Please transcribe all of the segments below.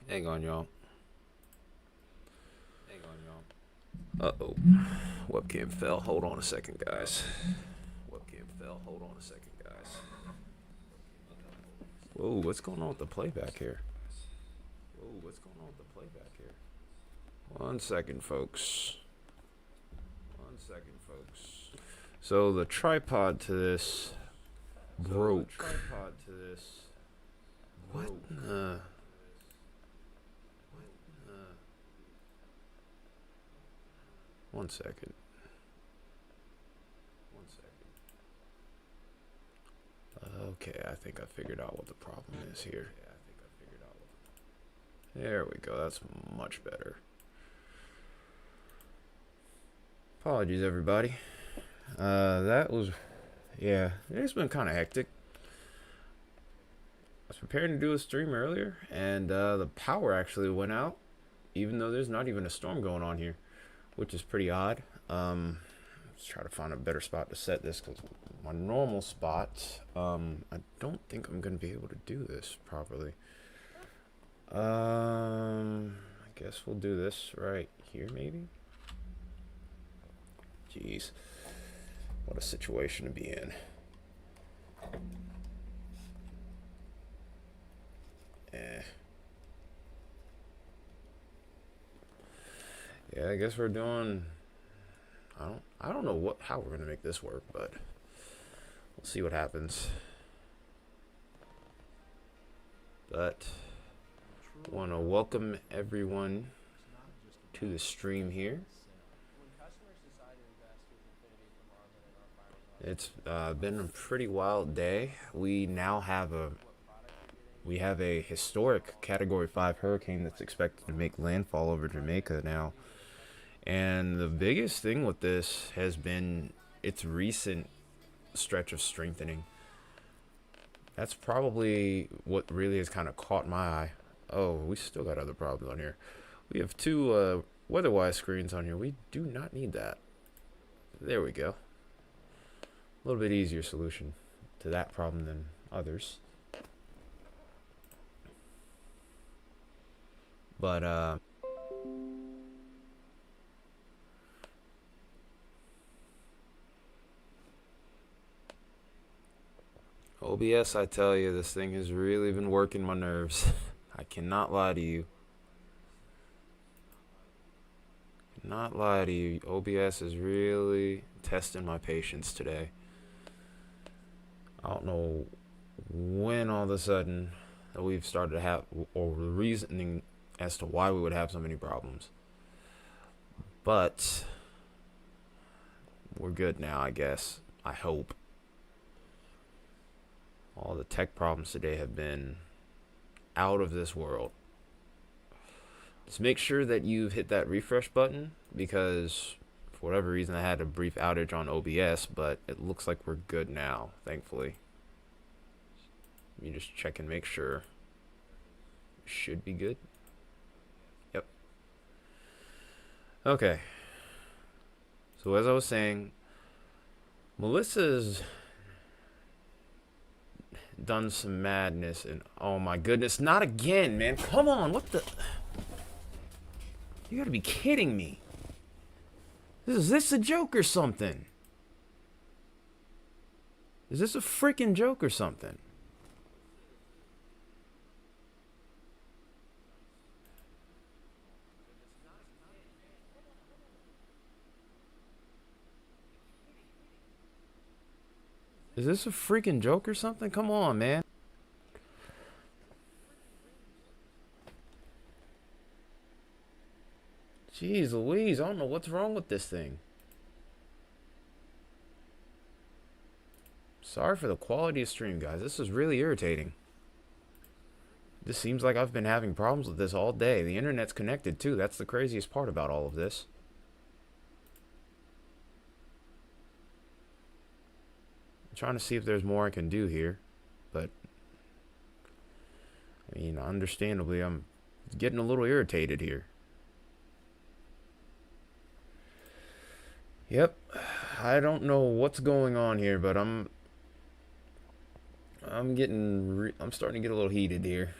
Hang on, y'all. Uh-oh. Webcam fell. Hold on a second, guys. Whoa, what's going on with the playback here? One second, folks. So the tripod to this broke. What? One second. Okay, I think I figured out what the problem is here. There we go. That's much better. Apologies, everybody. That was, yeah, it's been kind of hectic. I was preparing to do a stream earlier, and the power actually went out, even though there's not even a storm going on here, which is pretty odd. Let's try to find a better spot to set this, because my normal spot, I don't think I'm going to be able to do this properly. I guess we'll do this right here, maybe? Jeez. What a situation to be in. Yeah, I guess we're doing... I don't know how we're gonna make this work, but we'll see what happens. But I want to welcome everyone to the stream here. It's been a pretty wild day. We now have a historic Category 5 hurricane that's expected to make landfall over Jamaica now. And the biggest thing with this has been its recent stretch of strengthening. That's probably what really has kind of caught my eye. Oh, we still got other problems on here. We have two weather-wise screens on here. We do not need that. There we go. A little bit easier solution to that problem than others. But OBS, I tell you, this thing has really been working my nerves. I cannot lie to you. Not lie to you. OBS is really testing my patience today. I don't know when all of a sudden that we've started to have, or the reasoning as to why we would have so many problems. But we're good now, I guess. I hope. All the tech problems today have been out of this world. Just make sure that you've hit that refresh button, because for whatever reason I had a brief outage on OBS, but it looks like we're good now, thankfully. Let me just check and make sure. Should be good. Yep. Okay. So as I was saying, Melissa's done some madness, and oh my goodness, not again, man. Come on, what the... You gotta be kidding me. Is this a joke or something? Is this a freaking joke or something? Is this a freaking joke or something? Come on, man. Jeez Louise, I don't know what's wrong with this thing. Sorry for the quality of stream, guys. This is really irritating. This seems like I've been having problems with this all day. The internet's connected too. That's the craziest part about all of this. I'm trying to see if there's more I can do here, but I mean, understandably, I'm getting a little irritated here. Yep, I don't know what's going on here, but I'm starting to get a little heated here.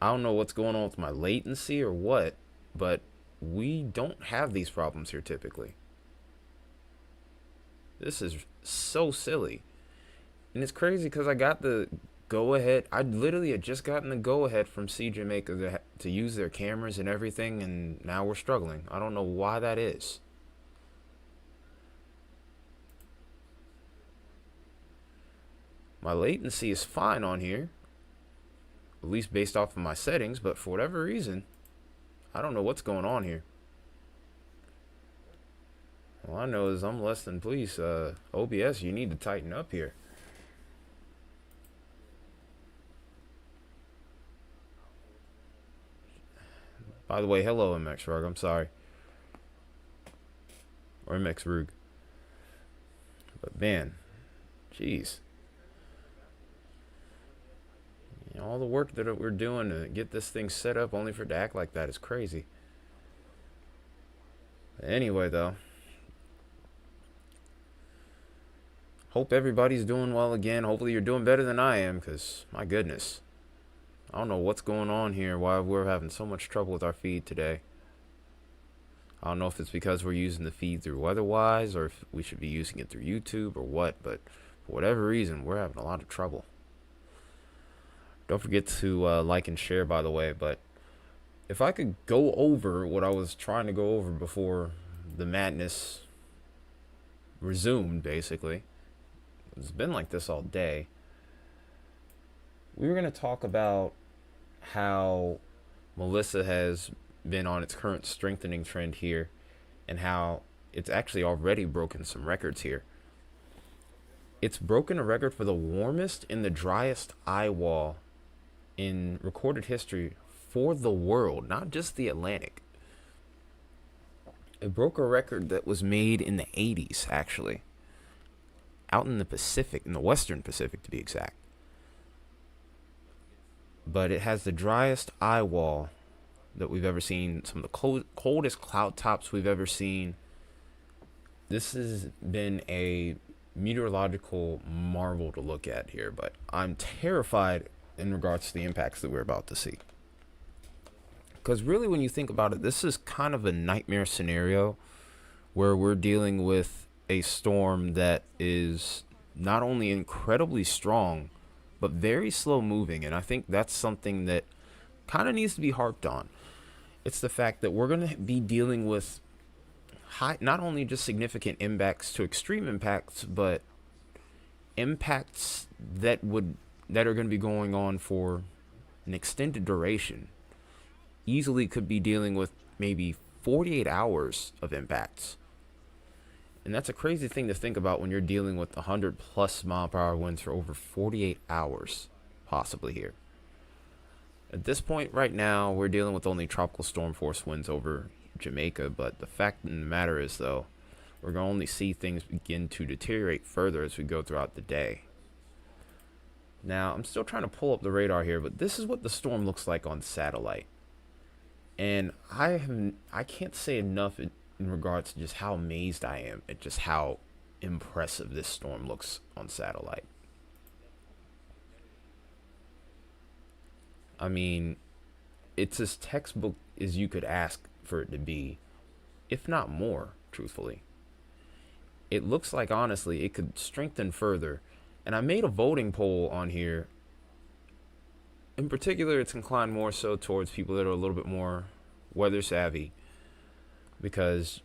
I don't know what's going on with my latency or what, but we don't have these problems here typically. This is so silly. And it's crazy because I got the go ahead. I literally had just gotten the go ahead from Jamaica to use their cameras and everything, and now we're struggling. I don't know why that is. My latency is fine on here, at least based off of my settings, but for whatever reason, I don't know what's going on here. All I know is I'm less than please. OBS, you need to tighten up here. By the way, hello MX Rug. I'm sorry. Or MX Rug. But man, jeez. You know, all the work that we're doing to get this thing set up only for it to act like that is crazy. Anyway, though. Hope everybody's doing well again. Hopefully you're doing better than I am, because my goodness. I don't know what's going on here, why we're having so much trouble with our feed today. I don't know if it's because we're using the feed through Weatherwise or if we should be using it through YouTube or what, but for whatever reason, we're having a lot of trouble. Don't forget to like and share, by the way, but if I could go over what I was trying to go over before the madness resumed, basically. It's been like this all day. We were going to talk about how Melissa has been on its current strengthening trend here and how it's actually already broken some records here. It's broken a record for the warmest and the driest eye wall in recorded history for the world, not just the Atlantic. It broke a record that was made in the 80s, actually. Out in the Pacific, in the Western Pacific to be exact. But it has the driest eye wall that we've ever seen, some of the coldest cloud tops we've ever seen. This has been a meteorological marvel to look at here, but I'm terrified in regards to the impacts that we're about to see. Because really, when you think about it, this is kind of a nightmare scenario where we're dealing with a storm that is not only incredibly strong, but very slow moving. And I think that's something that kind of needs to be harped on. It's the fact that we're going to be dealing with not only just significant impacts to extreme impacts, but impacts that are going to be going on for an extended duration. Easily could be dealing with maybe 48 hours of impacts. And that's a crazy thing to think about when you're dealing with 100 plus mile per hour winds for over 48 hours, possibly here. At this point right now, we're dealing with only tropical storm force winds over Jamaica, but the fact of the matter is, though, we're going to only see things begin to deteriorate further as we go throughout the day. Now, I'm still trying to pull up the radar here, but this is what the storm looks like on satellite. And I can't say enough in regards to just how amazed I am at just how impressive this storm looks on satellite. I mean, it's as textbook as you could ask for it to be, if not more, truthfully. It looks like, honestly, it could strengthen further. And I made a voting poll on here. In particular, it's inclined more so towards people that are a little bit more weather savvy because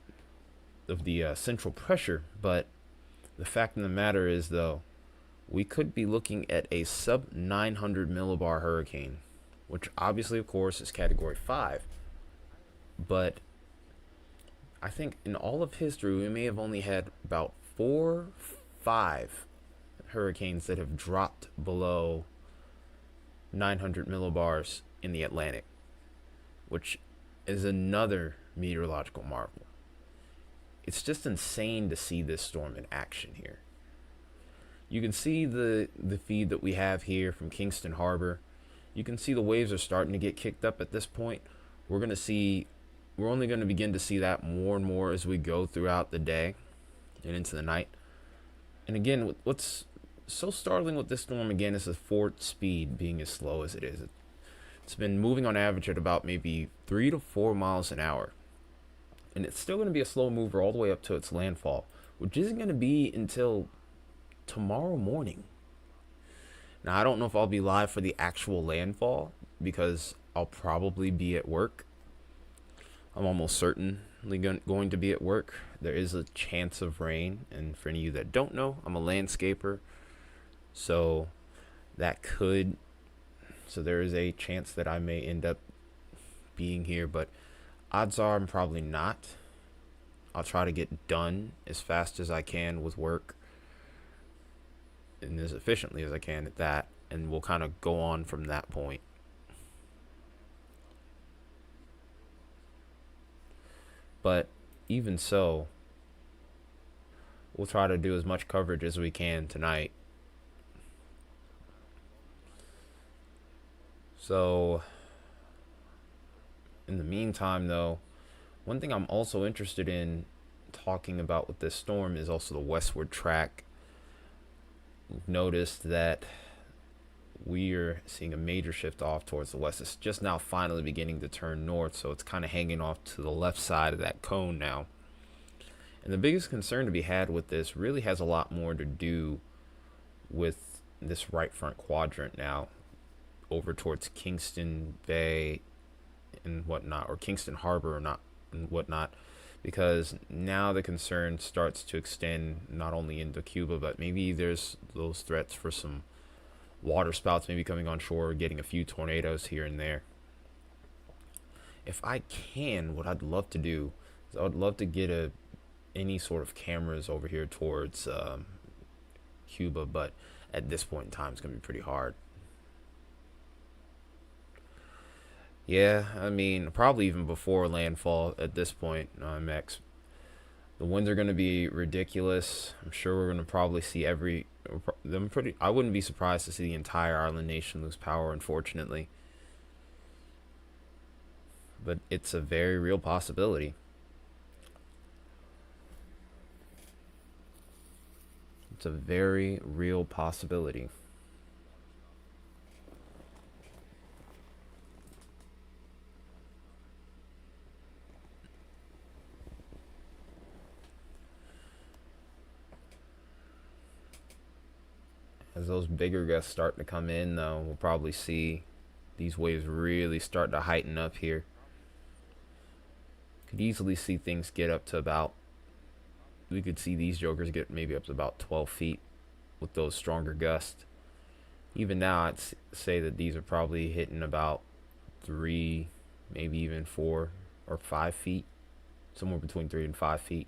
of the central pressure. But the fact of the matter is, though, we could be looking at a sub 900 millibar hurricane, which obviously, of course, is category 5. But I think in all of history, we may have only had about 4, 5 hurricanes that have dropped below 900 millibars in the Atlantic, which is another meteorological marvel. It's just insane to see this storm in action here. You can see the feed that we have here from Kingston Harbor. You can see the waves are starting to get kicked up at this point. We're only going to begin to see that more and more as we go throughout the day and into the night. And again, what's so startling with this storm again is the forward speed being as slow as it is. It's It's been moving on average at about maybe 3 to 4 miles an hour. And it's still going to be a slow mover all the way up to its landfall, which isn't going to be until tomorrow morning. Now, I don't know if I'll be live for the actual landfall because I'll probably be at work. I'm almost certainly going to be at work. There is a chance of rain, and for any of you that don't know, I'm a landscaper, so that could, so there is a chance that I may end up being here, but odds are I'm probably not. I'll try to get done as fast as I can with work and as efficiently as I can at that, and we'll kind of go on from that point. But even so, we'll try to do as much coverage as we can tonight. So, in the meantime, though, one thing I'm also interested in talking about with this storm is also the westward track. We've noticed that we are seeing a major shift off towards the west. It's just now finally beginning to turn north, so it's kind of hanging off to the left side of that cone now. And the biggest concern to be had with this really has a lot more to do with this right front quadrant now, over towards Kingston Bay and whatnot, or Kingston Harbor or not and whatnot, because now the concern starts to extend not only into Cuba, but maybe there's those threats for some water spouts maybe coming on shore, getting a few tornadoes here and there. If I can, what I'd love to do is I would love to get any sort of cameras over here towards Cuba, but at this point in time, it's going to be pretty hard. Yeah, I mean, probably even before landfall at this point, Max. The winds are going to be ridiculous. I'm sure we're going to probably see I wouldn't be surprised to see the entire island nation lose power, unfortunately. But it's a very real possibility. It's a very real possibility. As those bigger gusts start to come in, though, we'll probably see these waves really start to heighten up here. Could easily see things get up to about, we could see these jokers get maybe up to about 12 feet with those stronger gusts. Even now, I'd say that these are probably hitting about 3, maybe even 4 or 5 feet, somewhere between 3 and 5 feet.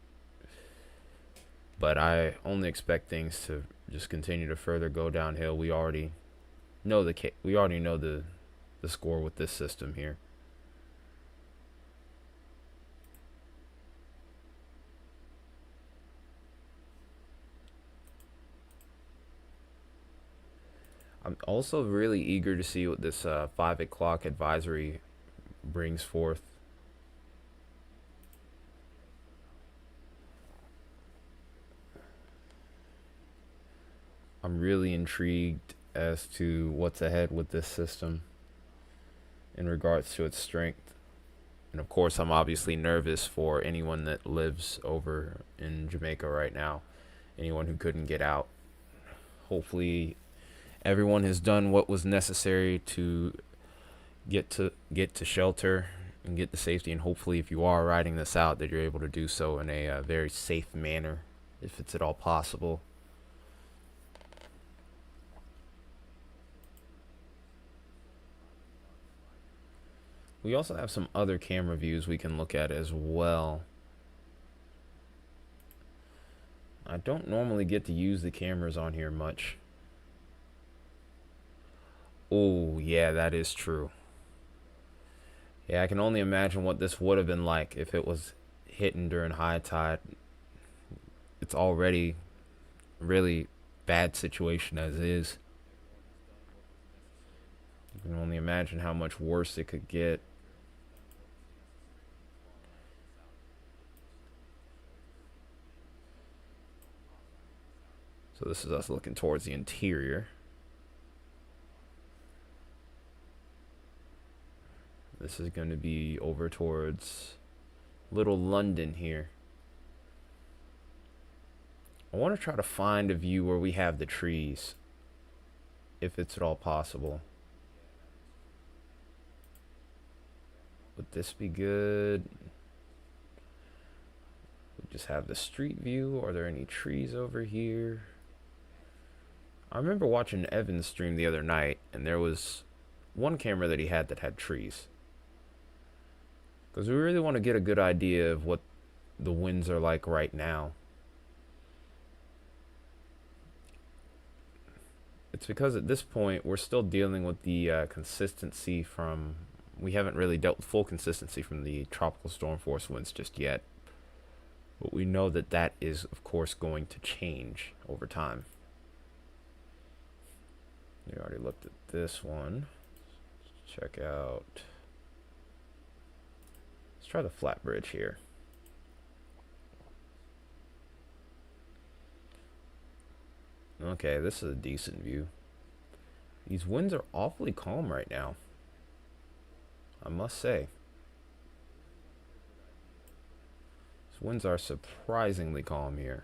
But I only expect things to just continue to further go downhill. We already know the score with this system here. I'm also really eager to see what this 5 o'clock advisory brings forth. I'm really intrigued as to what's ahead with this system in regards to its strength. And of course, I'm obviously nervous for anyone that lives over in Jamaica right now, anyone who couldn't get out. Hopefully, everyone has done what was necessary to get to shelter and get to safety. And hopefully, if you are riding this out, that you're able to do so in a very safe manner, if it's at all possible. We also have some other camera views we can look at as well. I don't normally get to use the cameras on here much. Oh, yeah, that is true. Yeah, I can only imagine what this would have been like if it was hitting during high tide. It's already really bad situation as is. You can only imagine how much worse it could get. So this is us looking towards the interior. This is going to be over towards Little London here. I want to try to find a view where we have the trees, if it's at all possible. Would this be good? We just have the street view. Are there any trees over here? I remember watching Evan's stream the other night, and there was one camera that he had that had trees. Because we really want to get a good idea of what the winds are like right now. It's because at this point we're still dealing with the consistency from... We haven't really dealt with full consistency from the tropical storm force winds just yet. But we know that that is, of course, going to change over time. We already looked at this one. Check out... Let's try the flat bridge here. Okay, this is a decent view. These winds are awfully calm right now, I must say. These winds are surprisingly calm here.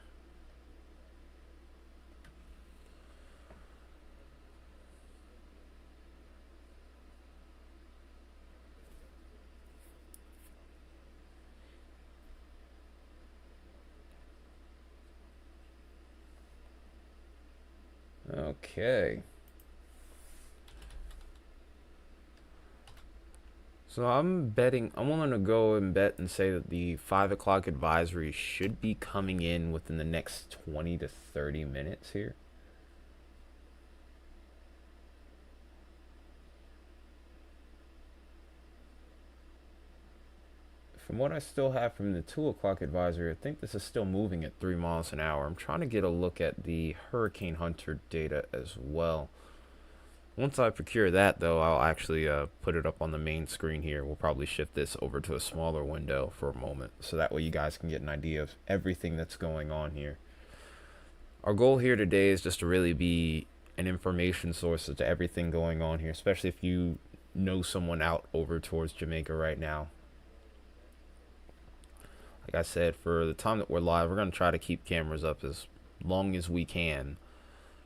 Okay. So I'm willing to go and bet and say that the 5 o'clock advisory should be coming in within the next 20 to 30 minutes here. From what I still have from the 2 o'clock advisory, I think this is still moving at 3 miles an hour. I'm trying to get a look at the Hurricane Hunter data as well. Once I procure that, though, I'll actually put it up on the main screen here. We'll probably shift this over to a smaller window for a moment, so that way you guys can get an idea of everything that's going on here. Our goal here today is just to really be an information source as to everything going on here, especially if you know someone out over towards Jamaica right now. Like I said, for the time that we're live, we're going to try to keep cameras up as long as we can,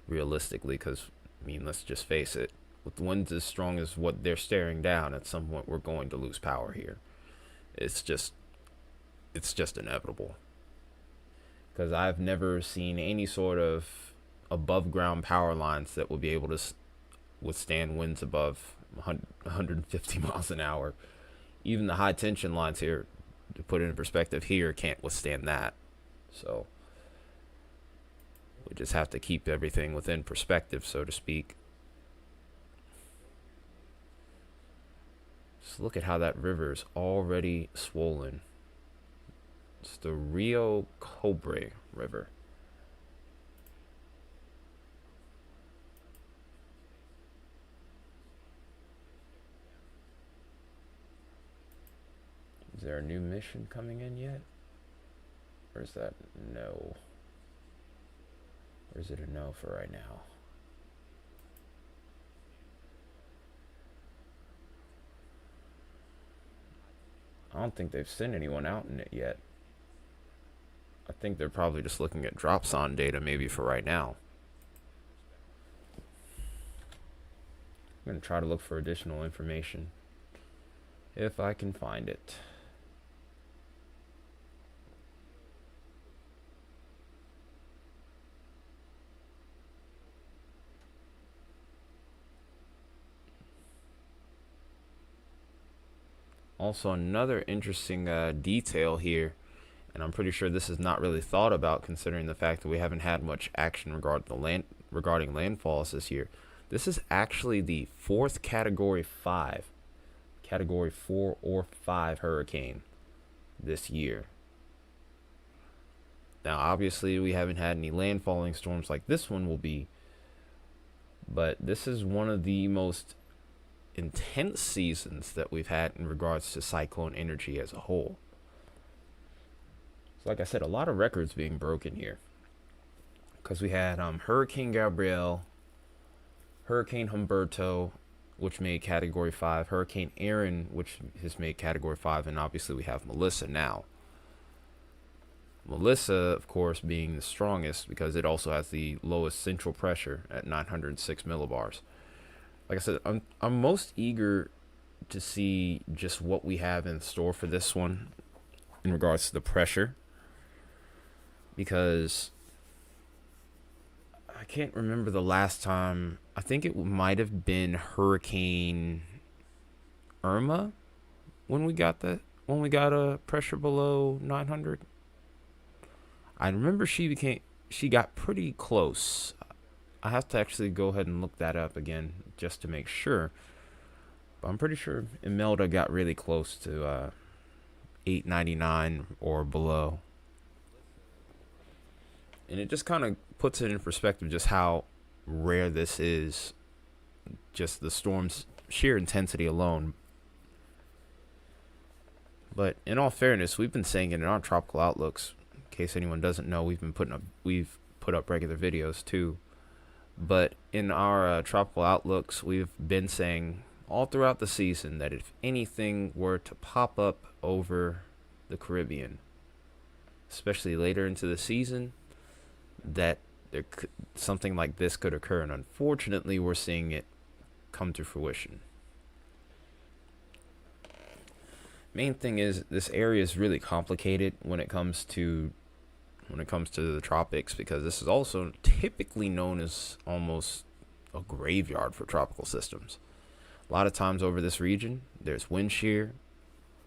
realistically, because, I mean, let's just face it, with winds as strong as what they're staring down, at some point we're going to lose power here. It's just inevitable. Because I've never seen any sort of above ground power lines that will be able to withstand winds above 150 miles an hour. Even the high tension lines here, to put it in perspective here, can't withstand that. So we just have to keep everything within perspective, so to speak. Just look at how that river is already swollen. It's the Rio Cobre River. Is there a new mission coming in yet? Or is that no? Or is it a no for right now? I don't think they've sent anyone out in it yet. I think they're probably just looking at dropson data maybe for right now. I'm going to try to look for additional information if I can find it. Also, another interesting detail here, and I'm pretty sure this is not really thought about considering the fact that we haven't had much action regarding landfalls this year. This is actually the 4th Category 5, Category 4 or 5 hurricane this year. Now, obviously, we haven't had any landfalling storms like this one will be, but this is one of the most intense seasons that we've had in regards to cyclone energy as a whole. So like I said, a lot of records being broken here, because we had Hurricane Gabrielle, Hurricane Humberto, which made Category 5, Hurricane Aaron, which has made Category 5, and obviously we have Melissa now. Melissa, of course, being the strongest because it also has the lowest central pressure at 906 millibars. Like I said, I'm most eager to see just what we have in store for this one in regards to the pressure, because I can't remember the last time. I think it might have been Hurricane Irma when we got a pressure below 900. I remember she got pretty close. I have to actually go ahead and look that up again just to make sure. But I'm pretty sure Imelda got really close to 899 or below. And it just kind of puts it in perspective just how rare this is. Just the storm's sheer intensity alone. But in all fairness, we've been saying it in our tropical outlooks. In case anyone doesn't know, we've put up regular videos too. But in our tropical outlooks, we've been saying all throughout the season that if anything were to pop up over the Caribbean, especially later into the season, that something like this could occur. And unfortunately, we're seeing it come to fruition. Main thing is this area is really complicated when it comes to the tropics, because this is also typically known as almost a graveyard for tropical systems. A lot of times over this region, there's wind shear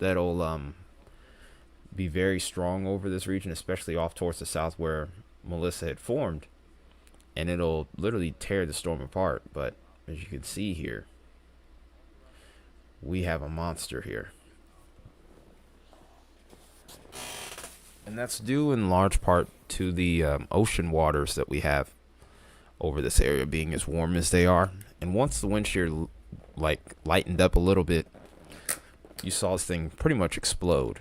that'll be very strong over this region, especially off towards the south where Melissa had formed, and it'll literally tear the storm apart. But as you can see here, we have a monster here. And that's due in large part to the ocean waters that we have over this area being as warm as they are. And once the wind shear lightened up a little bit, you saw this thing pretty much explode.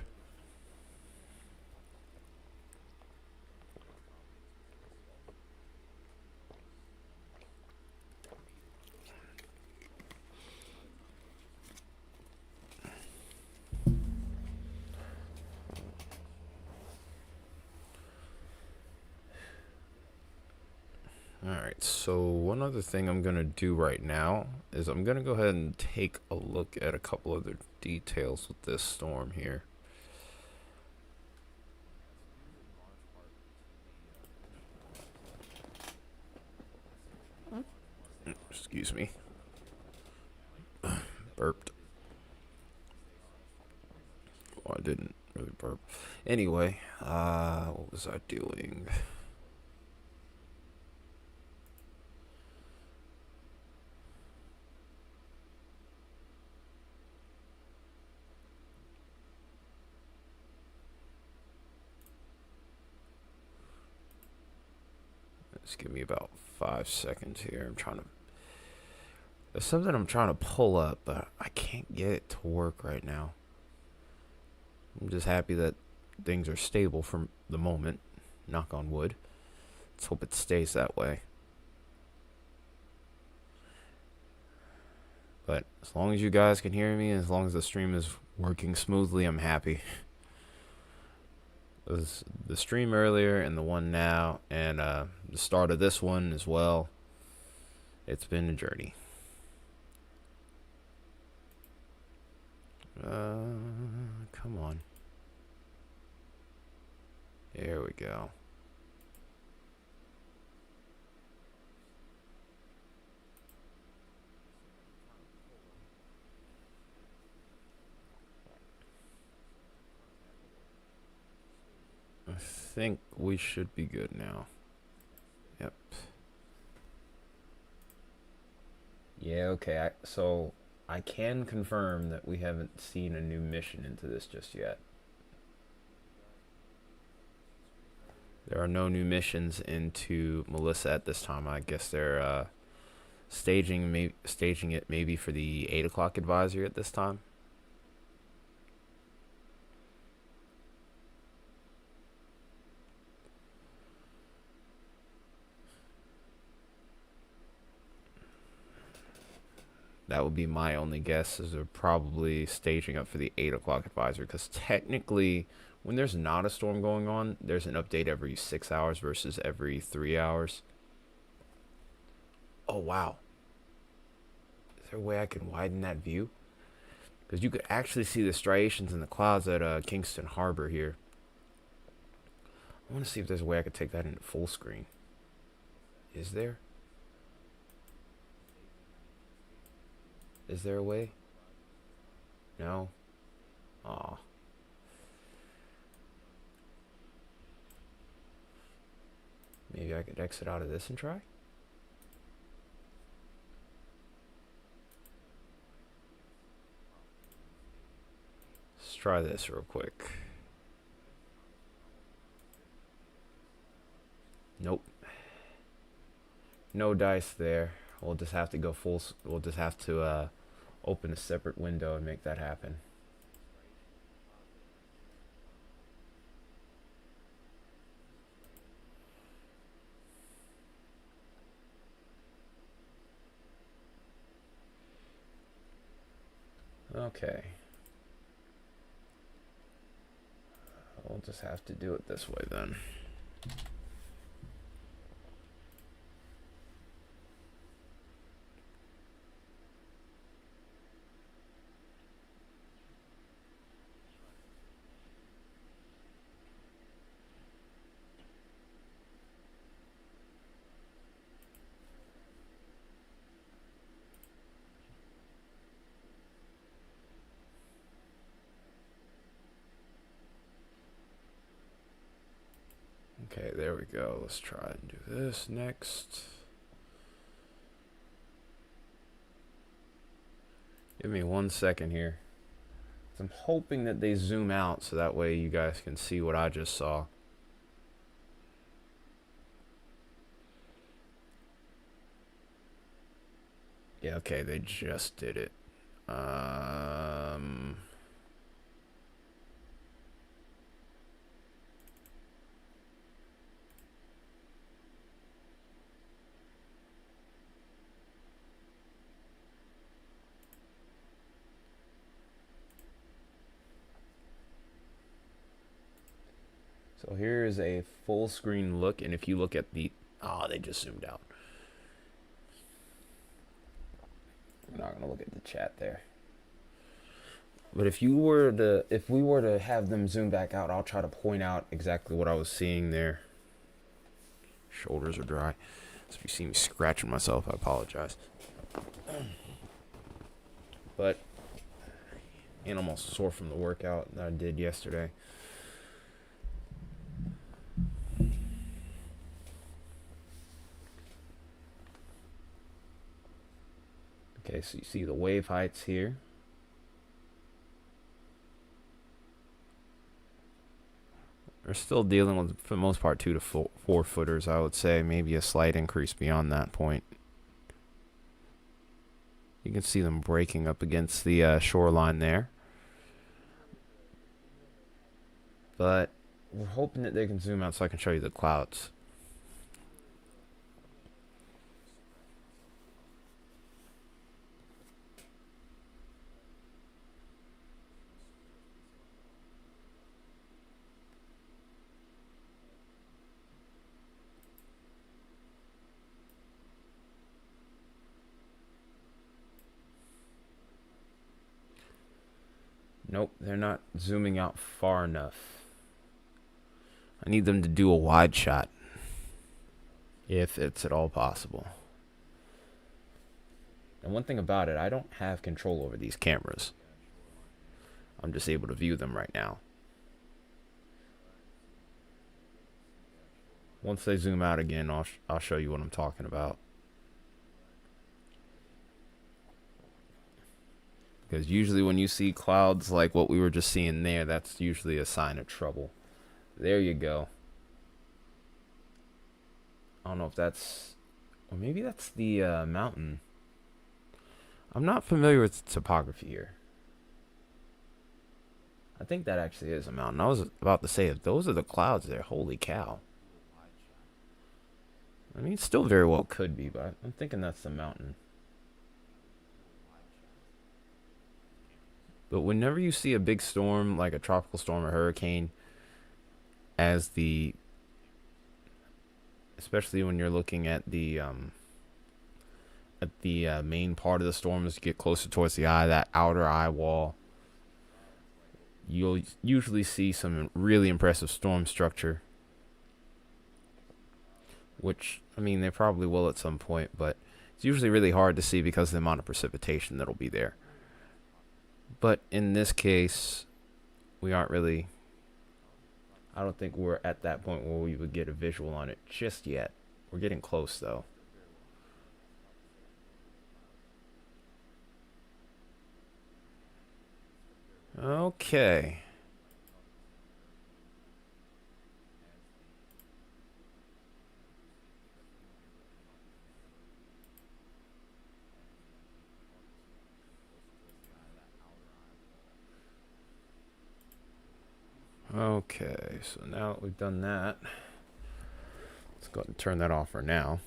Alright, so one other thing I'm going to do right now is I'm going to go ahead and take a look at a couple other details with this storm here. Excuse me. Burped. Well, I didn't really burp. Anyway, what was I doing? Just give me about 5 seconds here. There's something I'm trying to pull up, but I can't get it to work right now. I'm just happy that things are stable for the moment. Knock on wood. Let's hope it stays that way. But as long as you guys can hear me, as long as the stream is working smoothly, I'm happy. The stream earlier and the one now, and the start of this one as well. It's been a journey. Come on. There we go. I think we should be good now. Yep. Yeah, okay. So I can confirm that we haven't seen a new mission into this just yet. There are no new missions into Melissa at this time. I guess they're staging it maybe for the 8 o'clock advisory at this time. That would be my only guess. Is they're probably staging up for the 8 o'clock advisory because technically, when there's not a storm going on, there's an update every 6 hours versus every 3 hours. Oh wow! Is there a way I can widen that view? Because you could actually see the striations in the clouds at Kingston Harbor here. I want to see if there's a way I could take that into full screen. Is there? Is there a way? No. Aw. Maybe I could exit out of this and try? Let's try this real quick. Nope. No dice there. We'll just have to go full. We'll just have to open a separate window and make that happen. Okay. We'll just have to do it this way then. Okay, there we go. Let's try and do this next. Give me 1 second here. I'm hoping that they zoom out so that way you guys can see what I just saw. Yeah, okay, they just did it. So here is a full screen look, and if you look at the, oh, they just zoomed out. I'm not gonna look at the chat there. But if we were to have them zoom back out, I'll try to point out exactly what I was seeing there. Shoulders are dry. So if you see me scratching myself, I apologize. But and I'm almost sore from the workout that I did yesterday. Okay, so you see the wave heights here. We're still dealing with, for the most part, 2 to 4 footers, I would say. Maybe a slight increase beyond that point. You can see them breaking up against the shoreline there. But we're hoping that they can zoom out so I can show you the clouds. Nope, they're not zooming out far enough. I need them to do a wide shot, if it's at all possible. And one thing about it, I don't have control over these cameras. I'm just able to view them right now. Once they zoom out again, I'll show you what I'm talking about. Because usually when you see clouds like what we were just seeing there, that's usually a sign of trouble. There you go. I don't know if that's, or maybe that's the mountain. I'm not familiar with topography here. I think that actually is a mountain. I was about to say, if those are the clouds there, holy cow. I mean, it still very well could be, but I'm thinking that's the mountain. But whenever you see a big storm like a tropical storm or hurricane, as the especially when you're looking at the main part of the storm as you get closer towards the eye, that outer eye wall, you'll usually see some really impressive storm structure. Which, I mean, they probably will at some point, but it's usually really hard to see because of the amount of precipitation that'll be there. But in this case, we aren't really. I don't think we're at that point where we would get a visual on it just yet. We're getting close, though. Okay. Okay, so now that we've done that, let's go ahead and turn that off for now.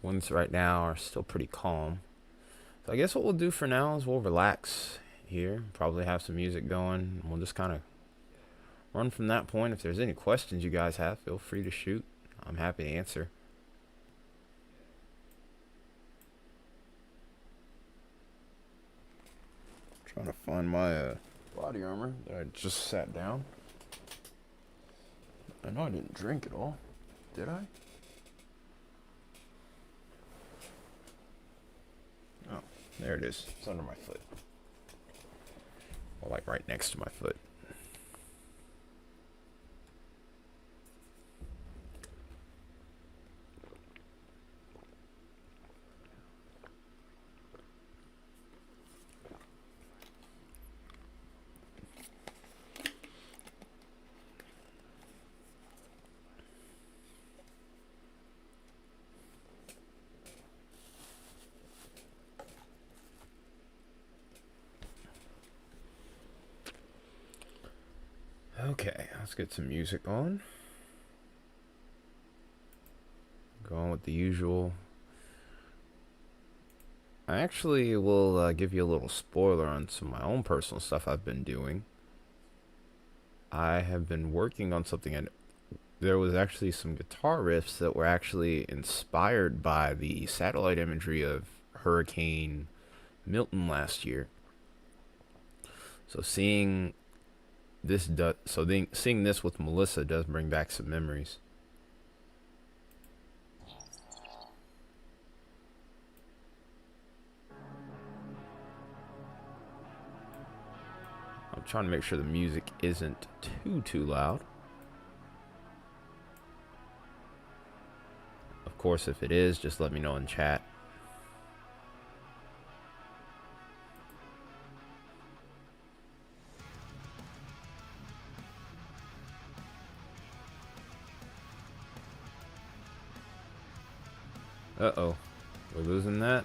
Winds right now are still pretty calm. So I guess what we'll do for now is we'll relax here, probably have some music going, and we'll just kind of run from that point. If there's any questions you guys have, feel free to shoot. I'm happy to answer. Trying to find my body armor that I just sat down. I know I didn't drink at all. Did I? Oh, there it is. It's under my foot. Or like right next to my foot. Okay, let's get some music on. Go on with the usual. I actually will give you a little spoiler on some of my own personal stuff I've been doing. I have been working on something, and there was actually some guitar riffs that were actually inspired by the satellite imagery of Hurricane Milton last year. So seeing this with Melissa does bring back some memories. I'm trying to make sure the music isn't too loud. Of course, if it is, just let me know in chat. Uh-oh. We're losing that?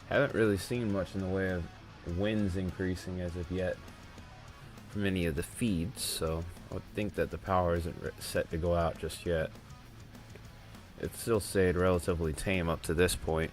Haven't really seen much in the way of winds increasing as of yet from any of the feeds, so I would think that the power isn't set to go out just yet. It's still stayed relatively tame up to this point.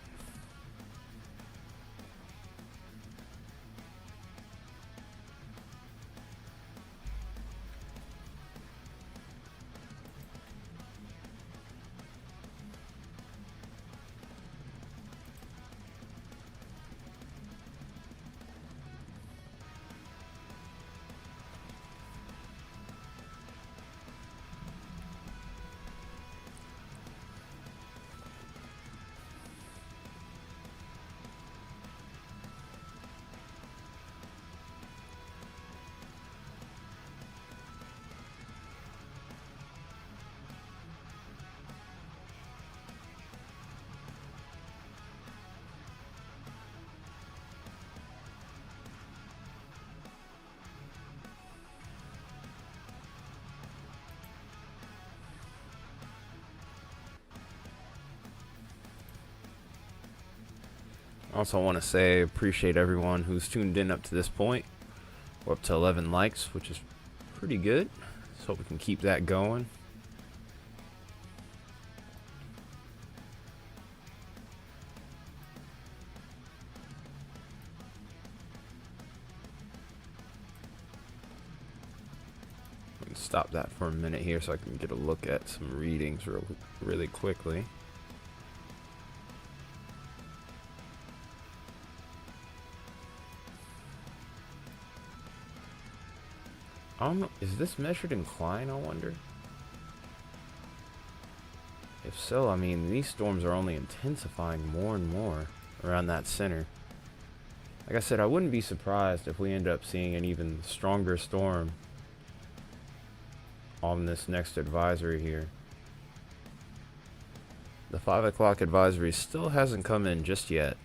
Also, want to say appreciate everyone who's tuned in up to this point. We're up to 11 likes, which is pretty good. So hope we can keep that going. Stop that for a minute here so I can get a look at some readings really quickly. I don't know, is this measured in Klein, I wonder? If so, I mean, these storms are only intensifying more and more around that center. Like I said, I wouldn't be surprised if we end up seeing an even stronger storm on this next advisory here. The 5 o'clock advisory still hasn't come in just yet.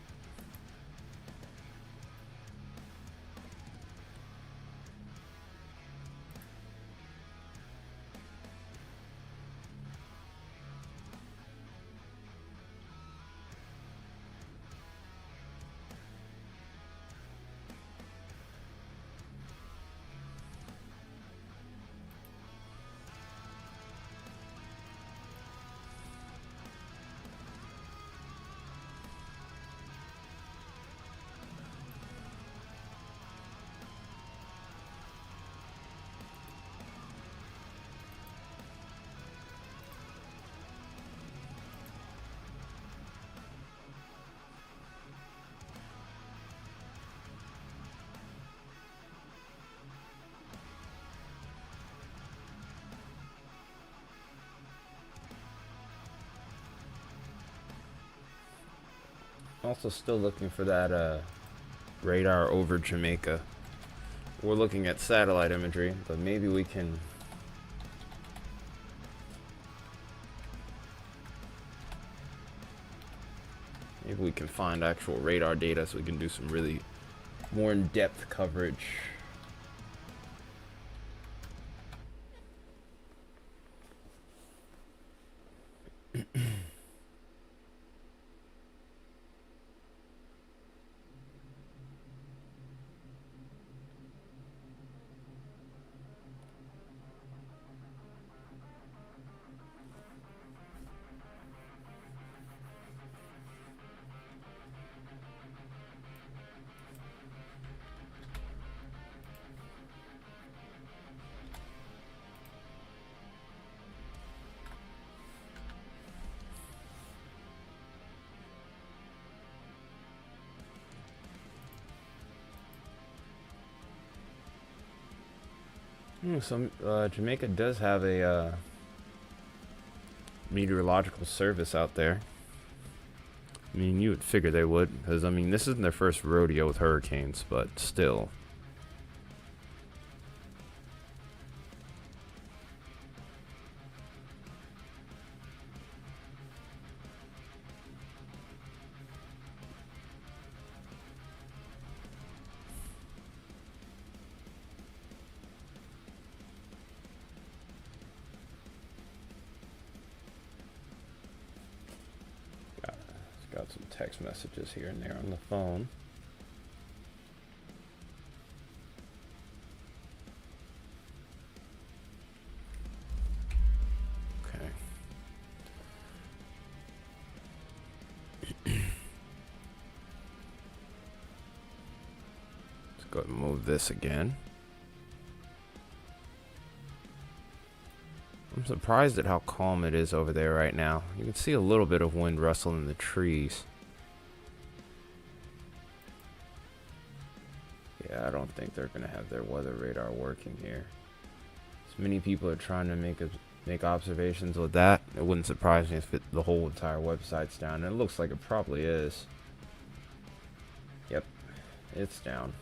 Also still looking for that radar over Jamaica. We're looking at satellite imagery, but maybe we can find actual radar data so we can do some really more in-depth coverage. Jamaica does have a meteorological service out there. I mean, you would figure they would, because, I mean, this isn't their first rodeo with hurricanes, but still. Got some text messages here and there on the phone. Okay. Let's go ahead and move this again. I'm surprised at how calm it is over there right now. You can see a little bit of wind rustling in the trees. Yeah, I don't think they're gonna have their weather radar working here. As many people are trying to make observations with that, it wouldn't surprise me if the whole entire website's down. And it looks like it probably is. Yep, it's down.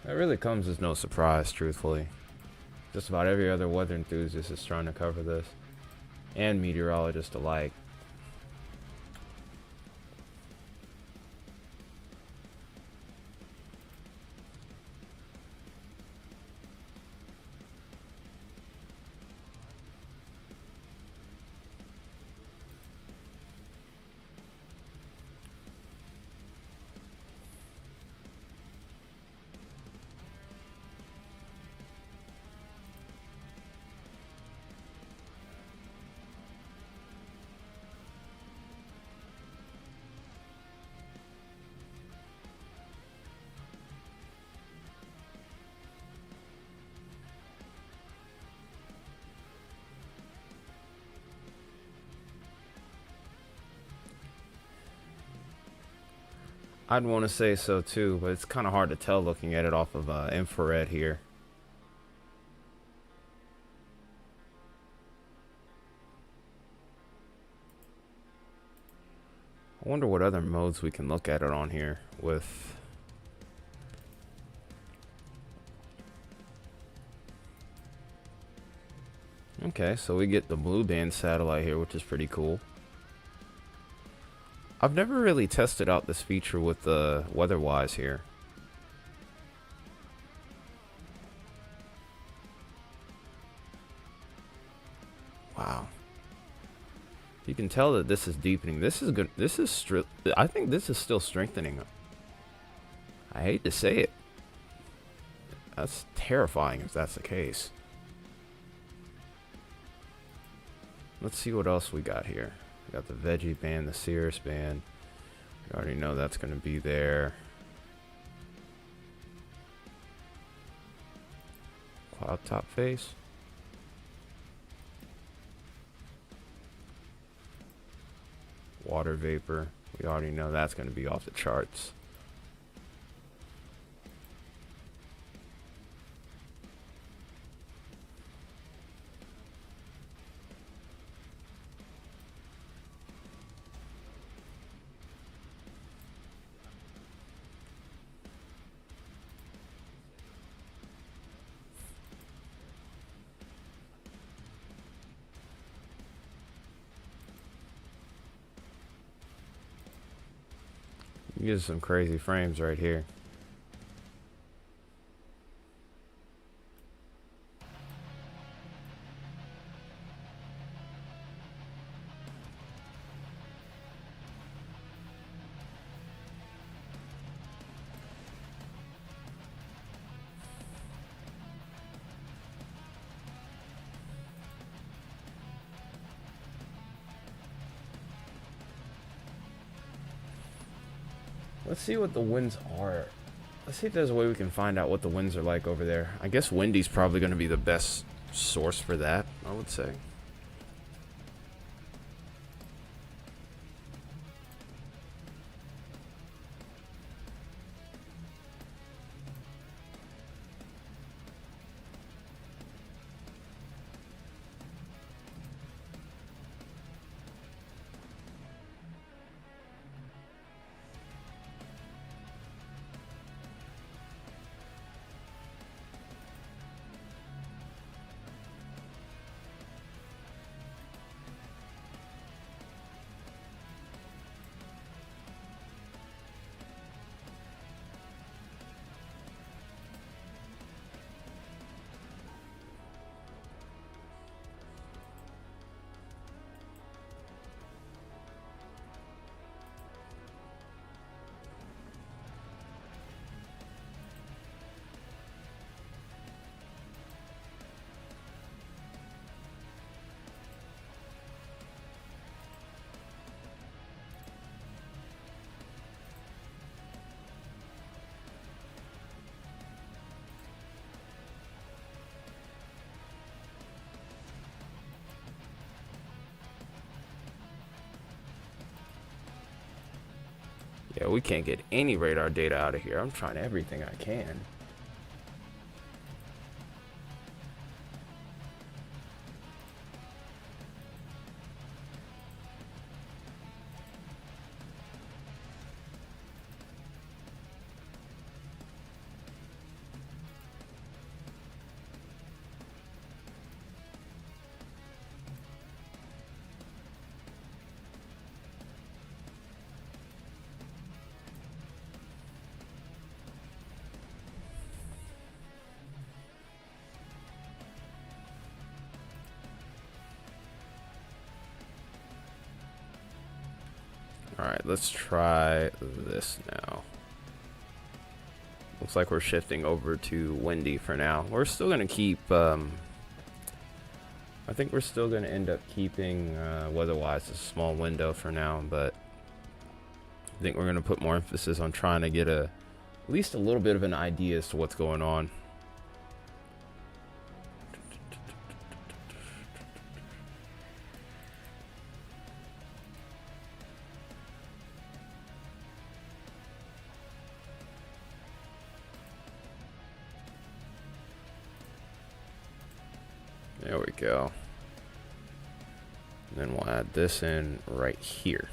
That really comes as no surprise, truthfully. Just about every other weather enthusiast is trying to cover this, and meteorologists alike. I'd want to say so too, but it's kind of hard to tell looking at it off of infrared here. I wonder what other modes we can look at it on here with. Okay, so we get the blue band satellite here, which is pretty cool. I've never really tested out this feature with the weather-wise here. Wow. You can tell that this is deepening. This is good. This is I think this is still strengthening. I hate to say it. That's terrifying if that's the case. Let's see what else we got here. We got the veggie band, the cirrus band. We already know that's going to be there. Cloud top face. Water vapor. We already know that's going to be off the charts. You get some crazy frames right here. Let's see what the winds are. Let's see if there's a way we can find out what the winds are like over there. I guess windy's probably going to be the best source for that, I would say. Yeah, we can't get any radar data out of here. I'm trying everything I can. Alright, let's try this now. Looks like we're shifting over to windy for now. We're still going to keep, I think we're still going to end up keeping, weather-wise, a small window for now, but I think we're going to put more emphasis on trying to get at least a little bit of an idea as to what's going on. There we go. And then we'll add this in right here.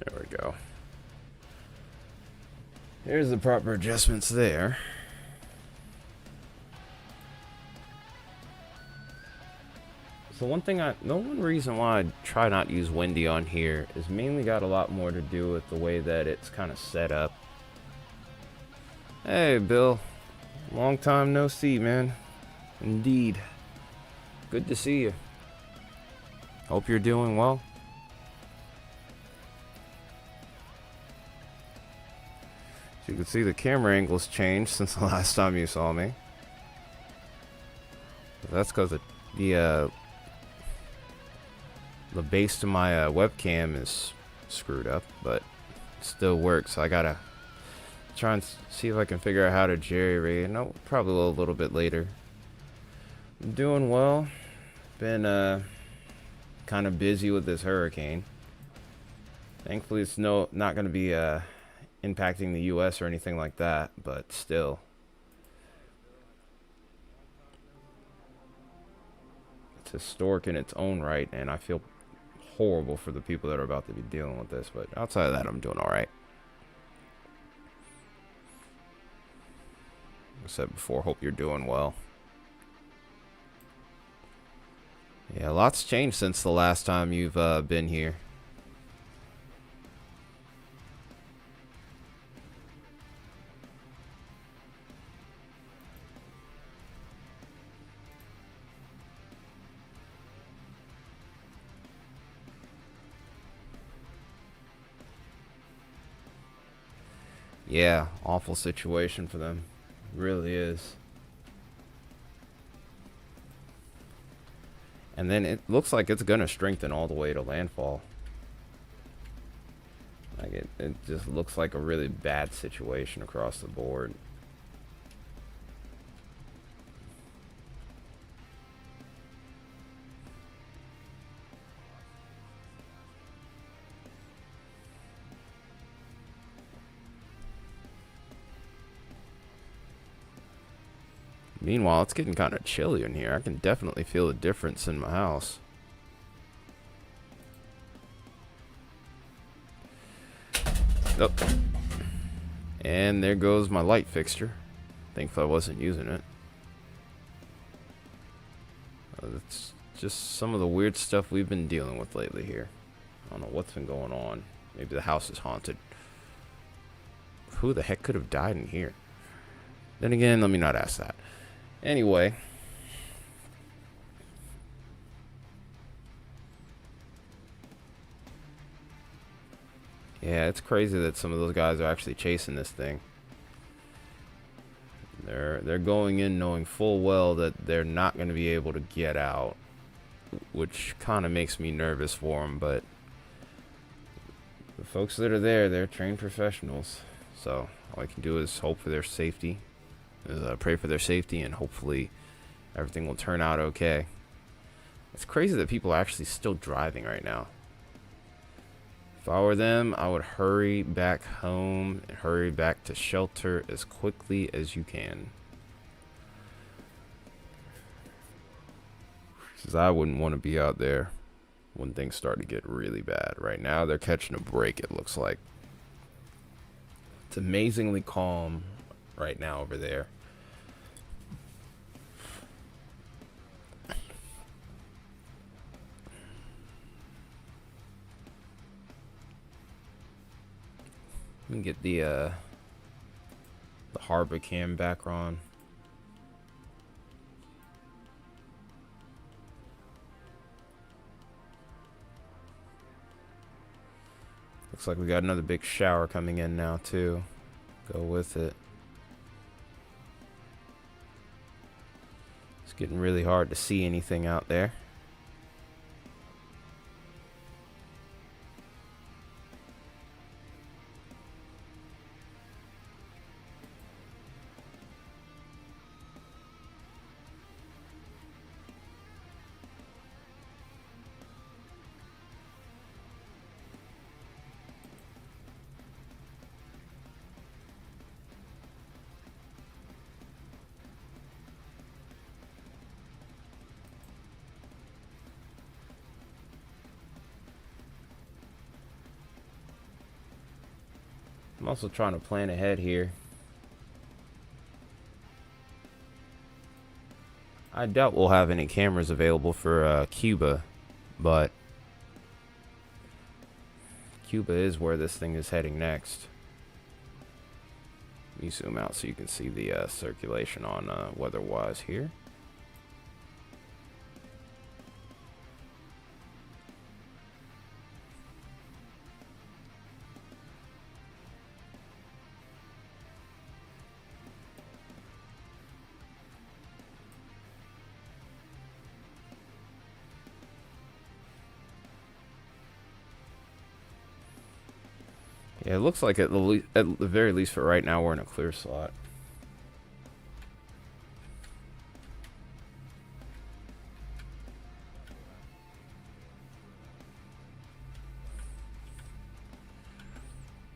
There we go. Here's the proper adjustments there. So the one reason why I try not to use windy on here is mainly got a lot more to do with the way that it's kind of set up. Hey, Bill. Long time no see, man. Indeed. Good to see you. Hope you're doing well. As you can see, the camera angle's changed since the last time you saw me. That's because the base to my webcam is screwed up, but it still works. So I gotta try and see if I can figure out how to jerry rig. No, probably a little bit later. I'm doing well. Been kind of busy with this hurricane. Thankfully, it's not going to be impacting the U.S. or anything like that, but still. It's historic in its own right, and I feel horrible for the people that are about to be dealing with this, but outside of that, I'm doing all right. Like I said before, hope you're doing well. Yeah, lots changed since the last time you've been here. Yeah, awful situation for them. Really is. And then it looks like it's gonna strengthen all the way to landfall. Like it just looks like a really bad situation across the board. Meanwhile, it's getting kind of chilly in here. I can definitely feel the difference in my house. Oh. And there goes my light fixture. Thankfully I wasn't using it. It's just some of the weird stuff we've been dealing with lately here. I don't know what's been going on. Maybe the house is haunted. Who the heck could have died in here? Then again, let me not ask that. Anyway. Yeah, it's crazy that some of those guys are actually chasing this thing. They're going in knowing full well that they're not going to be able to get out, which kind of makes me nervous for them, but the folks that are there, they're trained professionals. So all I can do is hope for their safety, pray for their safety, and hopefully everything will turn out okay. It's crazy that people are actually still driving right now. If I were them, I would hurry back home and hurry back to shelter as quickly as you can. Because I wouldn't want to be out there when things start to get really bad. Right now, they're catching a break, it looks like. It's amazingly calm right now over there. Let me get the harbor cam back on. Looks like we got another big shower coming in now too. Go with it. It's getting really hard to see anything out there. I'm also trying to plan ahead here. I doubt we'll have any cameras available for Cuba, but Cuba is where this thing is heading next. Let me zoom out so you can see the circulation on weather-wise here. Yeah, it looks like at the very least for right now we're in a clear slot.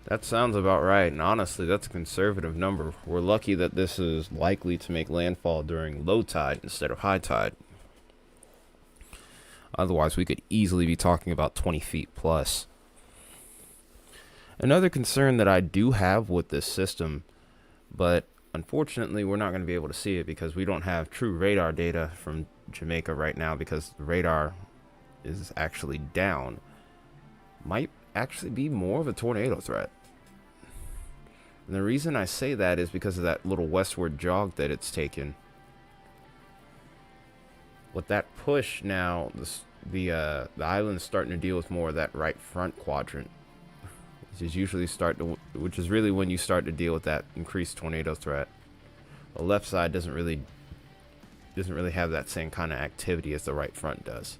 That sounds about right, and honestly, that's a conservative number. We're lucky that this is likely to make landfall during low tide instead of high tide. Otherwise, we could easily be talking about 20 feet plus. Another concern that I do have with this system, but unfortunately we're not going to be able to see it because we don't have true radar data from Jamaica right now because the radar is actually down, might actually be more of a tornado threat. And the reason I say that is because of that little westward jog that it's taken. With that push now, the island's starting to deal with more of that right front quadrant, which is really when you start to deal with that increased tornado threat. The left side doesn't really have that same kind of activity as the right front does.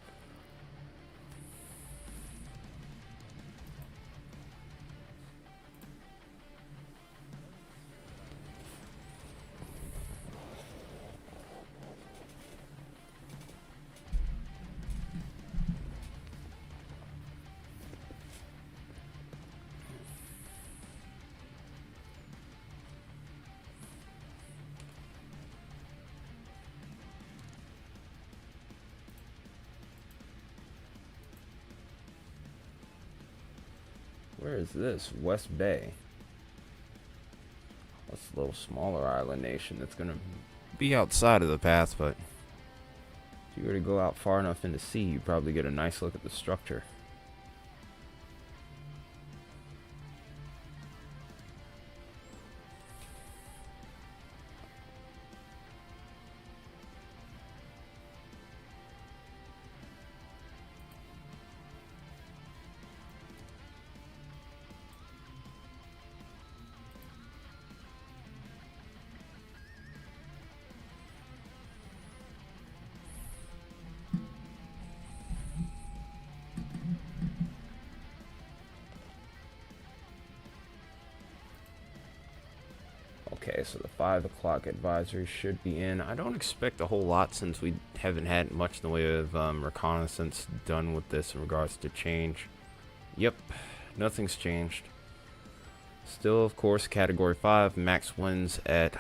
Where is this? West Bay. That's a little smaller island nation that's going to be outside of the path, but if you were to go out far enough into sea, you'd probably get a nice look at the structure. Okay, so the 5 o'clock advisory should be in. I don't expect a whole lot since we haven't had much in the way of reconnaissance done with this in regards to change. Yep, nothing's changed. Still, of course, Category 5, max winds at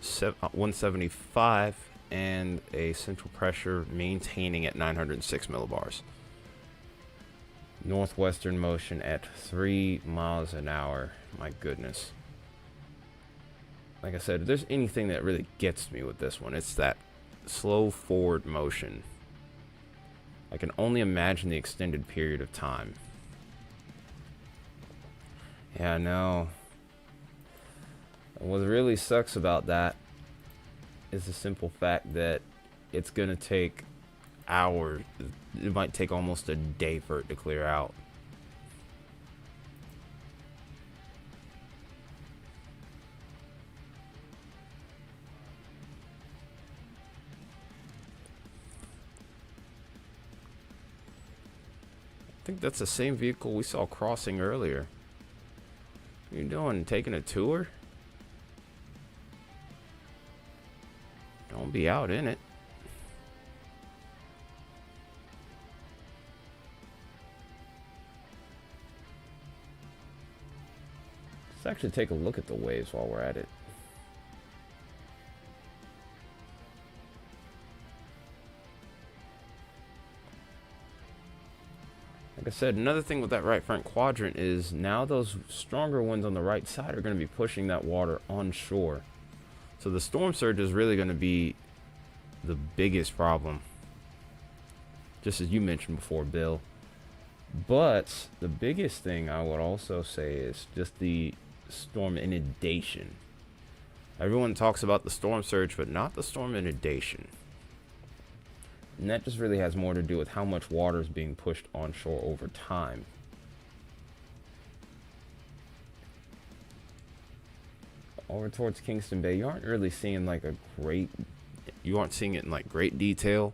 175, and a central pressure maintaining at 906 millibars. Northwestern motion at 3 miles an hour. My goodness. Like I said, if there's anything that really gets me with this one, it's that slow forward motion. I can only imagine the extended period of time. Yeah, no. What really sucks about that is the simple fact that it's gonna take hours. It might take almost a day for it to clear out. I think that's the same vehicle we saw crossing earlier. What are you doing? Taking a tour? Don't be out in it. Let's actually take a look at the waves while we're at it. Like I said, another thing with that right front quadrant is now those stronger winds on the right side are going to be pushing that water onshore. So the storm surge is really going to be the biggest problem, just as you mentioned before, Bill. But the biggest thing I would also say is just the storm inundation. Everyone talks about the storm surge, but not the storm inundation. And that just really has more to do with how much water is being pushed onshore over time. Over towards Kingston Bay, you aren't really seeing like you aren't seeing it in like great detail.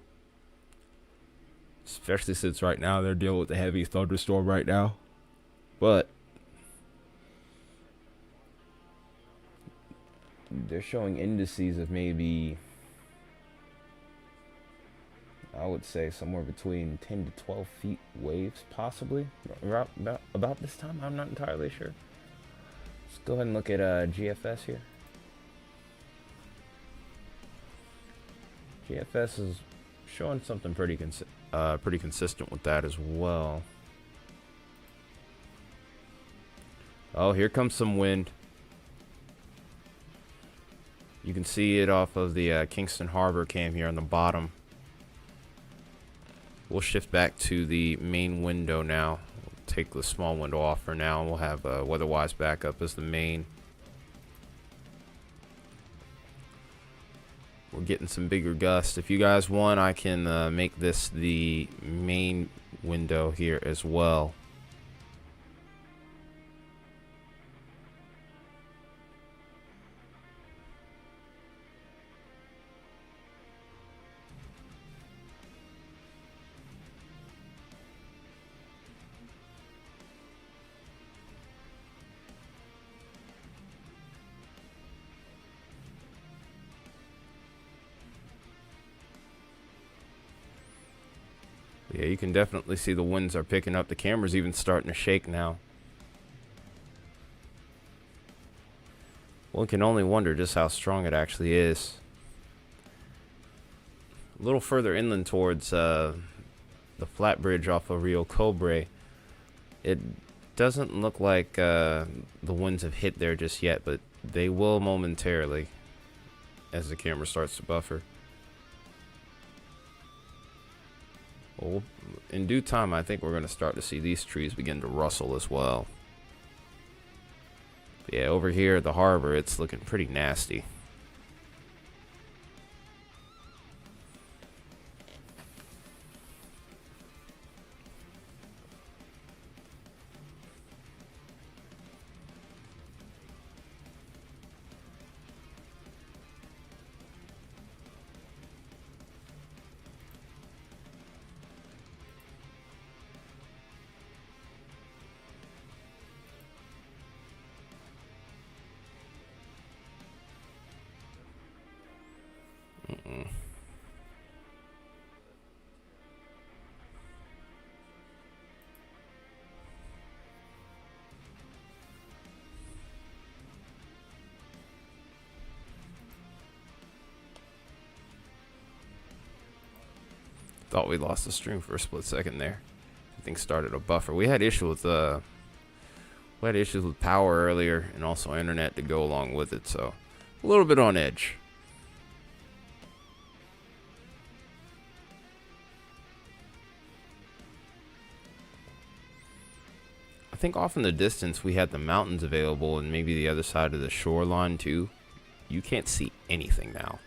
Especially since right now they're dealing with a heavy thunderstorm right now. But they're showing indices of maybe, I would say, somewhere between 10 to 12 feet waves, possibly. About this time, I'm not entirely sure. Let's go ahead and look at GFS here. GFS is showing something pretty consistent with that as well. Oh, here comes some wind. You can see it off of the Kingston Harbor cam here on the bottom. We'll shift back to the main window now. We'll take the small window off for now, and we'll have weather-wise back up as the main. We're getting some bigger gusts. If you guys want, I can make this the main window here as well. Yeah, you can definitely see the winds are picking up. The camera's even starting to shake now. One can only wonder just how strong it actually is. A little further inland towards the flat bridge off of Rio Cobre, it doesn't look like the winds have hit there just yet, but they will momentarily as the camera starts to buffer. Well, in due time, I think we're going to start to see these trees begin to rustle as well. But yeah, over here at the harbor, it's looking pretty nasty. Thought we lost the stream for a split second there. I think started a buffer. We had issues with power earlier, and also internet to go along with it, so a little bit on edge. I think off in the distance we had the mountains available and maybe the other side of the shoreline too. You can't see anything now.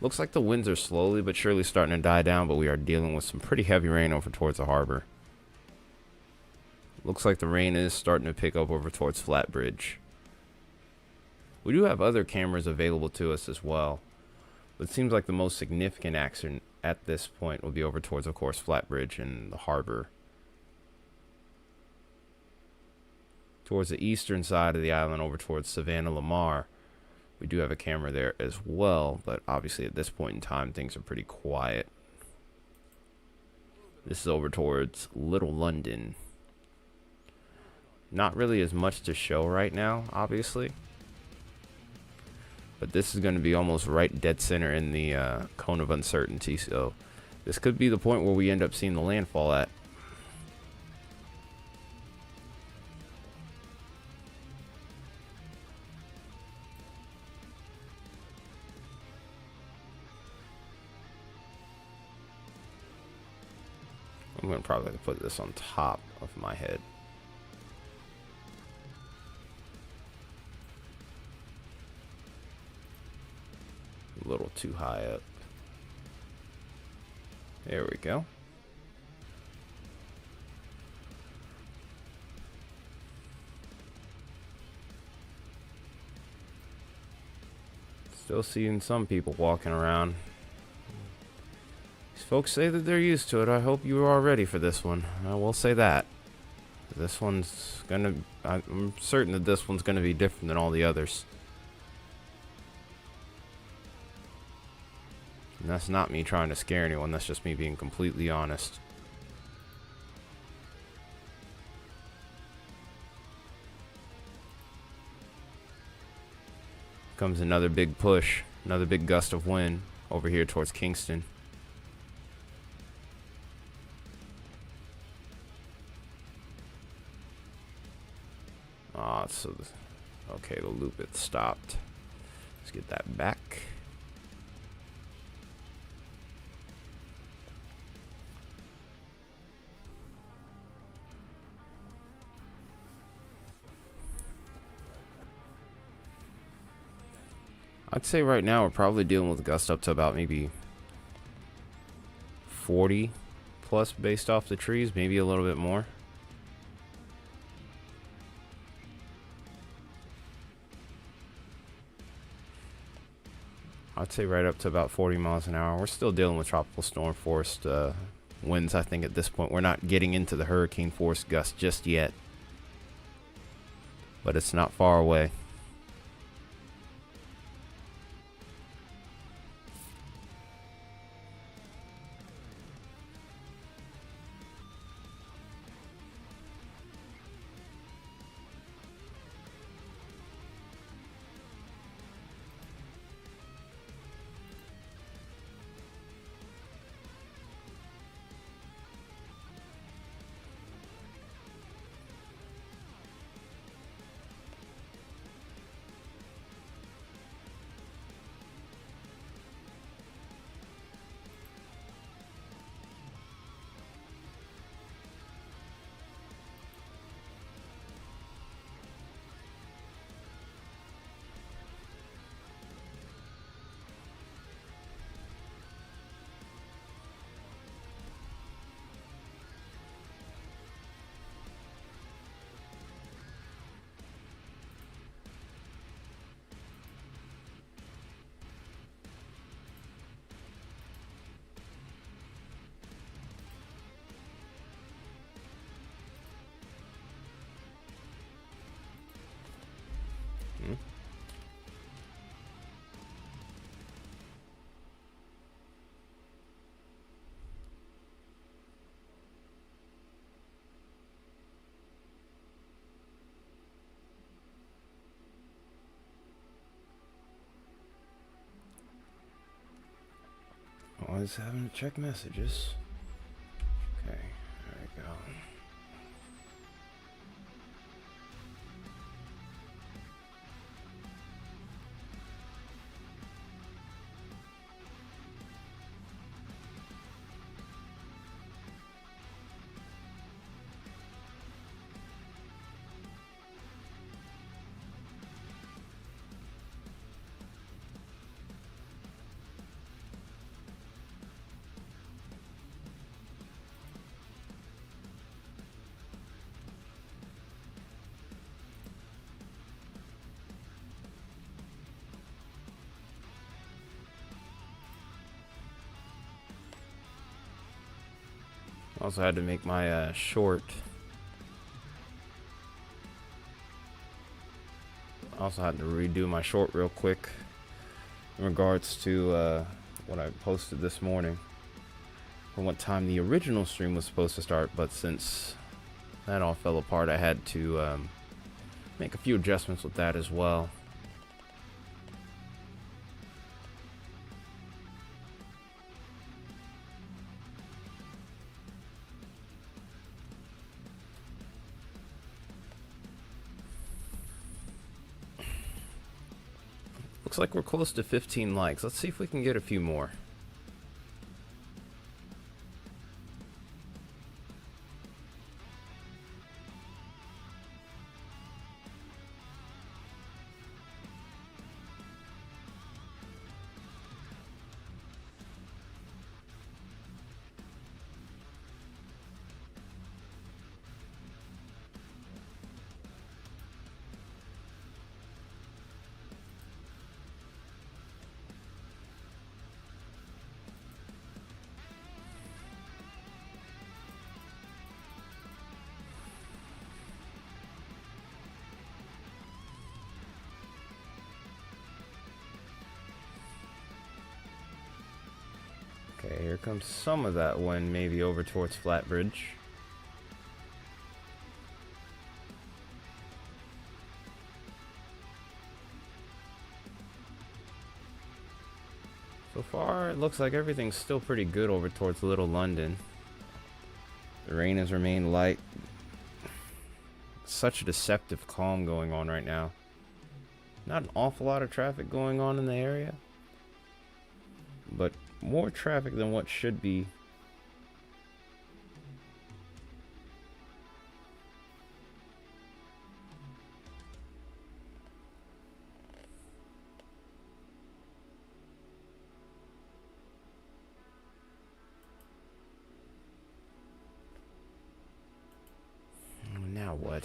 Looks like the winds are slowly but surely starting to die down, but we are dealing with some pretty heavy rain over towards the harbor. Looks like the rain is starting to pick up over towards Flatbridge. We do have other cameras available to us as well, but it seems like the most significant action at this point will be over towards, of course, Flatbridge and the harbor. towards the eastern side of the island over towards Savannah Lamar. We do have a camera there as well, but obviously at this point in time, things are pretty quiet. This is over towards Little London. Not really as much to show right now, obviously. But this is going to be almost right dead center in the cone of uncertainty, so this could be the point where we end up seeing the landfall at. I'm going to probably put this on top of my head. A little too high up. There we go. Still seeing some people walking around. These folks say that they're used to it. I hope you are ready for this one. I will say that. This one's gonna... I'm certain that this one's gonna be different than all the others. And that's not me trying to scare anyone. That's just me being completely honest. Comes another big push, another big gust of wind over here towards Kingston. So okay, the loop it stopped. Let's get that back. I'd say right now we're probably dealing with gusts up to about maybe 40 plus based off the trees, maybe a little bit more. I'd say right up to about 40 miles an hour. We're still dealing with tropical storm force winds, I think, at this point. We're not getting into the hurricane force gust just yet, but it's not far away. Always having to check messages. Okay, there we go. Also had to make my short Also had to redo my short real quick in regards to what I posted this morning and what time the original stream was supposed to start, but since that all fell apart, I had to make a few adjustments with that as well. Looks like we're close to 15 likes. Let's see if we can get a few more. Okay, here comes some of that wind, maybe over towards Flatbridge. So far, it looks like everything's still pretty good over towards Little London. The rain has remained light. Such a deceptive calm going on right now. Not an awful lot of traffic going on in the area, but more traffic than what should be. Now what?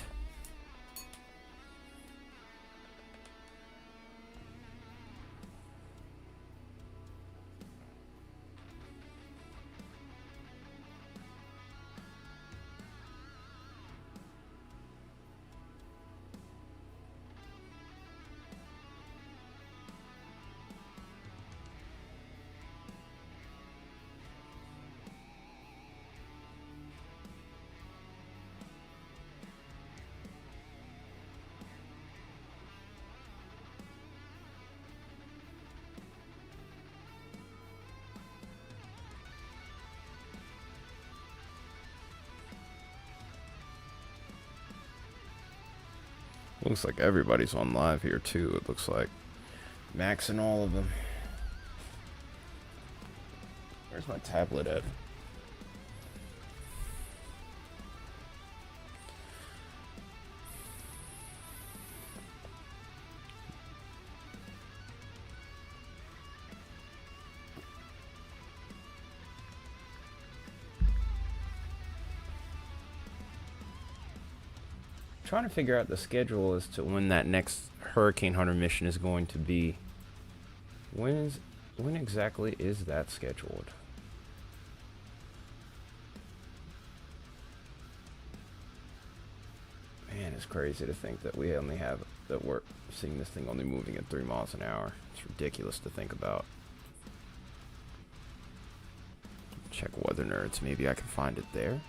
Looks like everybody's on live here too, it looks like. Max and all of them. Where's my tablet at? Trying to figure out the schedule as to when that next Hurricane Hunter mission is going to be. When exactly is that scheduled? Man, it's crazy to think that we're seeing this thing only moving at 3 miles an hour. It's ridiculous to think about. Check Weather Nerds. Maybe I can find it there.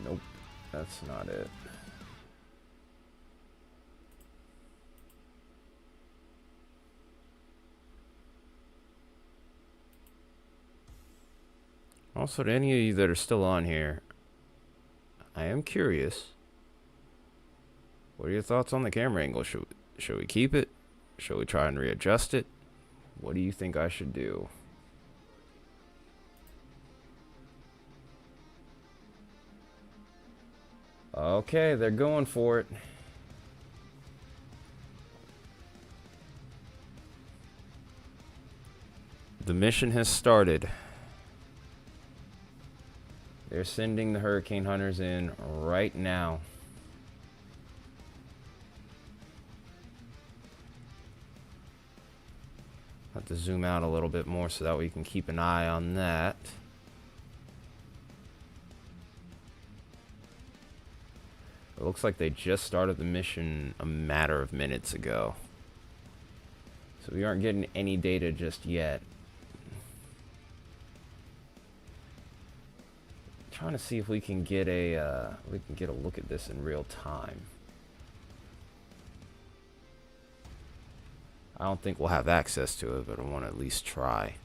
Nope, that's not it. Also, to any of you that are still on here, I am curious. What are your thoughts on the camera angle? Should we keep it? Should we try and readjust it? What do you think I should do? Okay, they're going for it. The mission has started. They're sending the Hurricane Hunters in right now. Have to zoom out a little bit more so that we can keep an eye on that. It looks like they just started the mission a matter of minutes ago. So we aren't getting any data just yet. Trying to see if we can get a look at this in real time. I don't think we'll have access to it, but I want to at least try.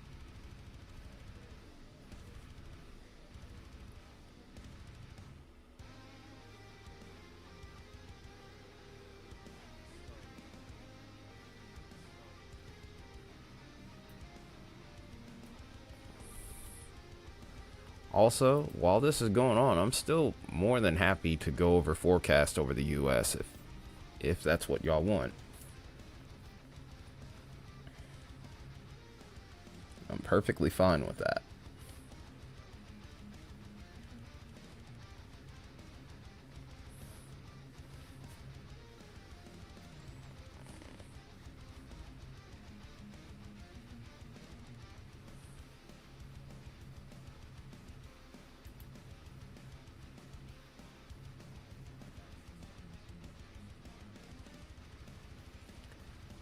Also, while this is going on, I'm still more than happy to go over forecast over the US if that's what y'all want. I'm perfectly fine with that.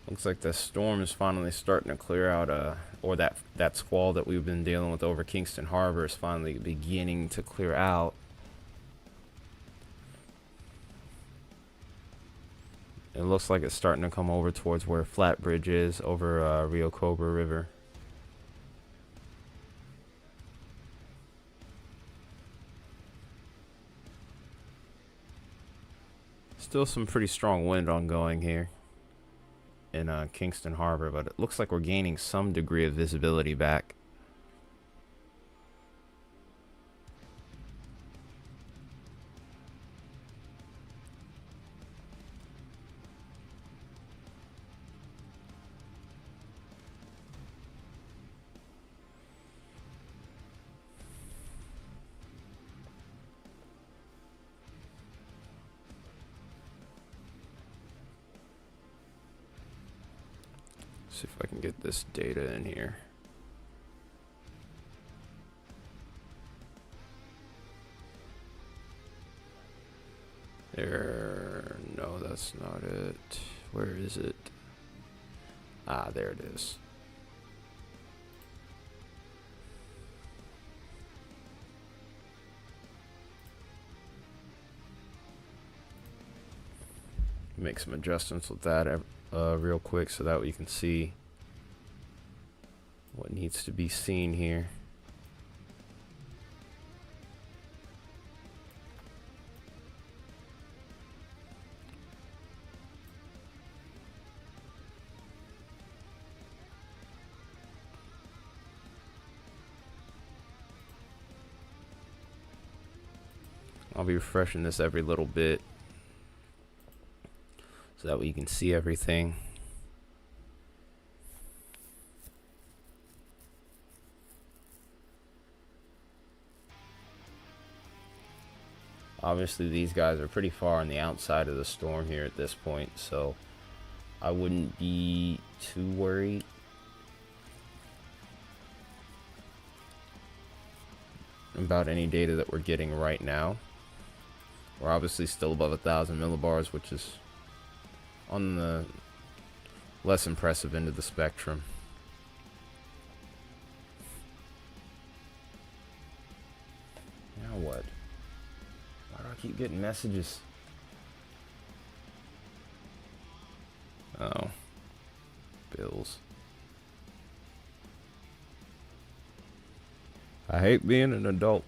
Looks like the storm is finally starting to clear out, or that squall that we've been dealing with over Kingston Harbor is finally beginning to clear out. It looks like it's starting to come over towards where Flatbridge is, over Rio Cobra River. Still some pretty strong wind ongoing here in Kingston Harbor, but it looks like we're gaining some degree of visibility back. See if I can get this data in here. There, no, that's not it. Where is it? Ah, there it is. Make some adjustments with that real quick so that we can see what needs to be seen here. I'll be refreshing this every little bit so that way you can see everything. Obviously these guys are pretty far on the outside of the storm here at this point, so I wouldn't be too worried. About any data that we're getting right now. We're obviously still above 1,000 millibars, which is on the less impressive end of the spectrum. Now what? Why do I keep getting messages? Oh. Bills. I hate being an adult.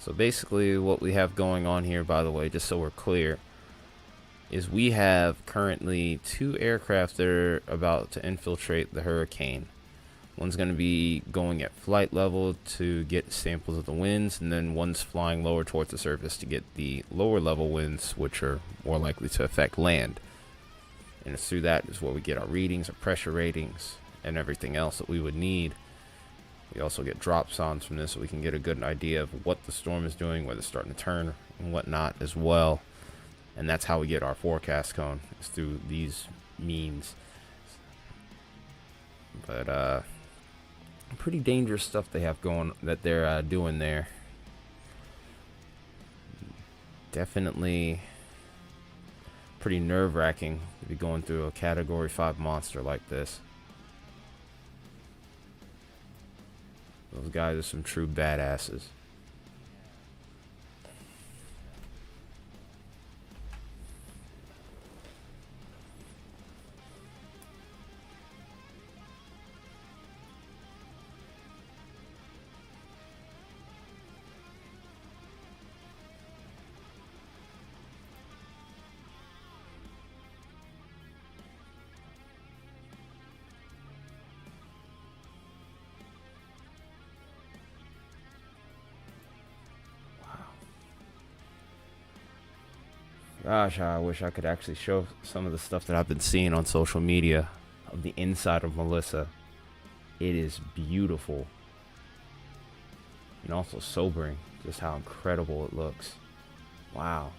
So basically what we have going on here, by the way, just so we're clear, is we have currently 2 aircraft that are about to infiltrate the hurricane. One's going to be going at flight level to get samples of the winds, and then one's flying lower towards the surface to get the lower level winds, which are more likely to affect land. And it's through that is where we get our readings, our pressure ratings, and everything else that we would need. We also get drop sondes from this, so we can get a good idea of what the storm is doing, whether it's starting to turn and whatnot as well. And that's how we get our forecast cone, is through these means. But pretty dangerous stuff they have going, that they're doing there. Definitely pretty nerve-wracking to be going through a Category 5 monster like this. Those guys are some true badasses. Gosh, I wish I could actually show some of the stuff that I've been seeing on social media of the inside of Melissa. It is beautiful. And also sobering, just how incredible it looks. Wow.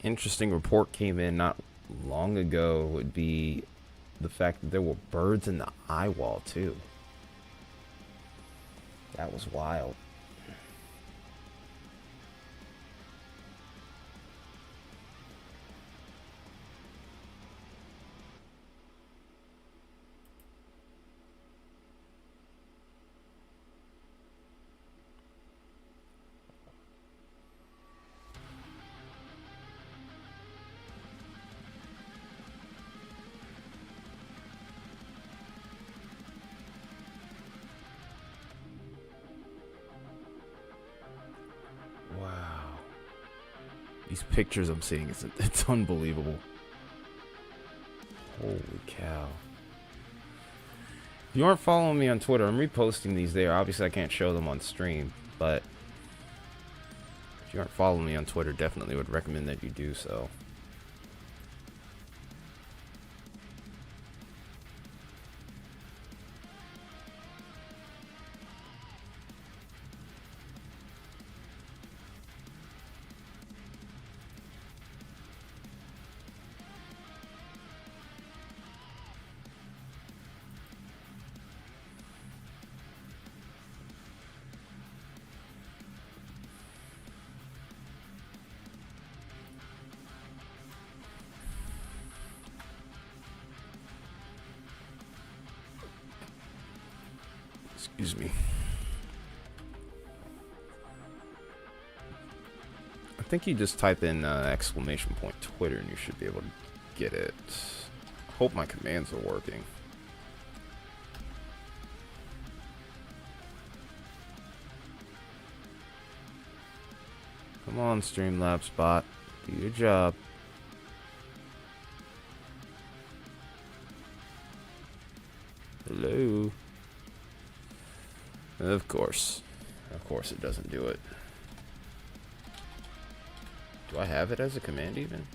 Interesting report came in not long ago would be the fact that there were birds in the eye wall too. That was wild. Wow. These pictures I'm seeing, it's unbelievable. Holy cow. If you aren't following me on Twitter, I'm reposting these there. Obviously, I can't show them on stream, but if you aren't following me on Twitter, definitely would recommend that you do so. Excuse me. I think you just type in exclamation point Twitter and you should be able to get it. Hope my commands are working. Come on, Streamlabs bot. Do your job. Hello. Of course. Of course it doesn't do it. Do I have it as a command even?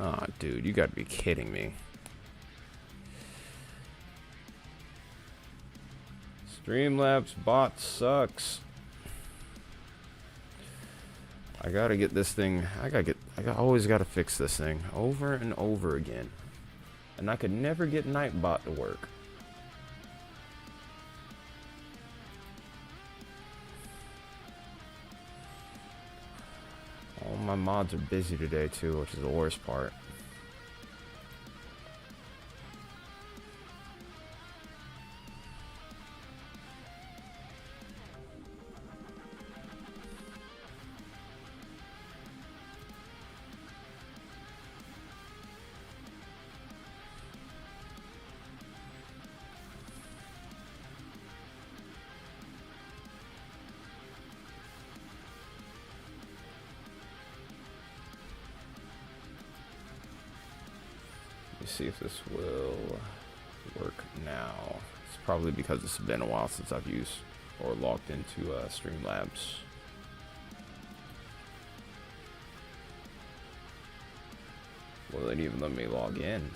Aw, dude, you gotta be kidding me. Streamlabs bot sucks. I gotta get this thing. I always gotta fix this thing over and over again. And I could never get Nightbot to work. All my mods are busy today too, which is the worst part. See if this will work now. It's probably because it's been a while since I've used or logged into Streamlabs. Will it even let me log in?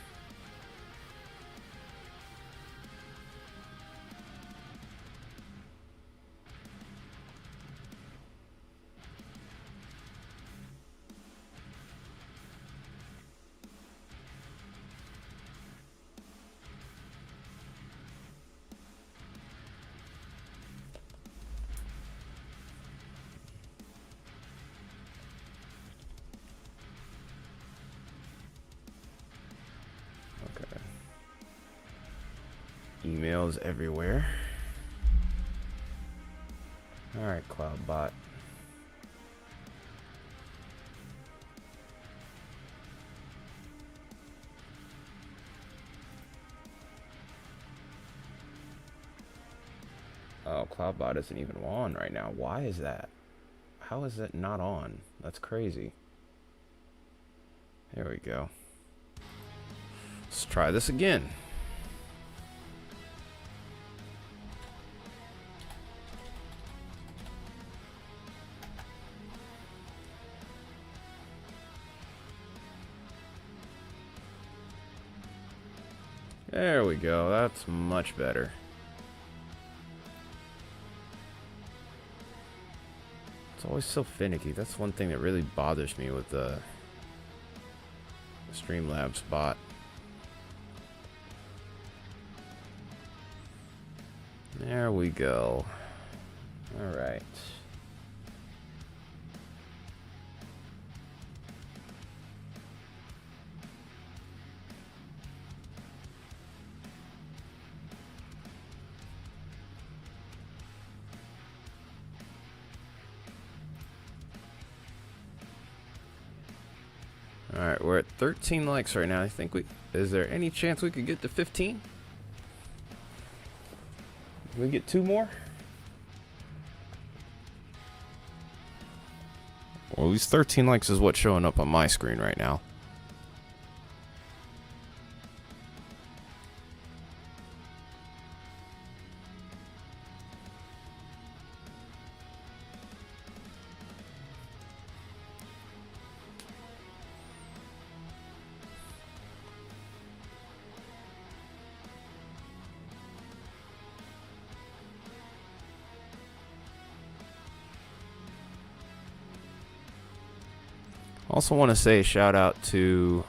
Emails everywhere. Alright, CloudBot. Oh, CloudBot isn't even on right now. Why is that? How is it not on? That's crazy. There we go. Let's try this again. There we go. That's much better. It's always so finicky. That's one thing that really bothers me with the Streamlabs bot. There we go. All right. Alright, we're at 13 likes right now. I think is there any chance we could get to 15? Can we get 2 more? Well, at least 13 likes is what's showing up on my screen right now. Also want to say a shout out to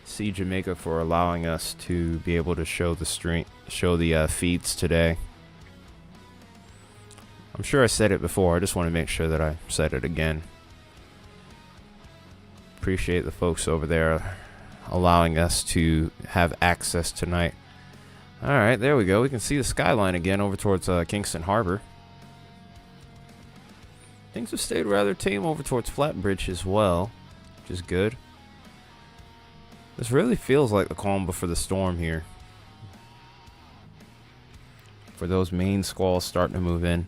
Jamaica for allowing us to be able to show the feeds today. I'm sure I said it before. I just want to make sure that I said it again. Appreciate the folks over there allowing us to have access tonight. All right, there we go. We can see the skyline again over towards Kingston Harbor. Things have stayed rather tame over towards Flatbridge as well, which is good. This really feels like the calm before the storm here. For those main squalls starting to move in,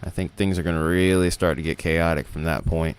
I think things are going to really start to get chaotic from that point.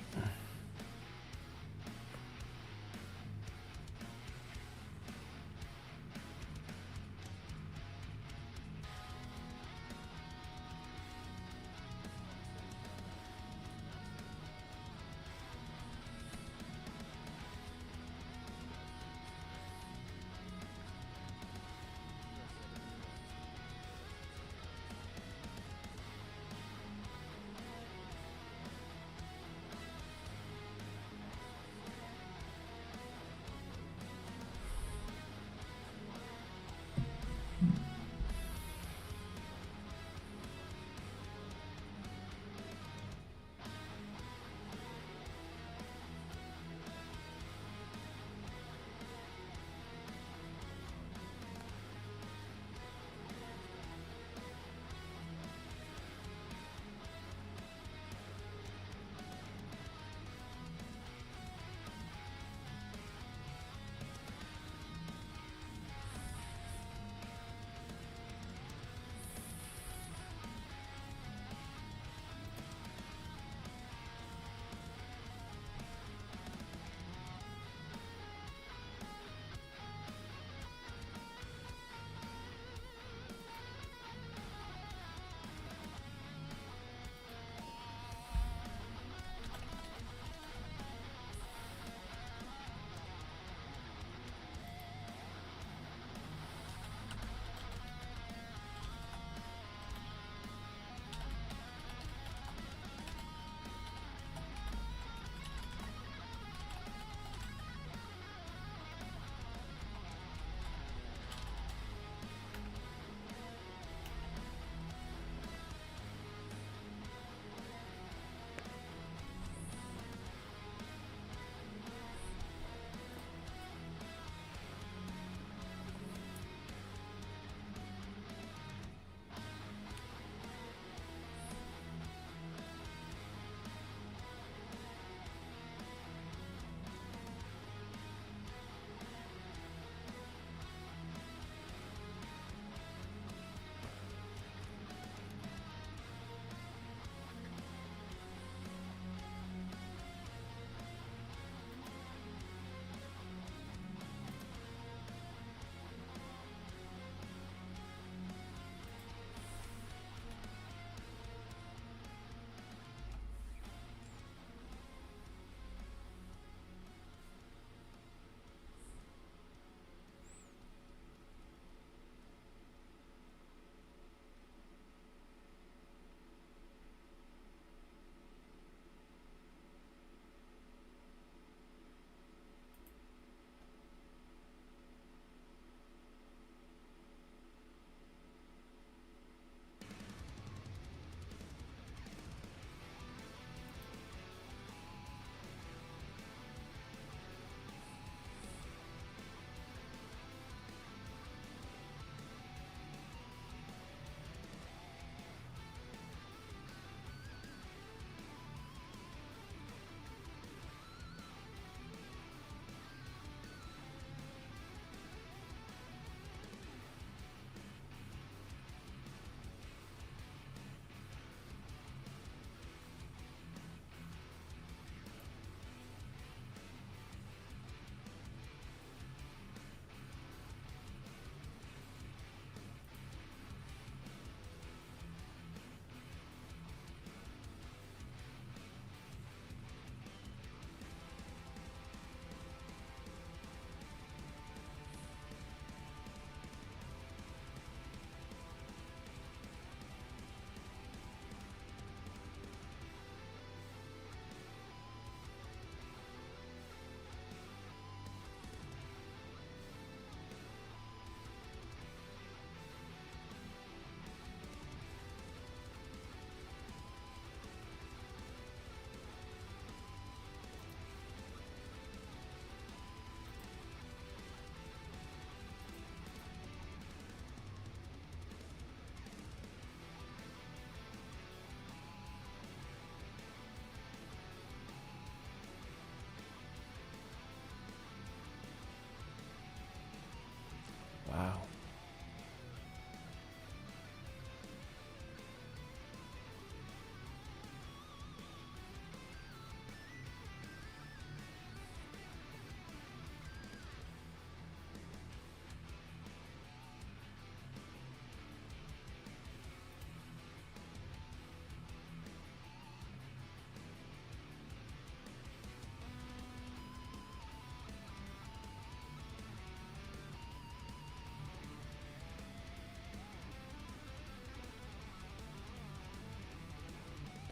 Wow.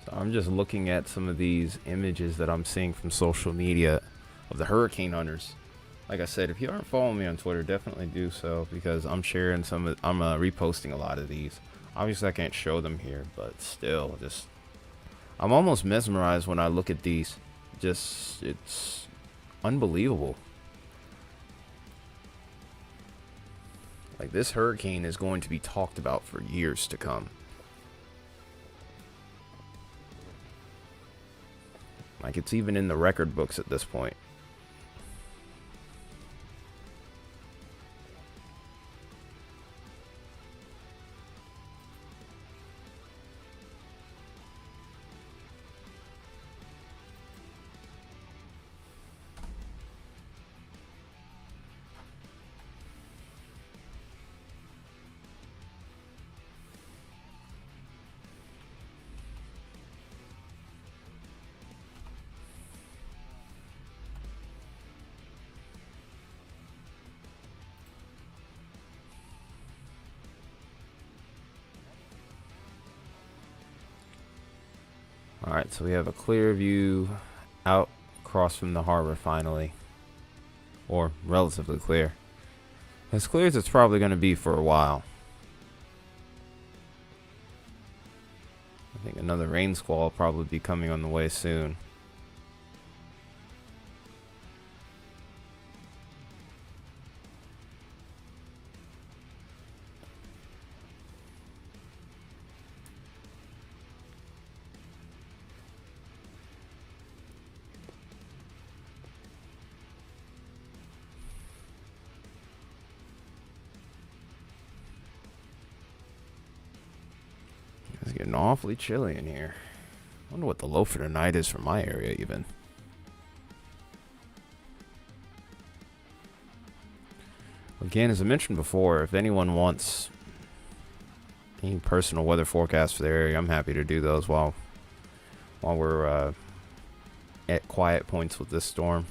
So I'm just looking at some of these images that I'm seeing from social media of the hurricane hunters. Like I said, if you aren't following me on Twitter, definitely do so because I'm sharing I'm reposting a lot of these. Obviously, I can't show them here, but still, just I'm almost mesmerized when I look at these. Just it's unbelievable. Like this hurricane is going to be talked about for years to come. Like it's even in the record books at this point. Alright, so we have a clear view out across from the harbor finally. Or relatively clear. As clear as it's probably going to be for a while. I think another rain squall will probably be coming on the way soon. It's getting awfully chilly in here. I wonder what the low for tonight is for my area even. Again, as I mentioned before, if anyone wants any personal weather forecasts for the area, I'm happy to do those while we're at quiet points with this storm.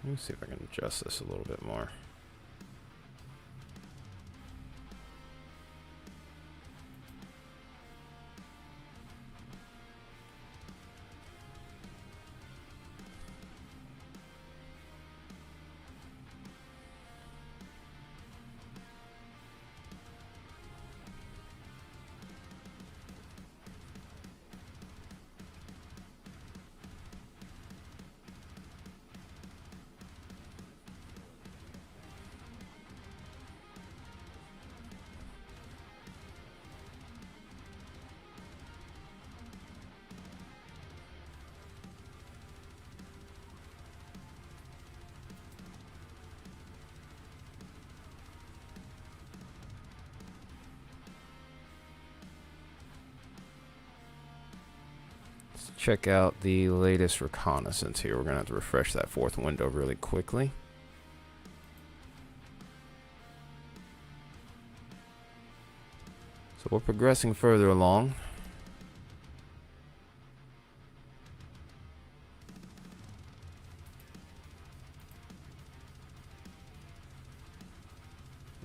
Let me see if I can adjust this a little bit more. Check out the latest reconnaissance here. We're going to have to refresh that fourth window really quickly. So we're progressing further along.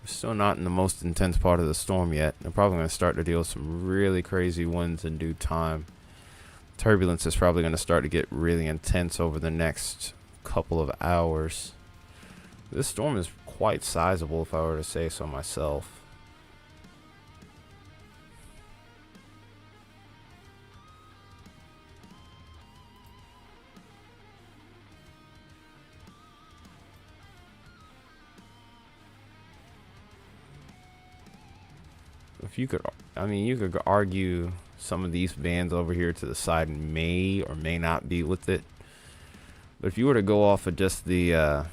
We're still not in the most intense part of the storm yet. They're probably going to start to deal with some really crazy winds in due time. Turbulence is probably going to start to get really intense over the next couple of hours. This storm is quite sizable, if I were to say so myself. if you could, I mean, you could argue some of these bands over here to the side may or may not be with it. But if you were to go off of just the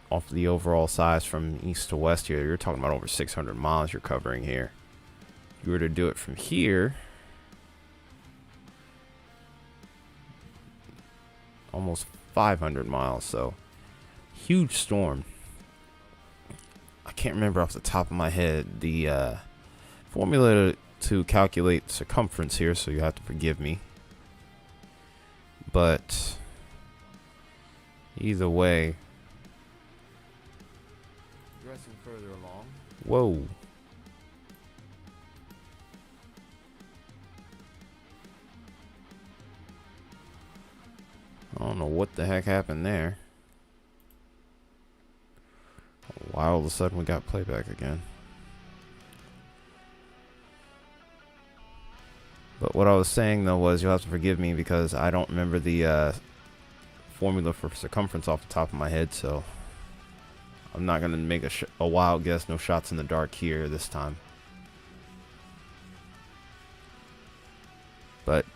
off the overall size from east to west here, you're talking about over 600 miles you're covering here. If you were to do it from here, almost 500 miles. So huge storm. I can't remember off the top of my head the formula to calculate circumference here, so you have to forgive me. But either way, progressing further along. Whoa. I don't know what the heck happened there. Why all of a sudden we got playback again? But what I was saying though was, you'll have to forgive me because I don't remember the formula for circumference off the top of my head, so I'm not gonna make a wild guess. No shots in the dark here this time. But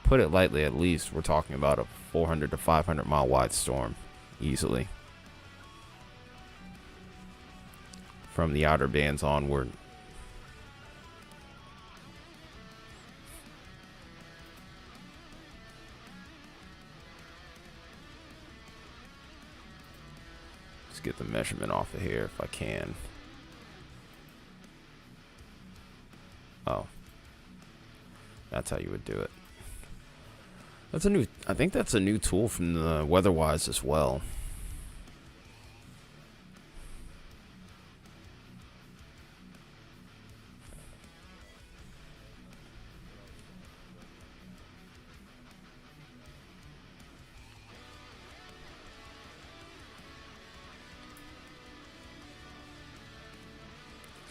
put it lightly, at least we're talking about a 400 to 500 mile wide storm easily from the outer bands onward. Let's get the measurement off of here if I can. Oh, that's how you would do it. That's a new, I think that's a new tool from the WeatherWise as well.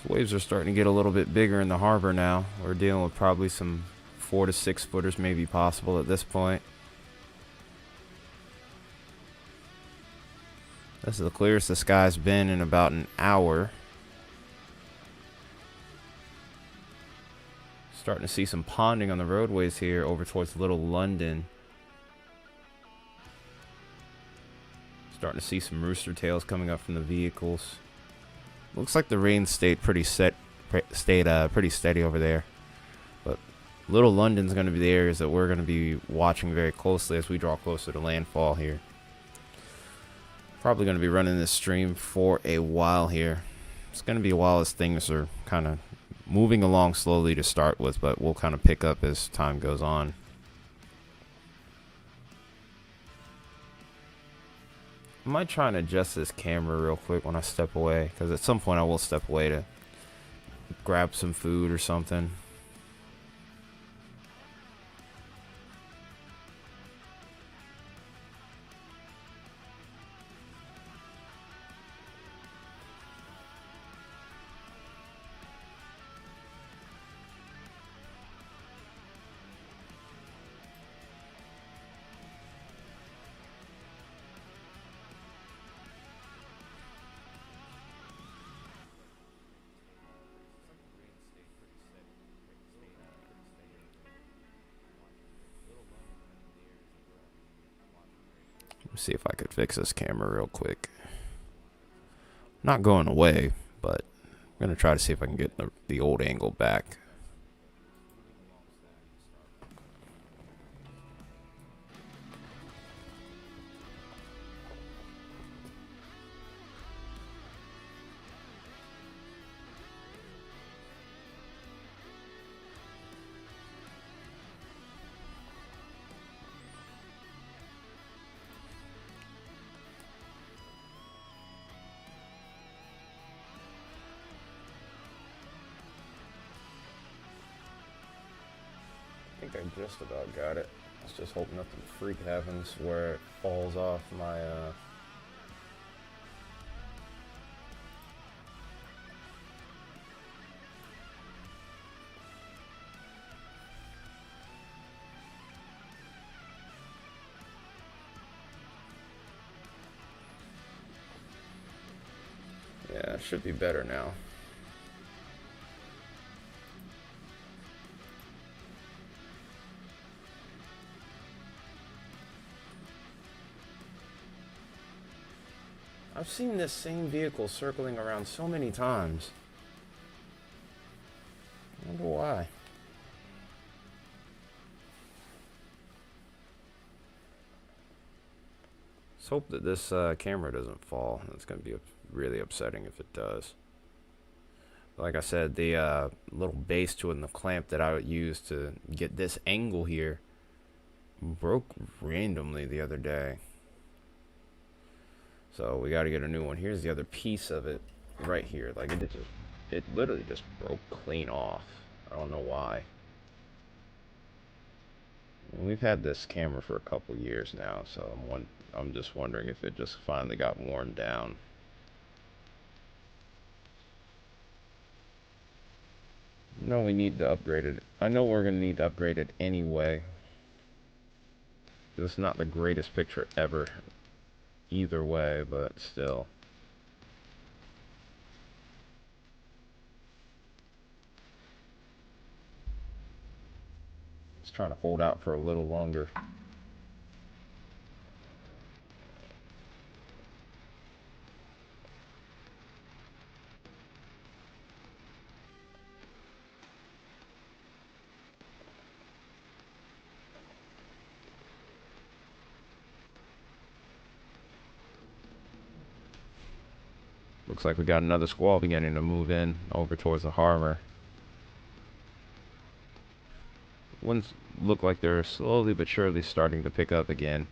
Waves are starting to get a little bit bigger in the harbor now. We're dealing with probably some 4 to 6 footers maybe possible at this point. This is the clearest the sky's been in about an hour. Starting to see some ponding on the roadways here over towards Little London. Starting to see some rooster tails coming up from the vehicles. Looks like the rain stayed pretty pretty steady over there. But Little London's going to be the areas that we're going to be watching very closely as we draw closer to landfall here. Probably going to be running this stream for a while here. It's going to be a while as things are kind of moving along slowly to start with, but we'll kind of pick up as time goes on. I might try and adjust this camera real quick when I step away, because at some point I will step away to grab some food or something. See if I could fix this camera real quick. Not going away, but I'm gonna try to see if I can get the old angle back. I think I just about got it. I was just hoping nothing freak happens where it falls off my Yeah, it should be better now. I've seen this same vehicle circling around so many times. I wonder why. Let's hope that this camera doesn't fall. It's going to be really upsetting if it does. Like I said, the little base to it and the clamp that I would use to get this angle here broke randomly the other day. So we got to get a new one. Here's the other piece of it right here. Like it literally just broke clean off. I don't know why. We've had this camera for a couple years now, so I'm just wondering if it just finally got worn down. No, we need to upgrade it. I know we're gonna need to upgrade it anyway. This is not the greatest picture ever, either way, but still. Just trying to hold out for a little longer. Looks like we got another squall beginning to move in over towards the harbor. Winds look like they're slowly but surely starting to pick up again.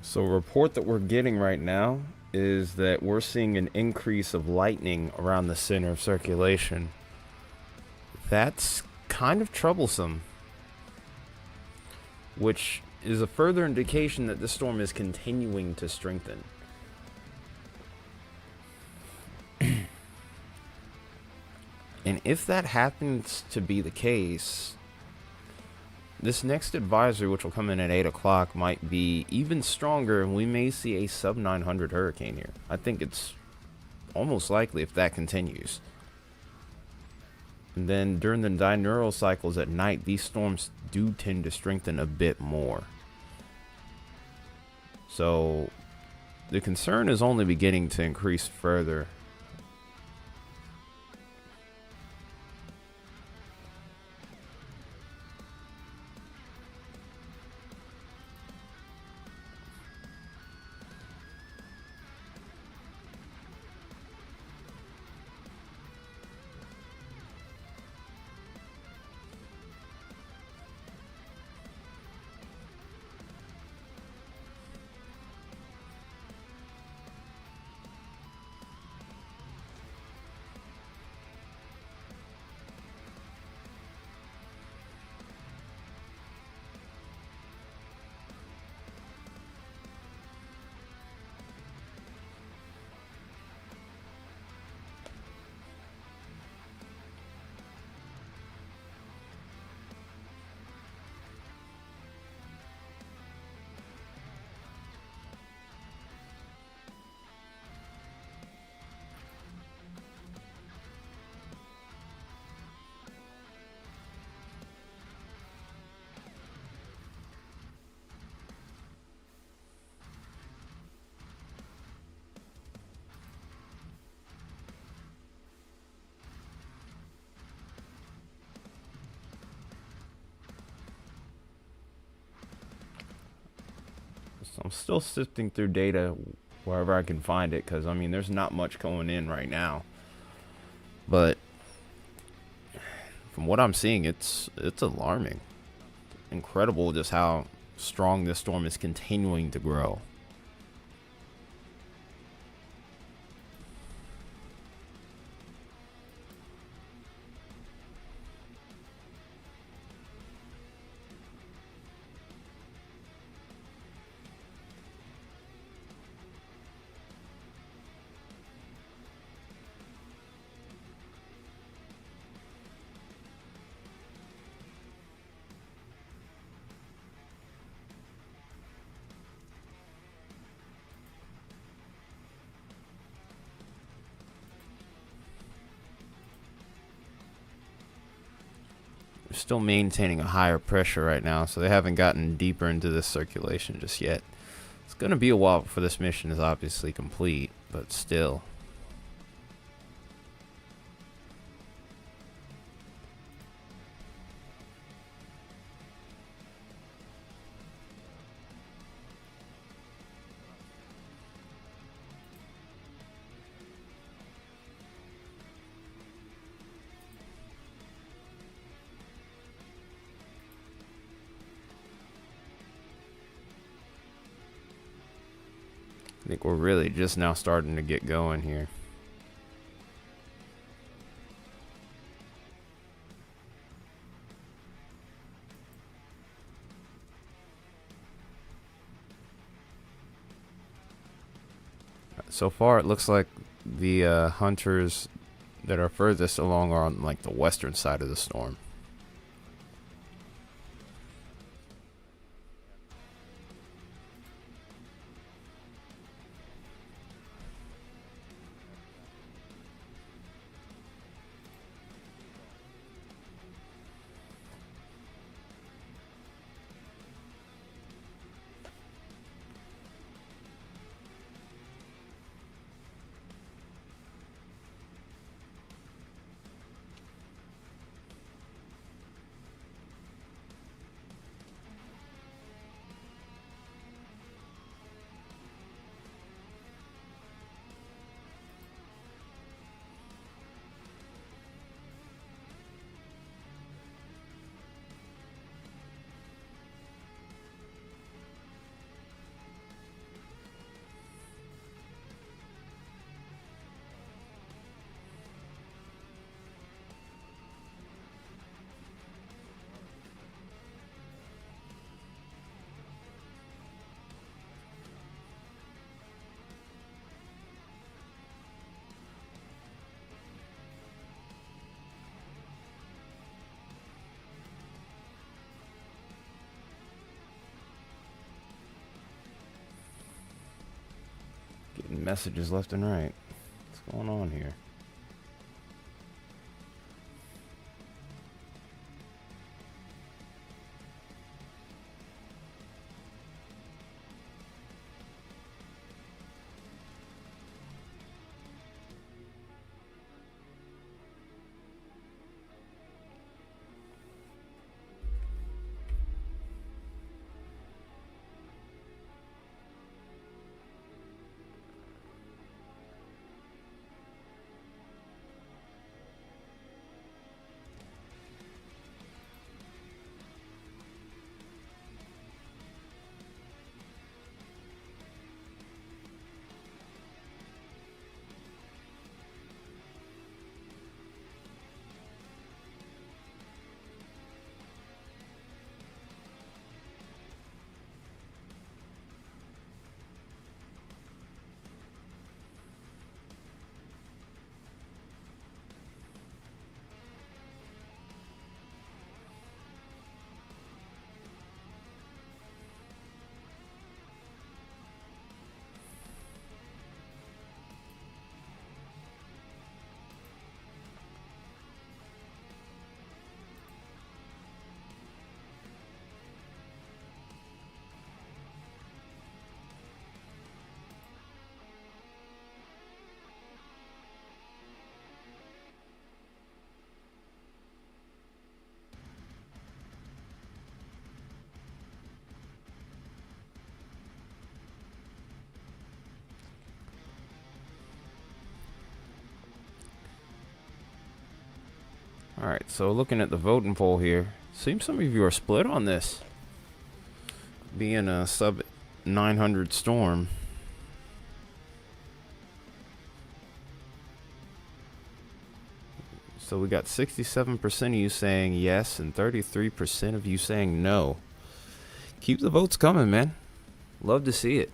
So, a report that we're getting right now is that we're seeing an increase of lightning around the center of circulation. That's kind of troublesome, which is a further indication that the storm is continuing to strengthen. And if that happens to be the case, this next advisory, which will come in at 8 o'clock, might be even stronger, and we may see a sub 900 hurricane here. I think it's almost likely if that continues. And then during the binaural cycles at night, these storms do tend to strengthen a bit more. So the concern is only beginning to increase further. So I'm still sifting through data wherever I can find it, because I mean there's not much going in right now, but from what I'm seeing, it's alarming. Incredible just how strong this storm is continuing to grow. They're still maintaining a higher pressure right now, so they haven't gotten deeper into this circulation just yet. It's going to be a while before this mission is obviously complete, but still. I think we're really just now starting to get going here. So far, it looks like the hunters that are furthest along are on like the western side of the storm. messages left and right. What's going on here? Alright, so looking at the voting poll here, seems some of you are split on this. Being a sub 900 storm. So we got 67% of you saying yes and 33% of you saying no. Keep the votes coming, man. Love to see it.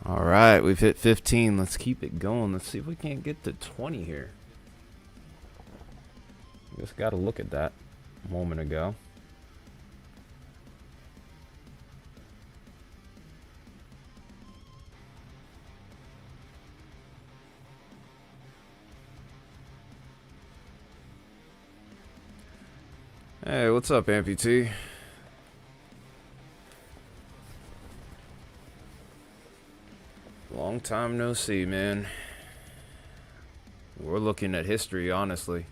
All right, we've hit 15. Let's keep it going. Let's see if we can't get to 20 here. Just got to look at that a moment ago. Hey, what's up, amputee? Long time no see, man. We're looking at history, honestly.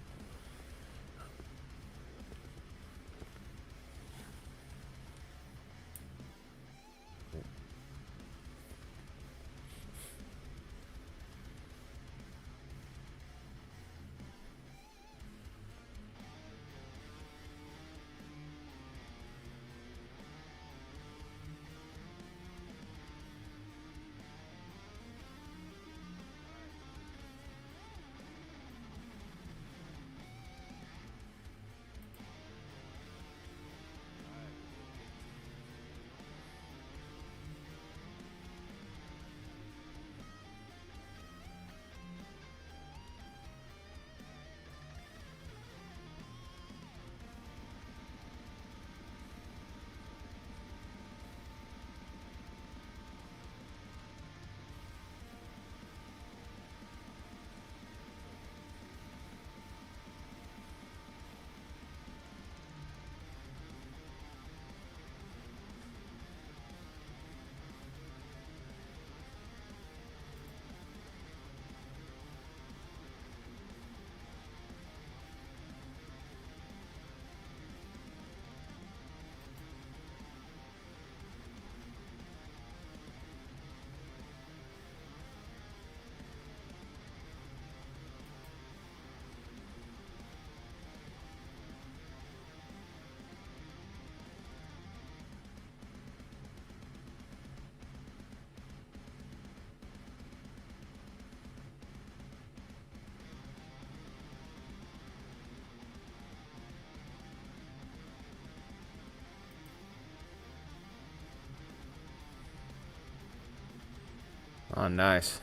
Oh, nice.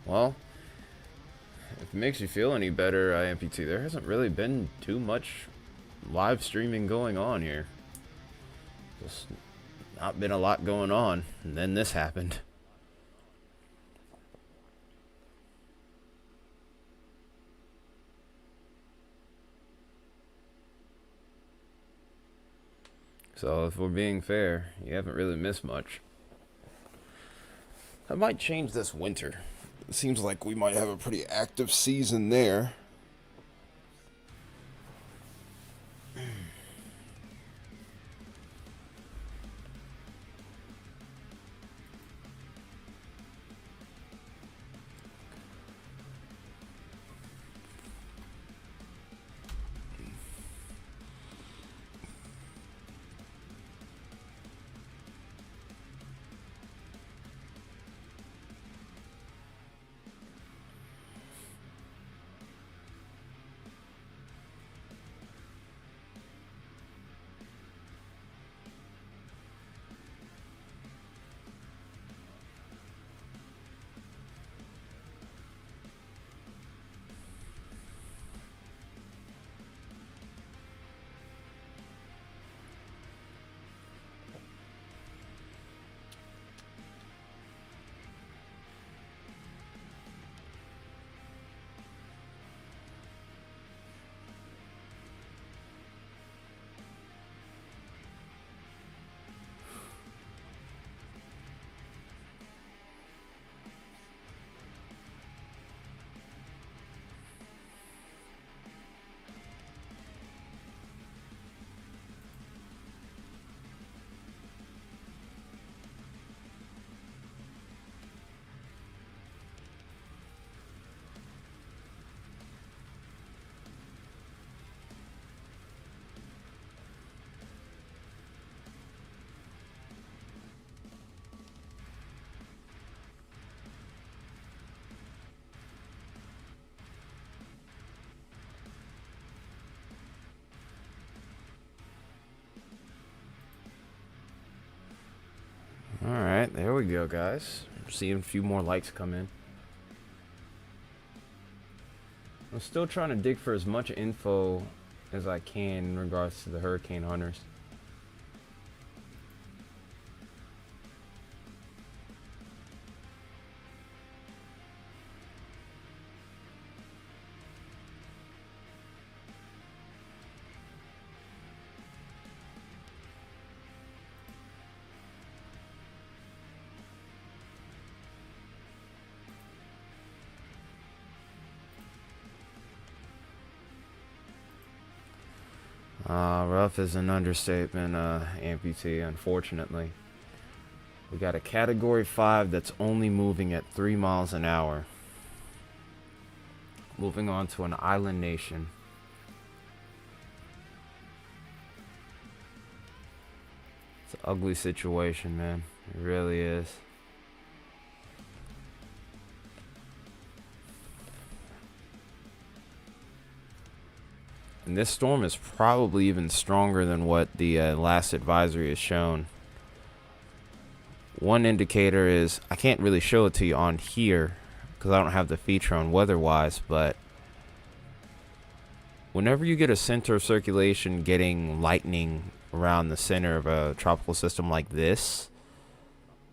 Well, if it makes you feel any better, amputee, there hasn't really been too much live streaming going on here. Just not been a lot going on, and then this happened. So if we're being fair, you haven't really missed much. I might change this winter. It seems like we might have a pretty active season there. Alright, there we go, guys. I'm seeing a few more likes come in. I'm still trying to dig for as much info as I can in regards to the hurricane hunters. Rough is an understatement, amputee, unfortunately. We got a category 5 that's only moving at 3 miles an hour. Moving on to an island nation. It's an ugly situation, man. It really is. And this storm is probably even stronger than what the last advisory has shown. One indicator is, I can't really show it to you on here because I don't have the feature on weather-wise, but whenever you get a center of circulation getting lightning around the center of a tropical system like this,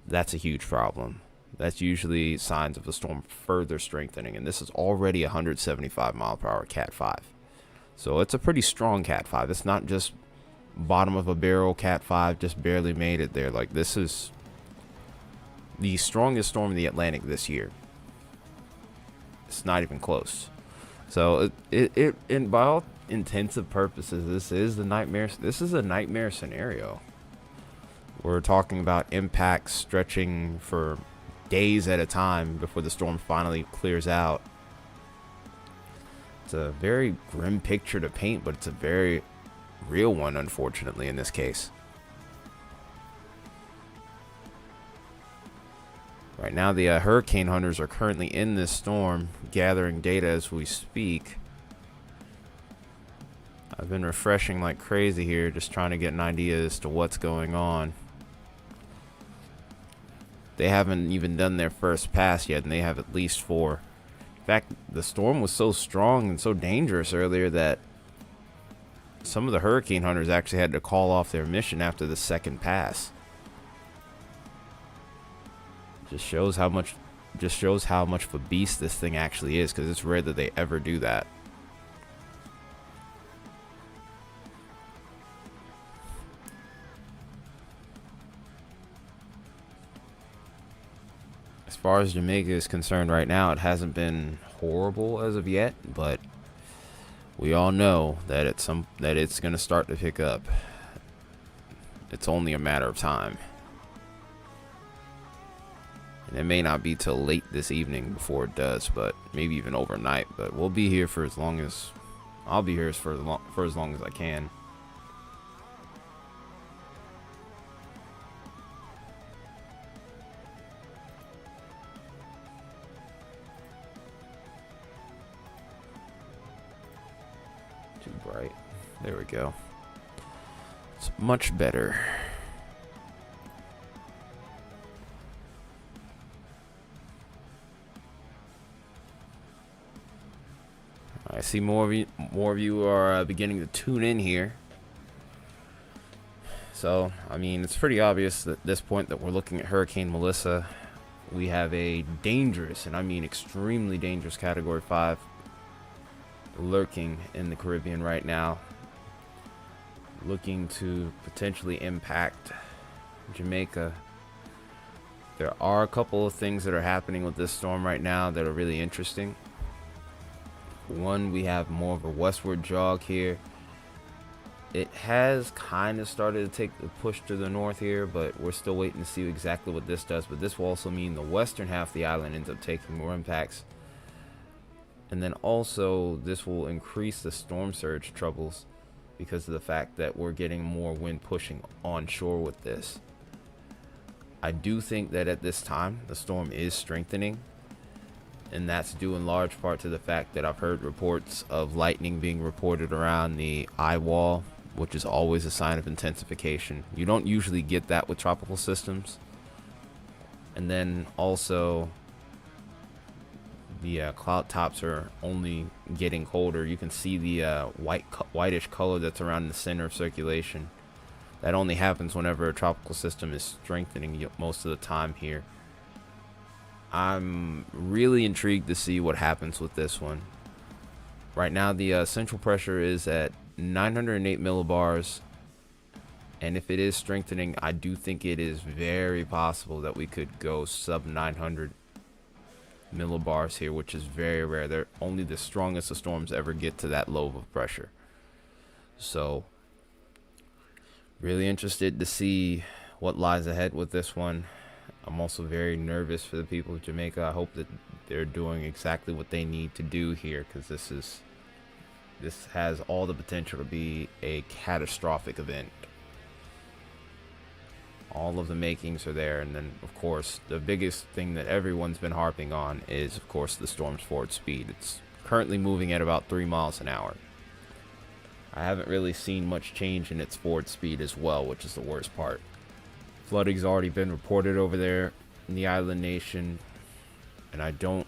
that's a huge problem. That's usually signs of the storm further strengthening, and this is already 175 mile per hour Cat 5. So it's a pretty strong Cat 5. It's not just bottom of a barrel Cat 5, just barely made it there. Like, this is the strongest storm in the Atlantic this year. It's not even close. So and by all intensive purposes, this is the nightmare. This is a nightmare scenario. We're talking about impacts stretching for days at a time before the storm finally clears out. It's a very grim picture to paint, but it's a very real one, unfortunately, in this case. Right now, the hurricane hunters are currently in this storm, gathering data as we speak. I've been refreshing like crazy here, just trying to get an idea as to what's going on. They haven't even done their first pass yet, and they have at least 4. In fact, the storm was so strong and so dangerous earlier that some of the hurricane hunters actually had to call off their mission after the second pass. Just shows how much of a beast this thing actually is, because it's rare that they ever do that. As far as Jamaica is concerned right now, it hasn't been horrible as of yet, but we all know that it's going to start to pick up. It's only a matter of time. And it may not be till late this evening before it does, but maybe even overnight. But we'll be here for as long as I'll be here for as long as I can. Too bright. There we go. It's much better. I see more of you are beginning to tune in here. So, I mean, it's pretty obvious at this point that we're looking at Hurricane Melissa. We have a dangerous, and I mean extremely dangerous, Category 5 lurking in the Caribbean right now, looking to potentially impact Jamaica. There are a couple of things that are happening with this storm right now that are really interesting. One, we have more of a westward jog here. It has kind of started to take the push to the north here, but we're still waiting to see exactly what this does. But this will also mean the western half of the island ends up taking more impacts. And then also, this will increase the storm surge troubles because of the fact that we're getting more wind pushing onshore with this. I do think that at this time, the storm is strengthening. And that's due in large part to the fact that I've heard reports of lightning being reported around the eye wall, which is always a sign of intensification. You don't usually get that with tropical systems. And then also, the cloud tops are only getting colder. You can see the whitish color that's around the center of circulation. That only happens whenever a tropical system is strengthening most of the time here. I'm really intrigued to see what happens with this one. Right now, the central pressure is at 908 millibars, and if it is strengthening, I do think it is very possible that we could go sub 900 millibars here, which is very rare. They're only the strongest of storms ever get to that low of pressure. So, really interested to see what lies ahead with this one. I'm also very nervous for the people of Jamaica. I hope that they're doing exactly what they need to do here, because this has all the potential to be a catastrophic event. All of the makings are there, and then of course the biggest thing that everyone's been harping on is of course the storm's forward speed. It's currently moving at about 3 miles an hour. I haven't really seen much change in its forward speed as well, which is the worst part. Flooding's already been reported over there in the island nation, and I don't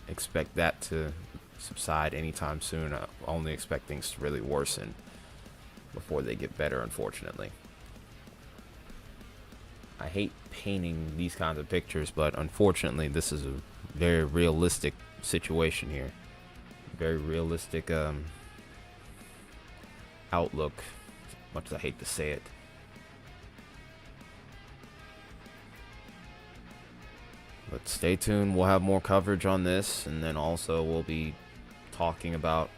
expect that to subside anytime soon. I only expect things to really worsen before they get better, unfortunately. I hate painting these kinds of pictures, but unfortunately this is a very realistic situation here. Very realistic outlook, as much as I hate to say it. But stay tuned, we'll have more coverage on this, and then also we'll be talking about,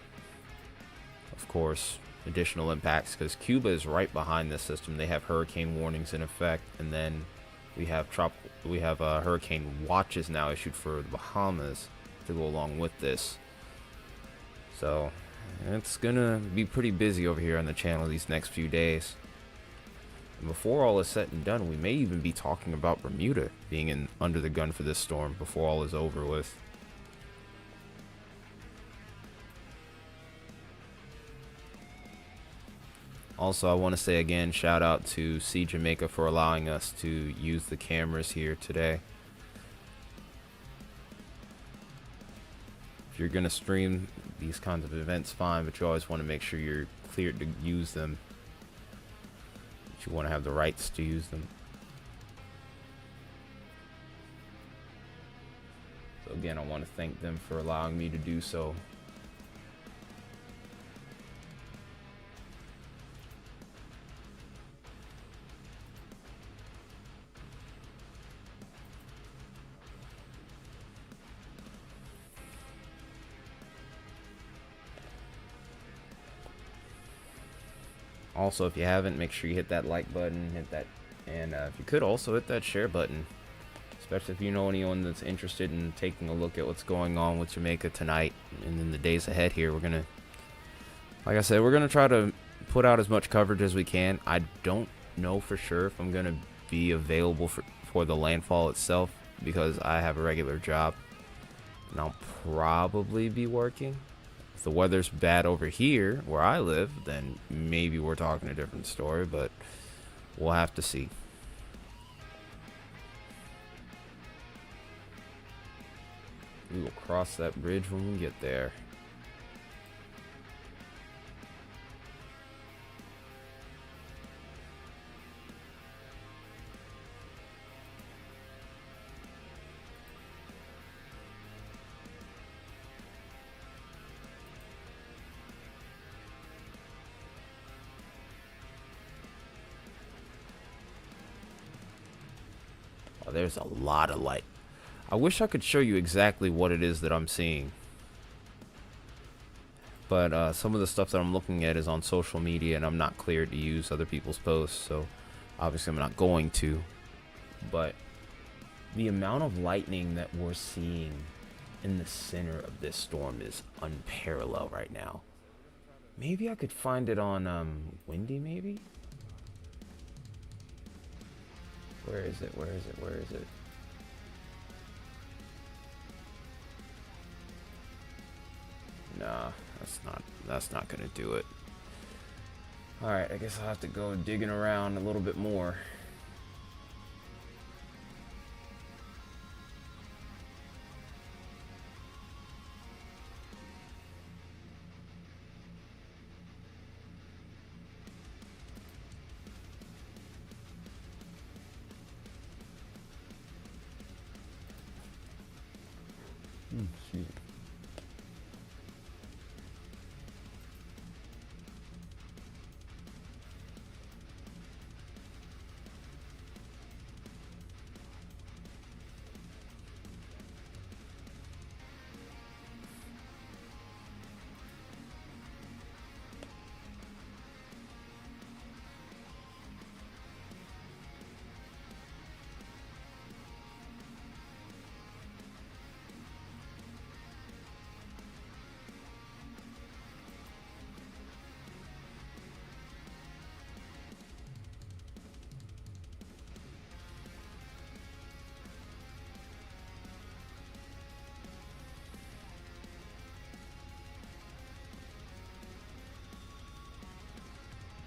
of course, additional impacts, because Cuba is right behind this system. They have hurricane warnings in effect, and then we have hurricane watches now issued for the Bahamas to go along with this. So it's gonna be pretty busy over here on the channel these next few days. And before all is said and done, we may even be talking about Bermuda being under the gun for this storm before all is over with. Also, I want to say again, shout out to Jamaica for allowing us to use the cameras here today. If you're going to stream these kinds of events, fine, but you always want to make sure you're cleared to use them. But you want to have the rights to use them. So again, I want to thank them for allowing me to do so. Also, if you haven't, make sure you hit that like button, and if you could also hit that share button, especially if you know anyone that's interested in taking a look at what's going on with Jamaica tonight and in the days ahead here. We're gonna, like I said, we're gonna try to put out as much coverage as we can. I don't know for sure if I'm gonna be available for the landfall itself, because I have a regular job and I'll probably be working. If the weather's bad over here where I live, then maybe we're talking a different story, but we'll have to see. We will cross that bridge when we get there. Oh, there's a lot of light. I wish I could show you exactly what it is that I'm seeing. But some of the stuff that I'm looking at is on social media, and I'm not cleared to use other people's posts, so obviously I'm not going to. But the amount of lightning that we're seeing in the center of this storm is unparalleled right now. Maybe I could find it on Windy, maybe? Where is it? Where is it? Where is it? Nah, that's not gonna do it. Alright, I guess I'll have to go digging around a little bit more. Excuse me.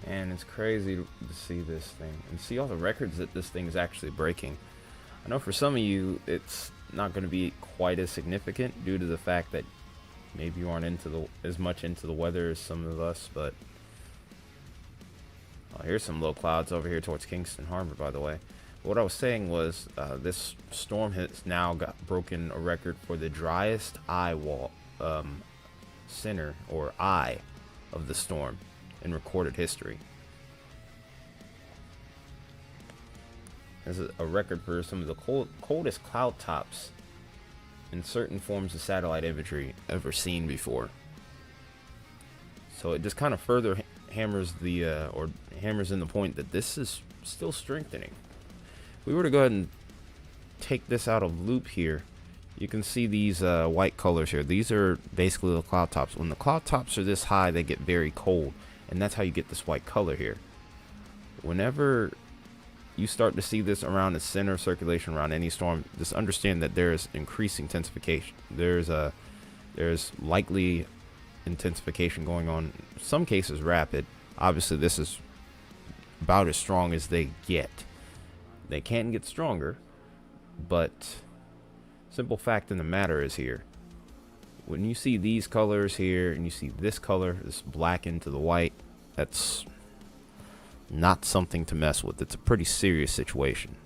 And it's crazy to see this thing and see all the records that this thing is actually breaking. I know for some of you it's not going to be quite as significant due to the fact that maybe you aren't as much into the weather as some of us, but here's some low clouds over here towards Kingston Harbor, by the way. What I was saying was this storm has now broken a record for the driest center or eye of the storm in recorded history. This is a record for some of the coldest cloud tops in certain forms of satellite imagery ever seen before. So it just kind of further hammers in the point that this is still strengthening. If we were to go ahead and take this out of loop here, you can see these white colors here. These are basically the cloud tops. When the cloud tops are this high, they get very cold. And that's how you get this white color here. Whenever you start to see this around the center of circulation around any storm, just understand that there is increasing intensification. There's likely intensification going on. In some cases rapid, Obviously, this is about as strong as they get. They can get stronger, but simple fact in the matter is here. When you see these colors here and you see this color, this black into the white, that's not something to mess with. It's a pretty serious situation.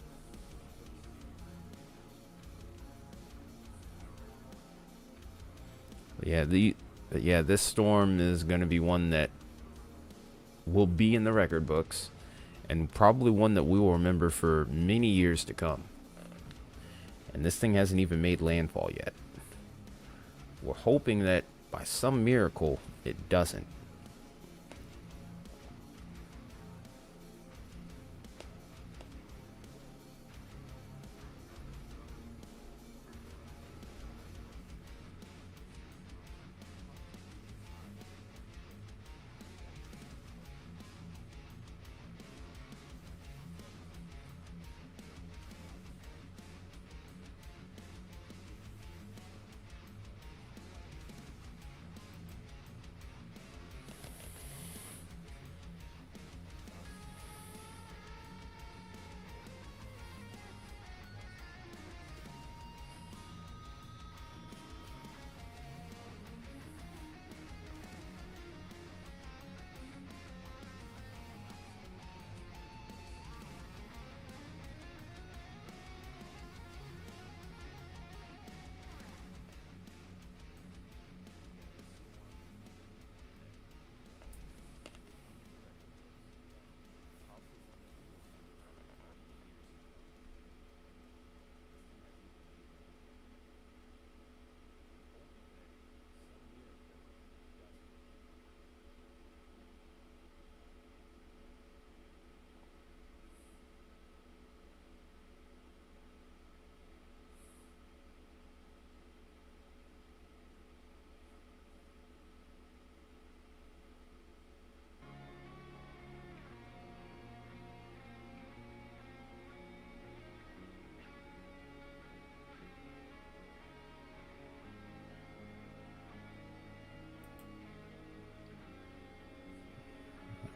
But yeah, this storm is going to be one that will be in the record books, and probably one that we will remember for many years to come. And this thing hasn't even made landfall yet. We're hoping that by some miracle it doesn't.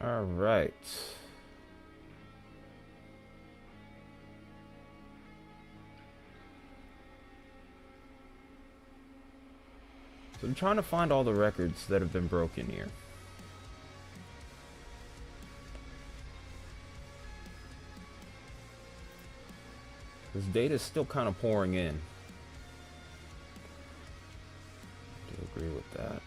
All right. So I'm trying to find all the records that have been broken here. This data is still kind of pouring in. I do agree with that.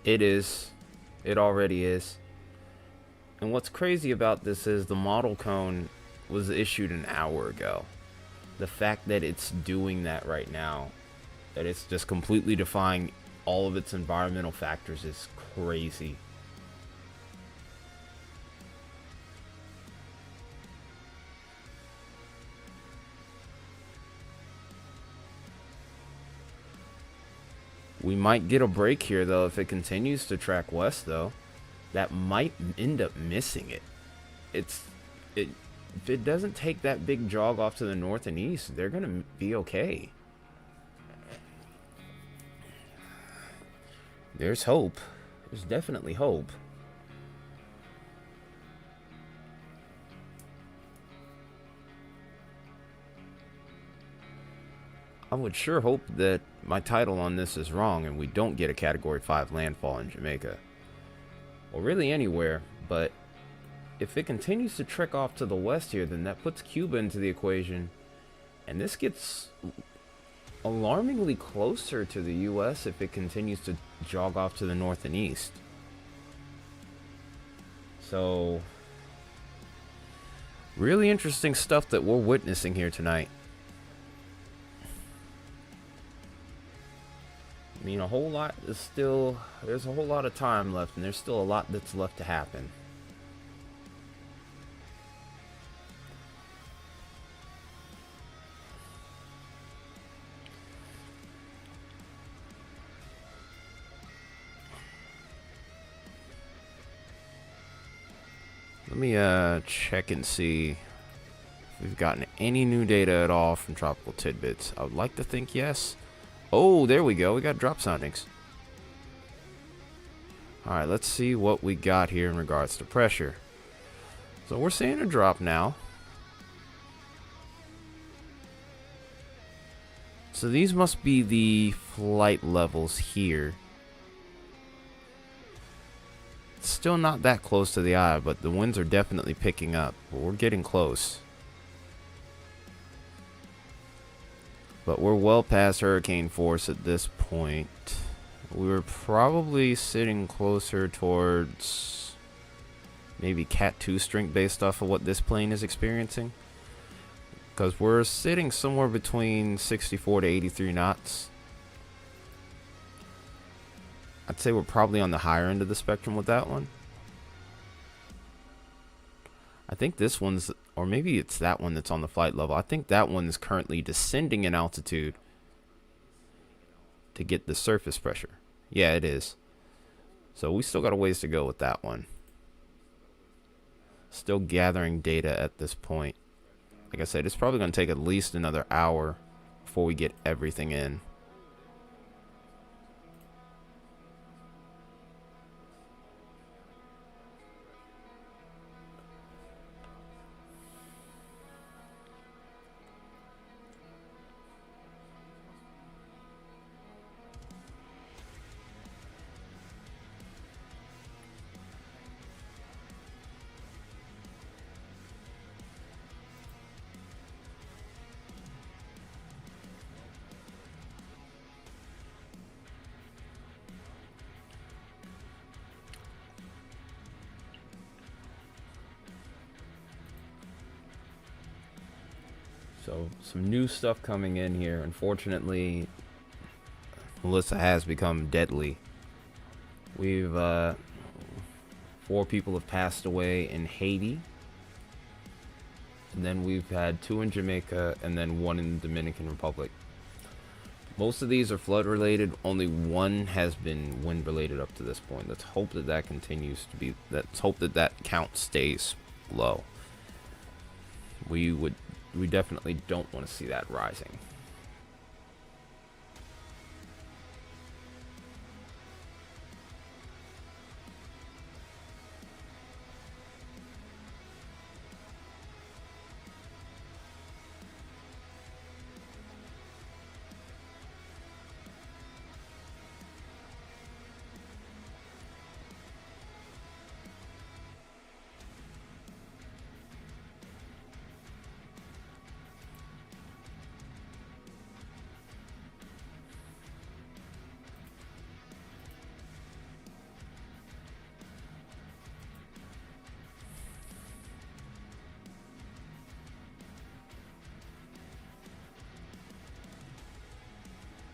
It is. It already is. And what's crazy about this is the model cone was issued an hour ago. The fact that it's doing that right now, that it's just completely defying all of its environmental factors, is crazy. We might get a break here, though, if it continues to track west, though. That might end up missing it. If it doesn't take that big jog off to the north and east, they're going to be okay. There's hope. There's definitely hope. I would sure hope that my title on this is wrong and we don't get a Category 5 landfall in Jamaica. Or really anywhere, but if it continues to trek off to the west here, then that puts Cuba into the equation. And this gets alarmingly closer to the US if it continues to jog off to the north and east. So, really interesting stuff that we're witnessing here tonight. I mean, a whole lot is still, there's a whole lot of time left, and there's still a lot that's left to happen. Let me check and see if we've gotten any new data at all from Tropical Tidbits. I would like to think yes. Oh, there we go. We got drop soundings. Alright, let's see what we got here in regards to pressure. So we're seeing a drop now. So these must be the flight levels here. It's still not that close to the eye, but the winds are definitely picking up. But we're getting close. But we're well past hurricane force at this point. We were probably sitting closer towards maybe Cat 2 strength based off of what this plane is experiencing. Because we're sitting somewhere between 64 to 83 knots. I'd say we're probably on the higher end of the spectrum with that one. I think this one's, or maybe it's that one that's on the flight level. I think that one is currently descending in altitude to get the surface pressure. Yeah, it is. So we still got a ways to go with that one. Still gathering data at this point. Like I said, it's probably going to take at least another hour before we get everything in. So some new stuff coming in here. Unfortunately, Melissa has become deadly. We've 4 people have passed away in Haiti, and then we've had 2 in Jamaica, and then 1 in the Dominican Republic. Most of these are flood related. Only 1 has been wind related up to this point. Let's hope that that continues to be. Let's hope that that count stays low. We definitely don't want to see that rising.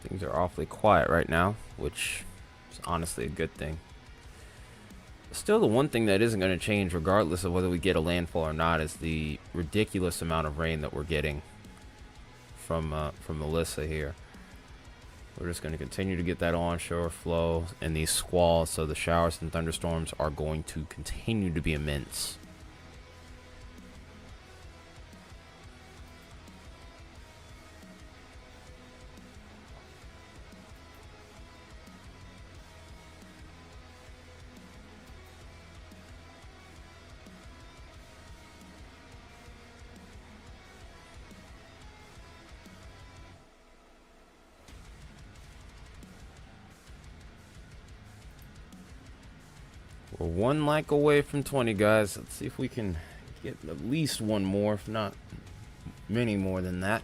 Things are awfully quiet right now, which is honestly a good thing. Still, the one thing that isn't going to change, regardless of whether we get a landfall or not, is the ridiculous amount of rain that we're getting from Melissa here. We're just going to continue to get that onshore flow and these squalls, so the showers and thunderstorms are going to continue to be immense. We're one like away from 20, guys. Let's see if we can get at least one more, if not many more than that.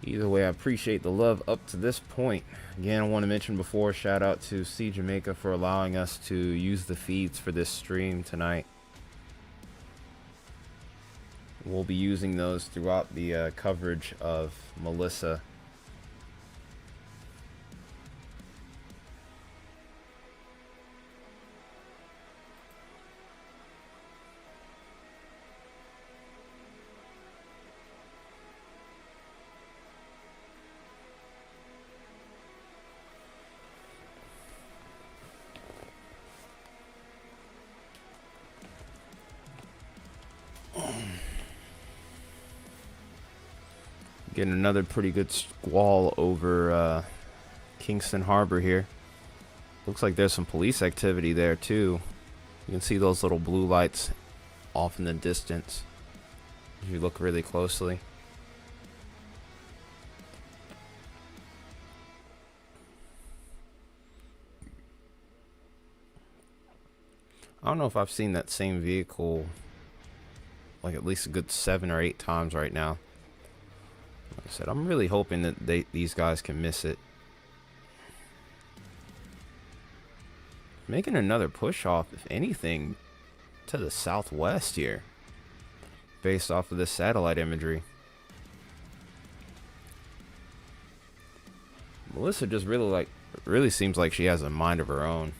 Either way, I appreciate the love up to this point. Again, I want to mention before, shout out to Jamaica for allowing us to use the feeds for this stream tonight. We'll be using those throughout the coverage of Melissa. Getting another pretty good squall over Kingston Harbor here. Looks like there's some police activity there too. You can see those little blue lights off in the distance if you look really closely. I don't know if I've seen that same vehicle like at least a good 7 or 8 times right now. Like I said, I'm really hoping that these guys can miss it. Making another push off, if anything, to the southwest here, based off of this satellite imagery. Melissa just really seems like she has a mind of her own.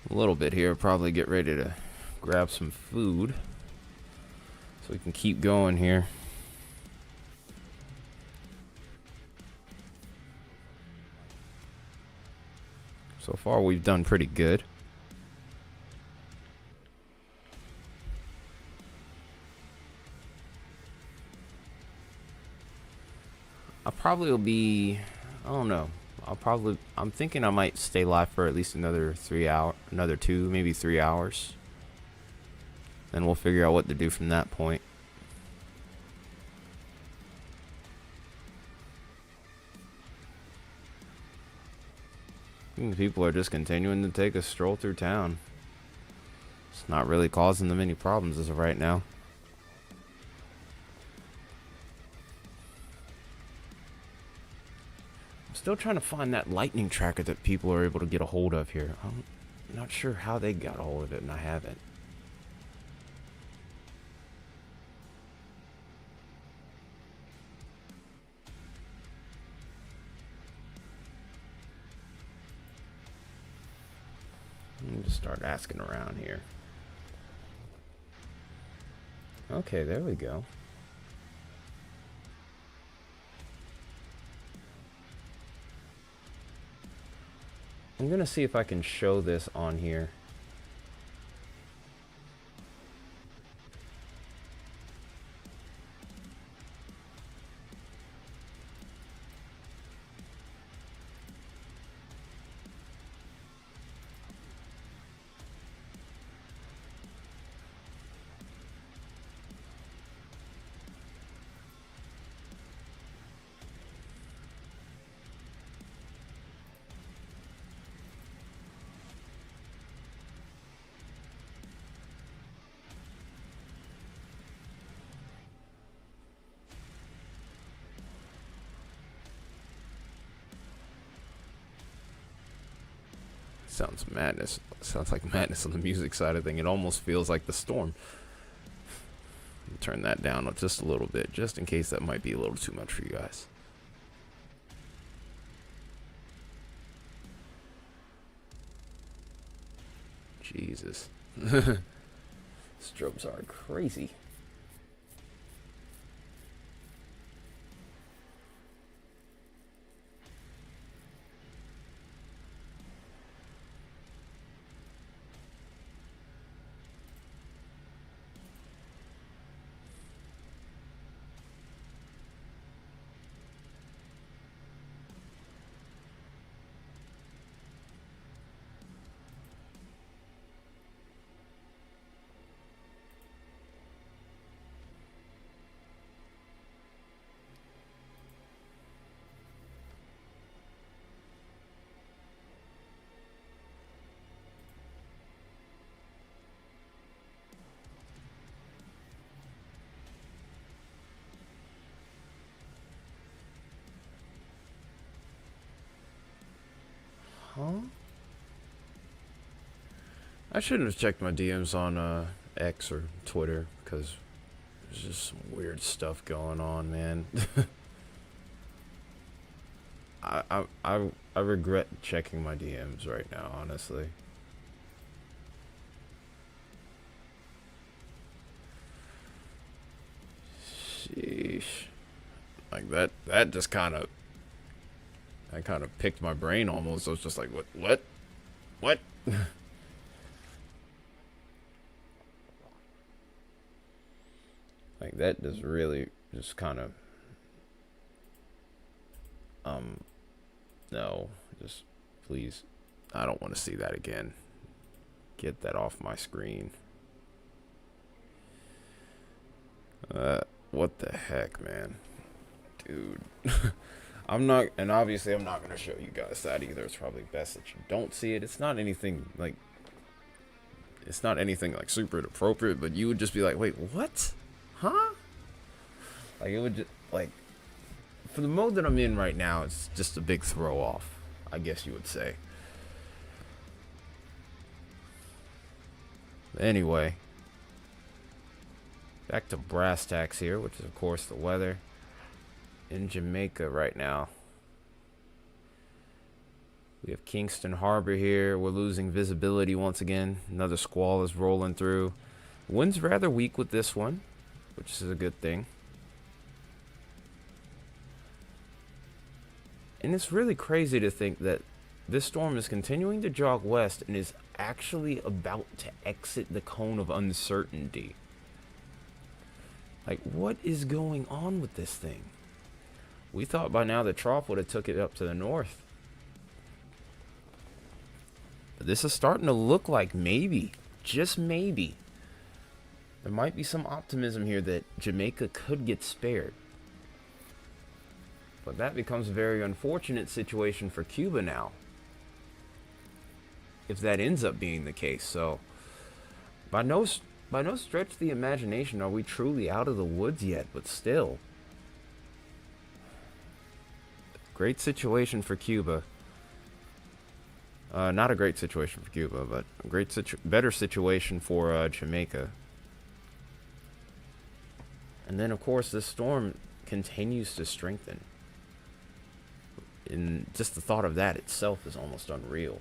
A little bit here, probably get ready to grab some food so we can keep going here. So far we've done pretty good. I probably will be, I don't know. I'm thinking I might stay live for at least another 2, maybe 3 hours. Then we'll figure out what to do from that point. I think people are just continuing to take a stroll through town. It's not really causing them any problems as of right now. Still trying to find that lightning tracker that people are able to get a hold of here. I'm not sure how they got a hold of it, and I haven't. Let me just start asking around here. Okay, there we go. I'm gonna see if I can show this on here. Sounds madness. Sounds like madness on the music side of thing. It almost feels like the storm. Turn that down just a little bit, just in case that might be a little too much for you guys. Jesus. Strobes are crazy. Huh? I shouldn't have checked my DMs on X or Twitter because there's just some weird stuff going on, man. I regret checking my DMs right now, honestly. Sheesh. Like that just kind of picked my brain almost. I was just like, what? Like that just really just kind of um no, just please. I don't want to see that again. Get that off my screen. What the heck, man? Dude. I'm not, and obviously I'm not gonna show you guys that either. It's probably best that you don't see it. It's not anything like super inappropriate, but you would just be like, wait, what? Huh? Like it would just like for the mode that I'm in right now, it's just a big throw off, I guess you would say. Anyway, back to brass tacks here, which is of course the weather in Jamaica right now. We have Kingston Harbor here. We're losing visibility once again. Another squall is rolling through. Wind's rather weak with this one, which is a good thing. And it's really crazy to think that this storm is continuing to jog west and is actually about to exit the cone of uncertainty. Like, what is going on with this thing? We thought by now the trough would have took it up to the north. But this is starting to look like maybe, just maybe, there might be some optimism here that Jamaica could get spared. But that becomes a very unfortunate situation for Cuba now, if that ends up being the case. So, by no stretch of the imagination are we truly out of the woods yet, but still. Great situation for Cuba. Not a great situation for Cuba, but a better situation for Jamaica. And then, of course, this storm continues to strengthen. And just the thought of that itself is almost unreal.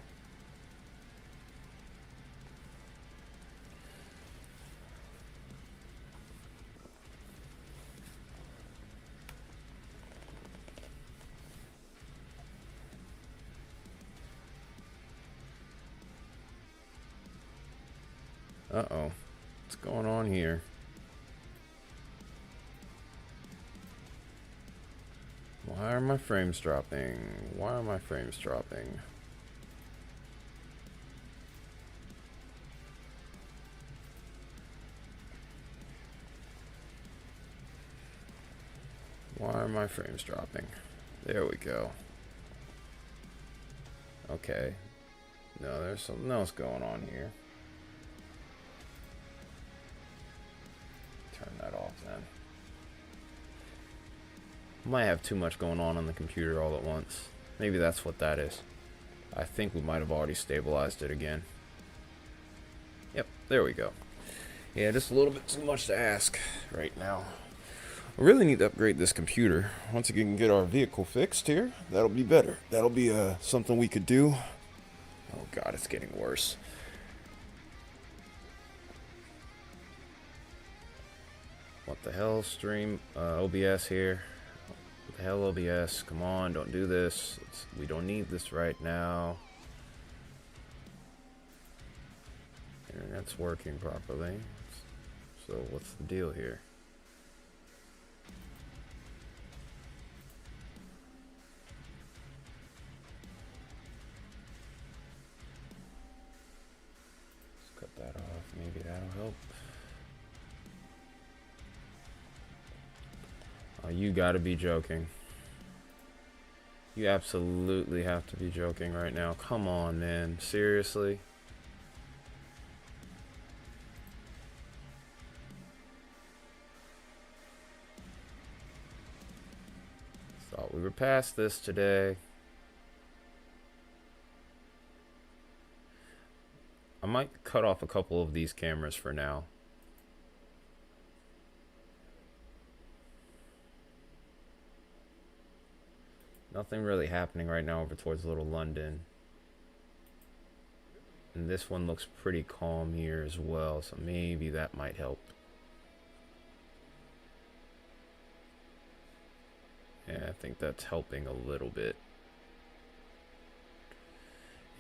Uh-oh. What's going on here? Why are my frames dropping? Why are my frames dropping? Why are my frames dropping? There we go. Okay. No, there's something else going on here. Turn that off then. Might have too much going on the computer all at once. Maybe that's what that is. I think we might have already stabilized it again. Yep, there we go. Yeah, just a little bit too much to ask right now. I really need to upgrade this computer. Once we can get our vehicle fixed here, that'll be better. That'll be something we could do. Oh god, it's getting worse. What the hell, stream? OBS here. What the hell, OBS? Come on, don't do this. We don't need this right now. Internet's working properly. So what's the deal here? Let's cut that off. Maybe that'll help. Oh, you gotta be joking. You absolutely have to be joking right now. Come on, man. Seriously? Thought we were past this today. I might cut off a couple of these cameras for now. Nothing really happening right now over towards Little London. And this one looks pretty calm here as well, so maybe that might help. Yeah, I think that's helping a little bit.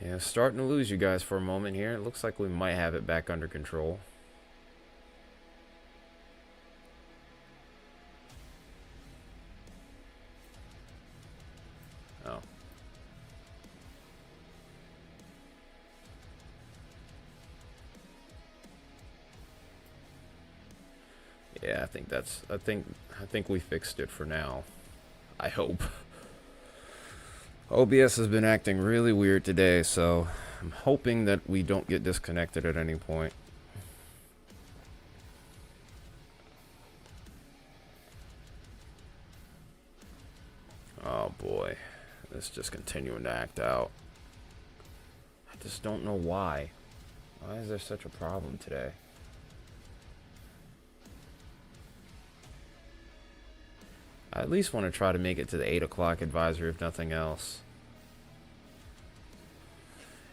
Yeah, starting to lose you guys for a moment here. It looks like we might have it back under control. Oh. Yeah, I think we fixed it for now. I hope. OBS has been acting really weird today, so I'm hoping that we don't get disconnected at any point. Oh boy, it's just continuing to act out. I just don't know why. Why is there such a problem today? I at least want to try to make it to the 8 o'clock advisory if nothing else.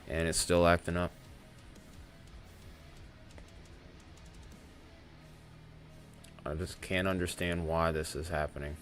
And it's still acting up. I just can't understand why this is happening.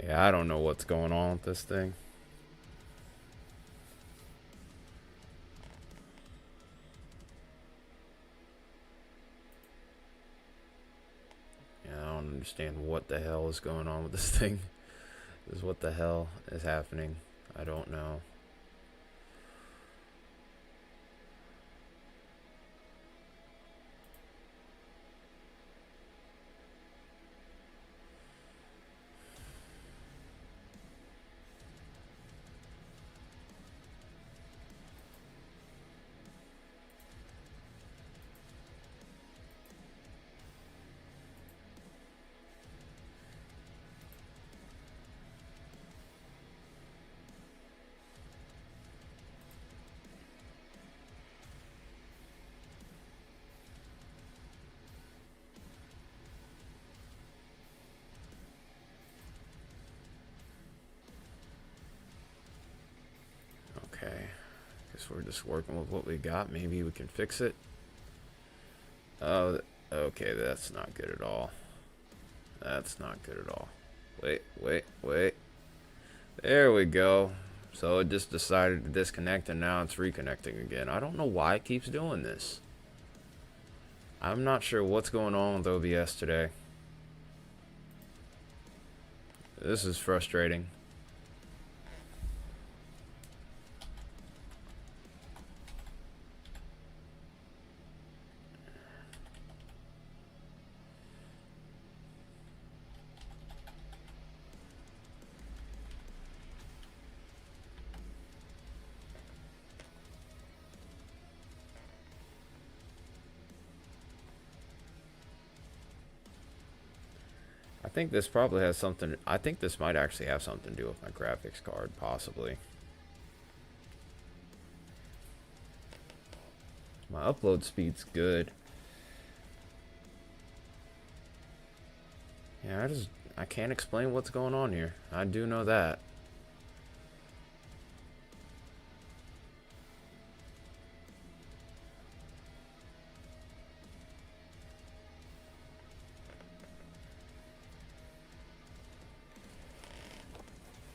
Yeah, I don't know what's going on with this thing. Yeah, I don't understand what the hell is going on with this thing. This is what the hell is happening. I don't know. Okay. Guess we're just working with what we got. Maybe we can fix it. Oh, okay, that's not good at all. That's not good at all. Wait. There we go. So it just decided to disconnect and now it's reconnecting again. I don't know why it keeps doing this. I'm not sure what's going on with OBS today. This is frustrating. I think this probably has something. I think this might actually have something to do with my graphics card, possibly. My upload speed's good. Yeah, I can't explain what's going on here. I do know that.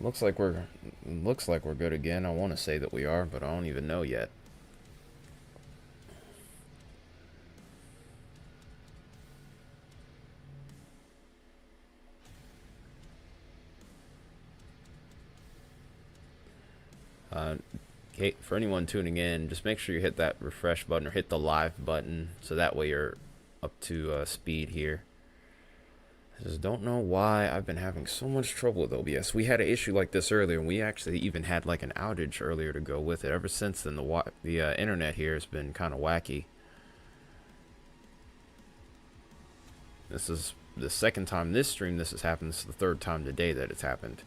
Looks like we're good again. I want to say that we are, but I don't even know yet. Okay, for anyone tuning in, just make sure you hit that refresh button or hit the live button so that way you're up to speed here. I just don't know why I've been having so much trouble with OBS. We had an issue like this earlier, and we actually even had like an outage earlier to go with it. Ever since then, the internet here has been kind of wacky. This is the second time this stream this has happened. This is the third time today that it's happened.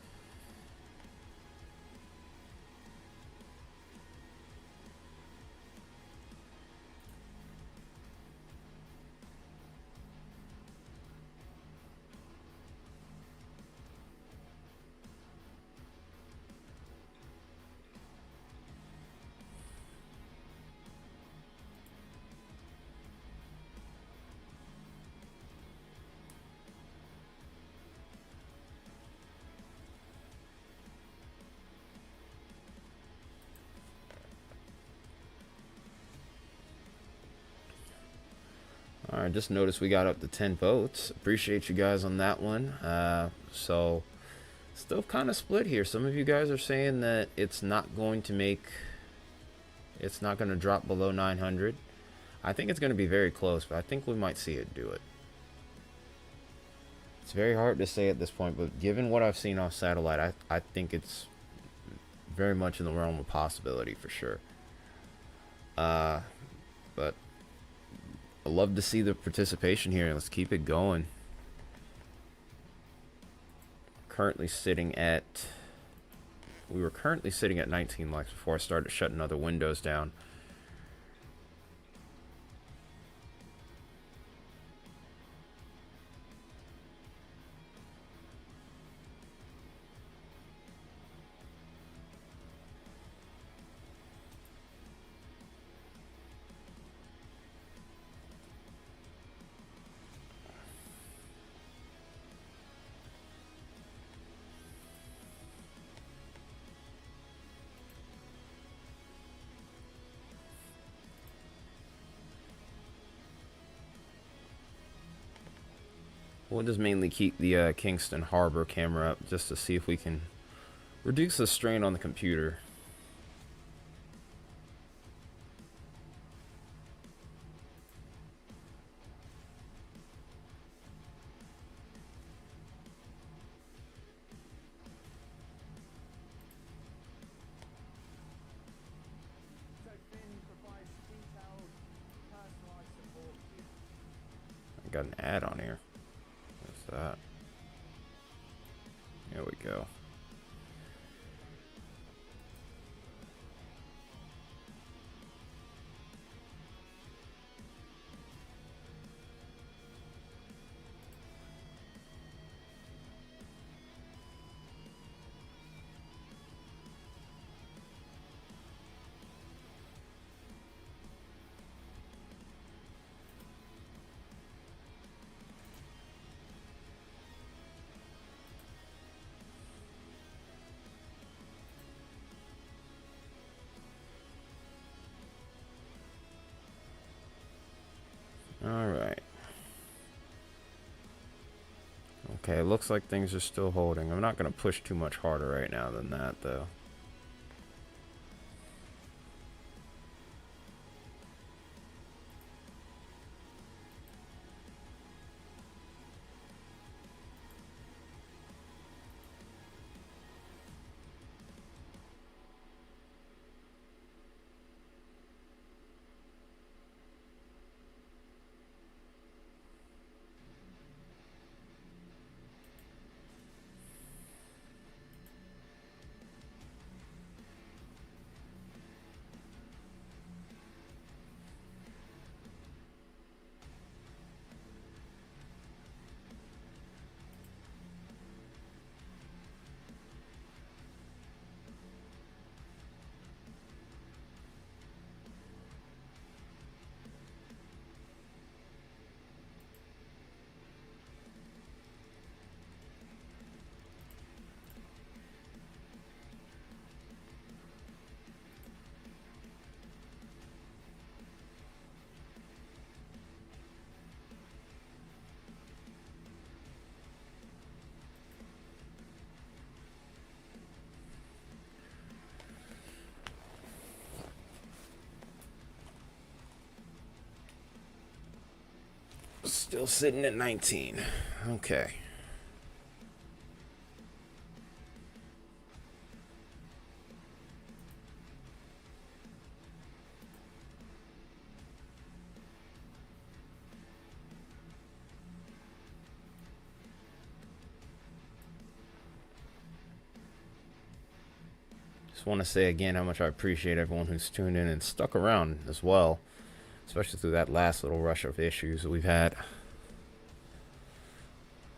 Alright, just noticed we got up to 10 votes. Appreciate you guys on that one. So, still kind of split here. Some of you guys are saying that it's not going to drop below 900. I think it's going to be very close, but I think we might see it do it. It's very hard to say at this point, but given what I've seen off satellite, I think it's very much in the realm of possibility for sure. But I love to see the participation here. Let's keep it going. We were currently sitting at 19 likes before I started shutting other windows down. We'll just mainly keep the Kingston Harbor camera up just to see if we can reduce the strain on the computer. I got an ad on here. That. There we go. Alright. Okay, looks like things are still holding. I'm not going to push too much harder right now than that, though. Still sitting at 19. Okay. Just want to say again how much I appreciate everyone who's tuned in and stuck around as well, especially through that last little rush of issues that we've had.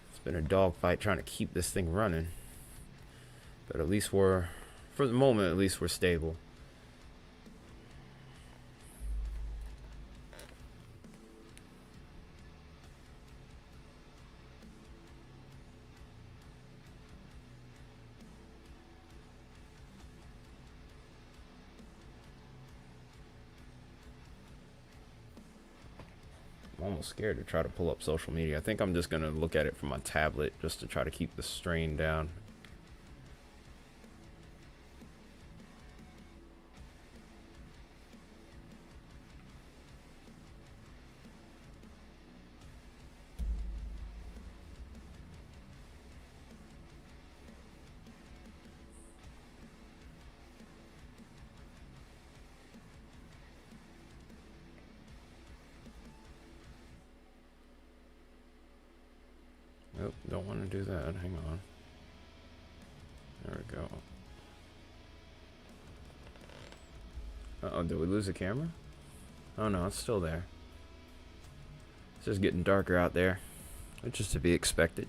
It's been a dogfight trying to keep this thing running, but at least we're, for the moment, at least we're stable. I'm almost scared to try to pull up social media. I think I'm just going to look at it from my tablet just to try to keep the strain down. Nope, don't want to do that. Hang on. There we go. Uh-oh, did we lose the camera? Oh no, it's still there. It's just getting darker out there, which is to be expected.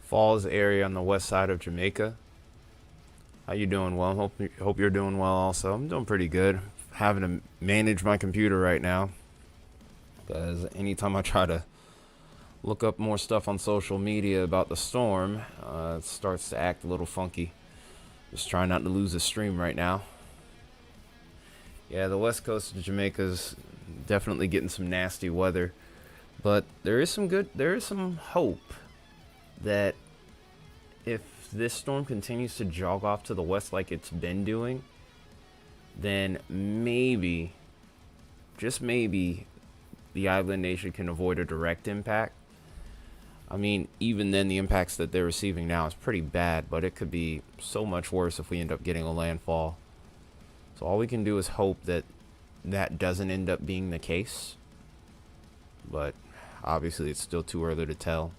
Falls area on the west side of Jamaica. How you doing? Well, hope you're doing well also. I'm doing pretty good. Having to manage my computer right now because anytime I try to look up more stuff on social media about the storm, it starts to act a little funky. Just trying not to lose the stream right now. Yeah, the west coast of Jamaica's definitely getting some nasty weather, but there is some hope that if this storm continues to jog off to the west like it's been doing, then maybe, just maybe, the island nation can avoid a direct impact. I mean, even then, the impacts that they're receiving now is pretty bad, but it could be so much worse if we end up getting a landfall. So all we can do is hope that that doesn't end up being the case. But obviously, it's still too early to tell.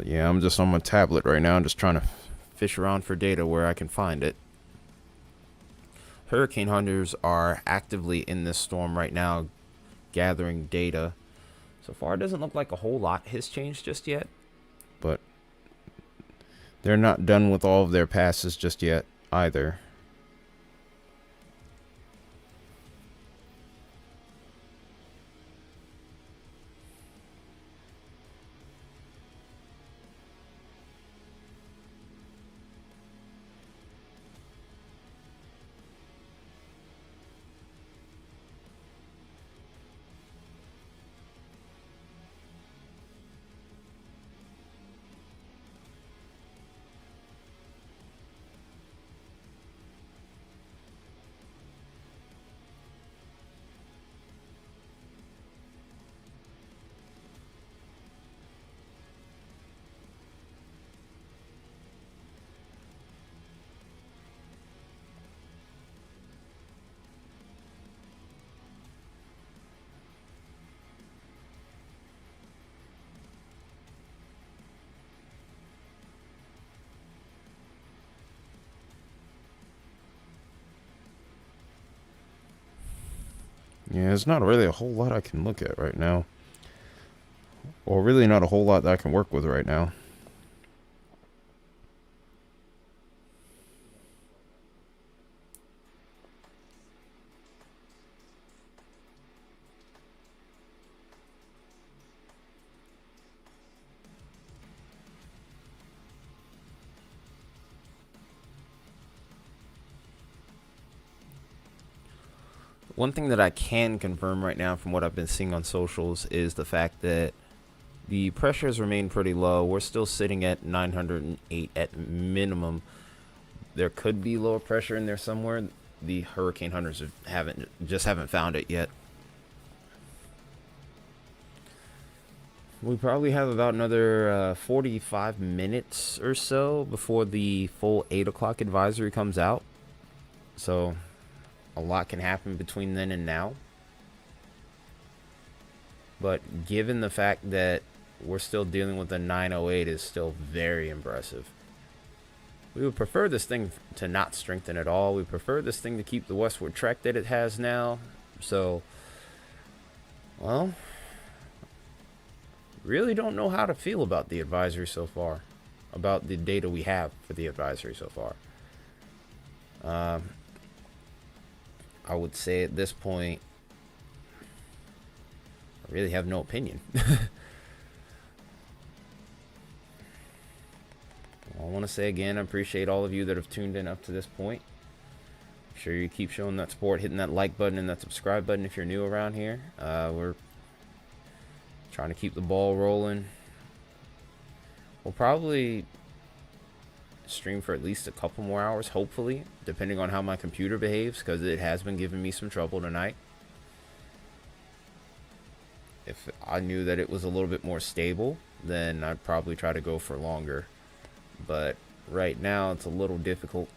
But yeah, I'm just on my tablet right now. I'm just trying to fish around for data where I can find it. Hurricane hunters are actively in this storm right now, gathering data. So far, it doesn't look like a whole lot has changed just yet, but they're not done with all of their passes just yet either. Yeah, there's not really a whole lot I can look at right now. Or really not a whole lot that I can work with right now. One thing that I can confirm right now from what I've been seeing on socials is the fact that the pressures remain pretty low. We're still sitting at 908 at minimum. There could be lower pressure in there somewhere. The hurricane hunters haven't found it yet. We probably have about another 45 minutes or so before the full 8 o'clock advisory comes out. So a lot can happen between then and now. But given the fact that we're still dealing with a 908 is still very impressive. We would prefer this thing to not strengthen at all. We prefer this thing to keep the westward trek that it has now. So, well, really don't know how to feel about the advisory so far. About the data we have for the advisory so far. I would say at this point, I really have no opinion. I want to say again, I appreciate all of you that have tuned in up to this point. Make sure you keep showing that support, hitting that like button and that subscribe button if you're new around here. We're trying to keep the ball rolling. We'll probably stream for at least a couple more hours, hopefully, depending on how my computer behaves, because it has been giving me some trouble tonight. If I knew that it was a little bit more stable, then I'd probably try to go for longer. But right now, it's a little difficult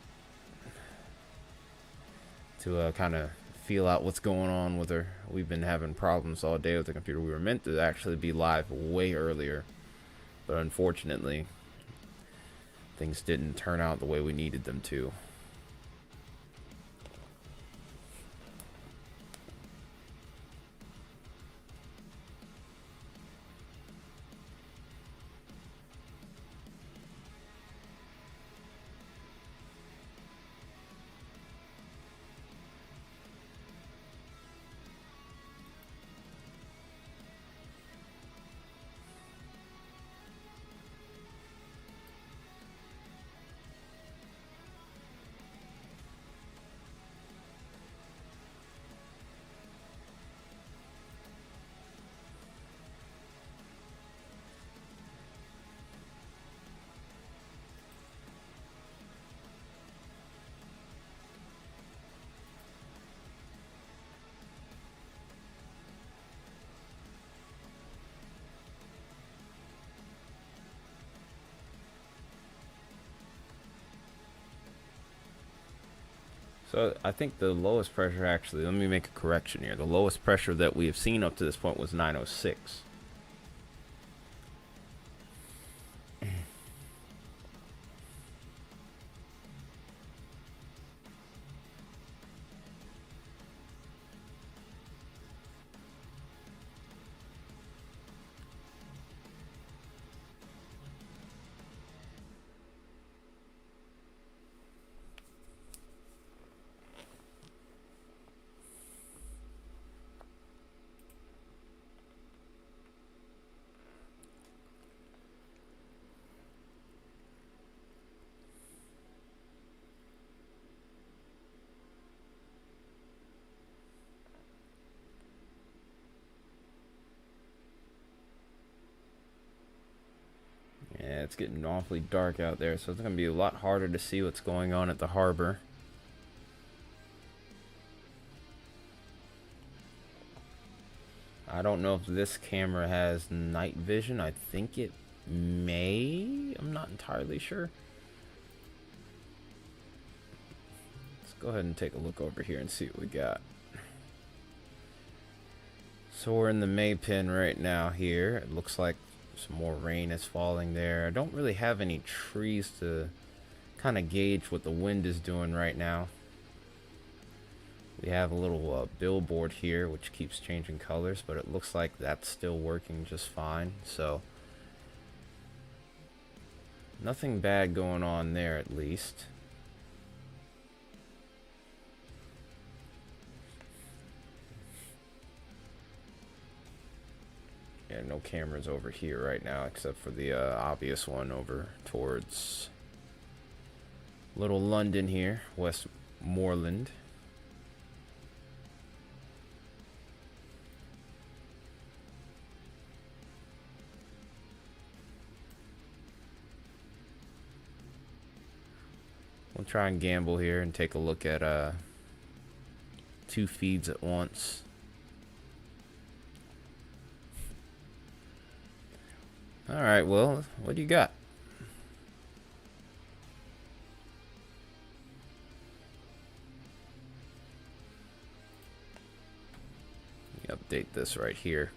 to kind of feel out what's going on with her. We've been having problems all day with the computer. We were meant to actually be live way earlier, but unfortunately, things didn't turn out the way we needed them to. So I think the lowest pressure actually, let me make a correction here. The lowest pressure that we have seen up to this point was 906. it's getting awfully dark out there, so it's going to be a lot harder to see what's going on at the harbor. I don't know if this camera has night vision. I think it may. I'm not entirely sure. Let's go ahead and take a look over here and see what we got. So we're in the May pin right now here. It looks like some more rain is falling there. I don't really have any trees to kind of gauge what the wind is doing right now. We have a little billboard here which keeps changing colors, but it looks like that's still working just fine. So nothing bad going on there, at least. Yeah, no cameras over here right now except for the obvious one over towards Little London here, Westmoreland. We'll try and gamble here and take a look at 2 feeds at once. Alright, well, what do you got? Let me update this right here.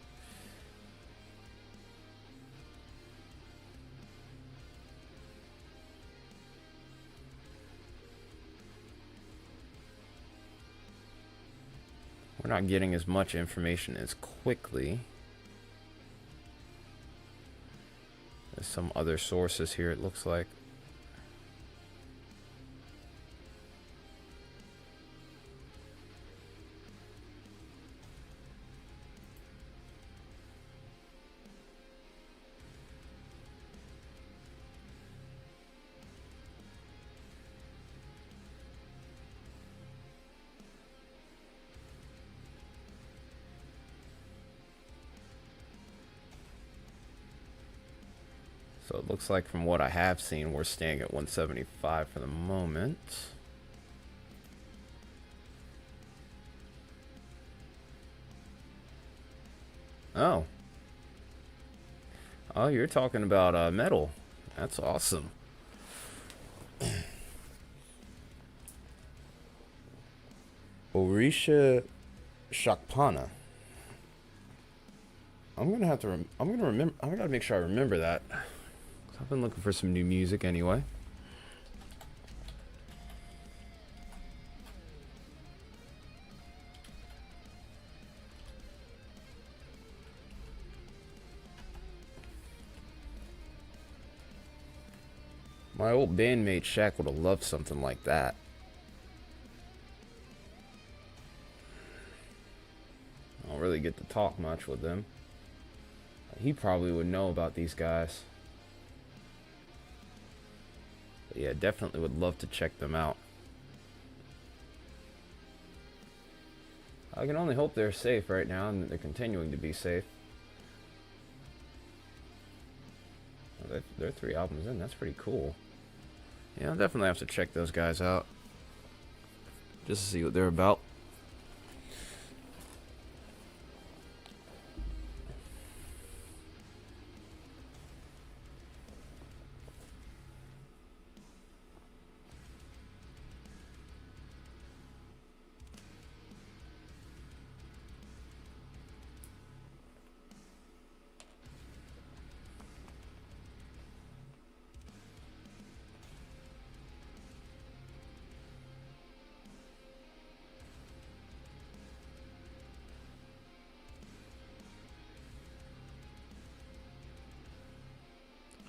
We're not getting as much information as quickly as some other sources here, it looks like. So it looks like from what I have seen, we're staying at 175 for the moment. Oh. Oh, you're talking about metal. That's awesome. Orisha Shakpana. I'm gonna have to. I'm gonna remember. I gotta make sure I remember that. I've been looking for some new music anyway. My old bandmate Shaq would have loved something like that. I don't really get to talk much with him. He probably would know about these guys. But yeah, definitely would love to check them out. I can only hope they're safe right now and that they're continuing to be safe. Well, they're 3 albums in. That's pretty cool. Yeah, I'll definitely have to check those guys out. Just to see what they're about.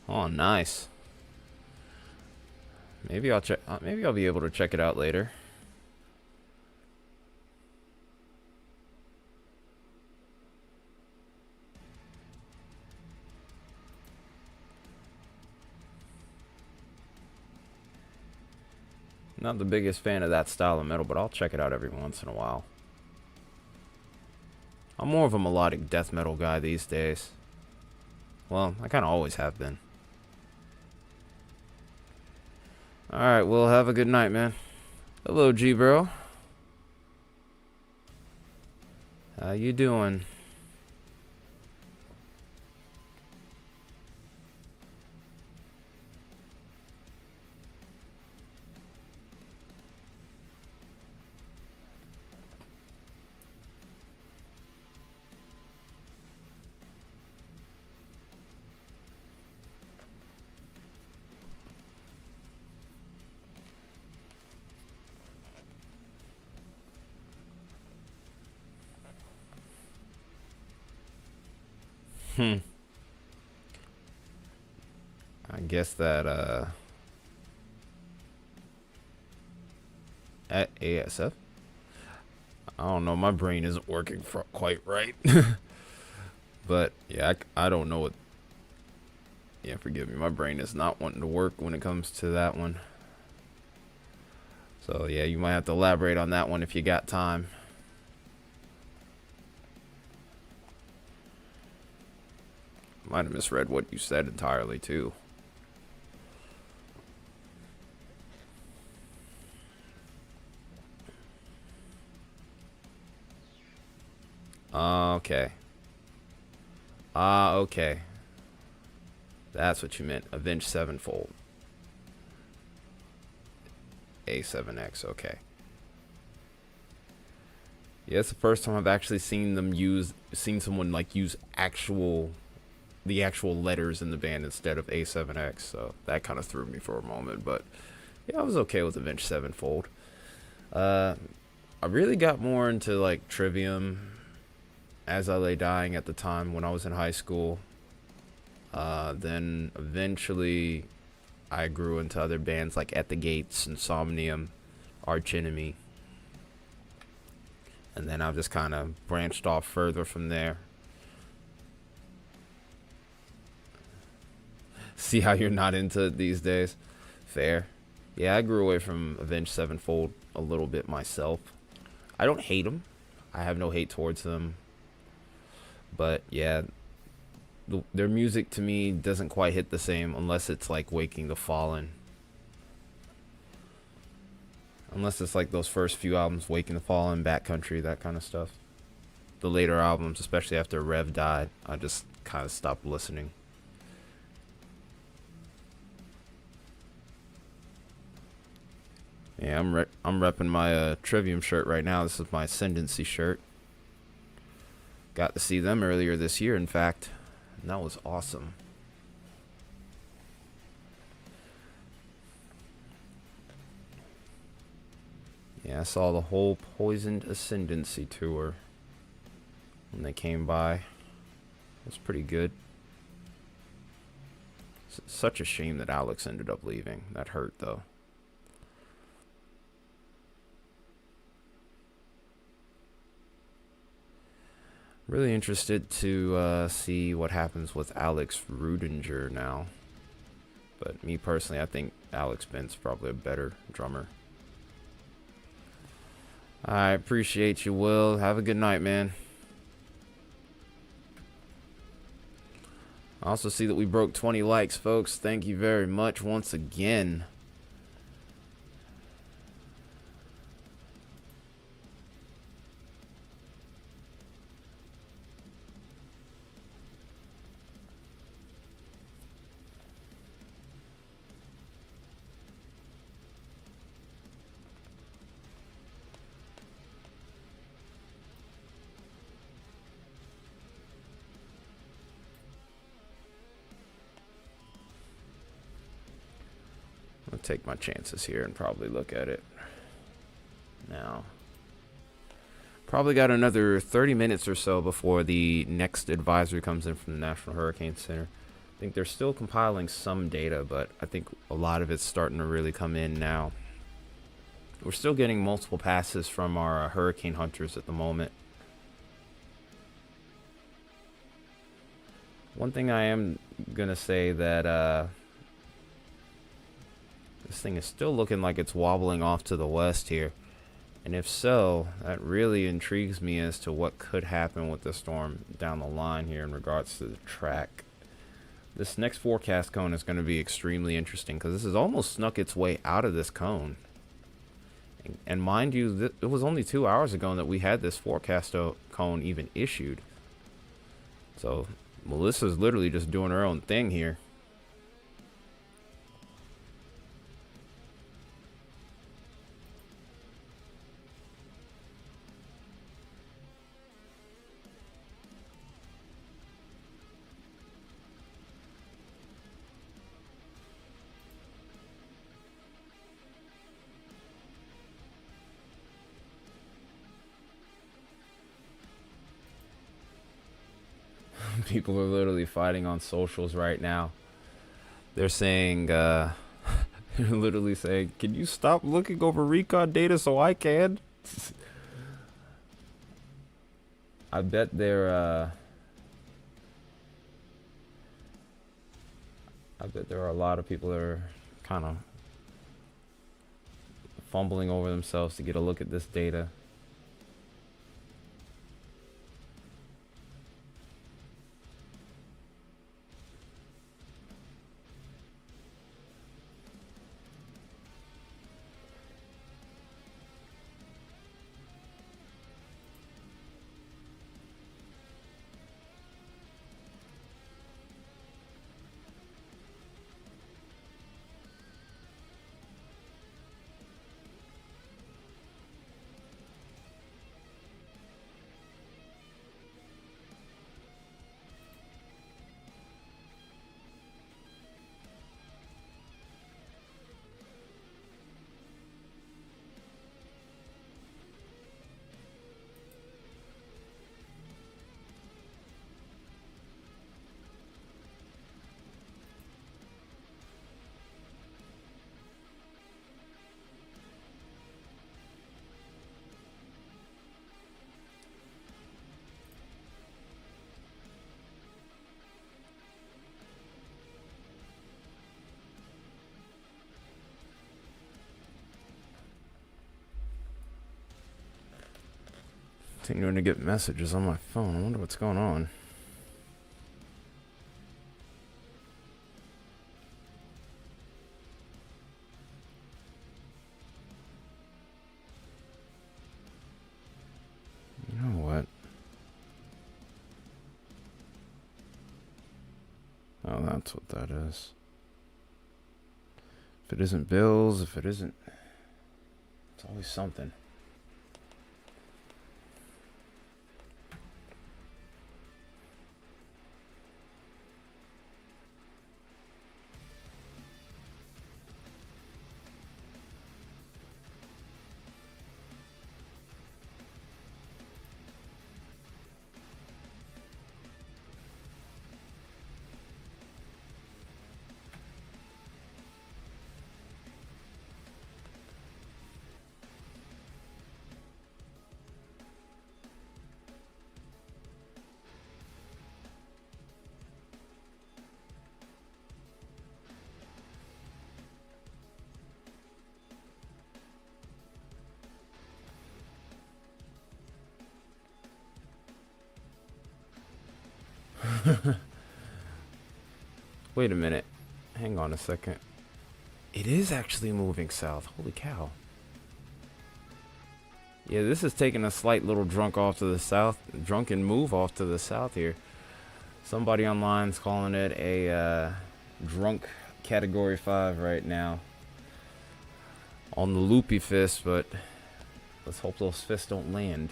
Oh, nice. Maybe I'll check. Maybe I'll be able to check it out later. Not the biggest fan of that style of metal, but I'll check it out every once in a while. I'm more of a melodic death metal guy these days. Well, I kind of always have been. All right, well, have a good night, man. Hello, G bro. How you doing? Hmm. I guess that at ASF. I don't know. My brain isn't working quite right. But yeah, I don't know what. Yeah, forgive me. My brain is not wanting to work when it comes to that one. So yeah, you might have to elaborate on that one if you got time. Might have misread what you said entirely too. Okay. Okay. That's what you meant. Avenged Sevenfold. A7X. Okay. Yeah, it's the first time I've actually seen someone like use the actual letters in the band instead of A7X. So that kind of threw me for a moment, but yeah, I was okay with Avenged Sevenfold. Uh, I really got more into like Trivium, As I Lay Dying at the time when I was in high school. Then eventually I grew into other bands like At the Gates, Insomnium, Arch Enemy, and then I've just kind of branched off further from there. See how you're not into it these days? Fair. Yeah, I grew away from Avenged Sevenfold a little bit myself. I don't hate them. I have no hate towards them. But yeah, their music to me doesn't quite hit the same unless it's like Waking the Fallen. Unless it's like those first few albums, Waking the Fallen, Backcountry, that kind of stuff. The later albums, especially after Rev died, I just kind of stopped listening. Yeah, I'm repping my Trivium shirt right now. This is my Ascendancy shirt. Got to see them earlier this year, in fact, and that was awesome. Yeah, I saw the whole Poisoned Ascendancy tour when they came by. It was pretty good. Such a shame that Alex ended up leaving. That hurt, though. Really interested to see what happens with Alex Rudinger now. But me personally, I think Alex Bent's probably a better drummer. I appreciate you, Will. Have a good night, man. I also see that we broke 20 likes, folks. Thank you very much once again. I'll take my chances here and probably look at it now. Probably got another 30 minutes or so before the next advisory comes in from the National Hurricane Center. I think they're still compiling some data, but I think a lot of it's starting to really come in now. We're still getting multiple passes from our hurricane hunters at the moment. One thing I am going to say that this thing is still looking like it's wobbling off to the west here. And if so, that really intrigues me as to what could happen with the storm down the line here in regards to the track. This next forecast cone is going to be extremely interesting because this has almost snuck its way out of this cone. And mind you, it was only 2 hours ago that we had this forecast cone even issued. So Melissa's literally just doing her own thing here. People are literally fighting on socials right now. They're saying, they're literally saying, can you stop looking over recon data so I can? I bet I bet there are a lot of people that are kind of fumbling over themselves to get a look at this data. Continuing to get messages on my phone. I wonder what's going on. You know what? Oh, that's what that is. If it isn't bills, if it isn't... It's always something. Wait a minute. Hang on a second. It is actually moving south. Holy cow. Yeah, this is taking a slight little drunken move off to the south here. Somebody online's calling it a drunk category 5 right now. On the loopy fist, but let's hope those fists don't land.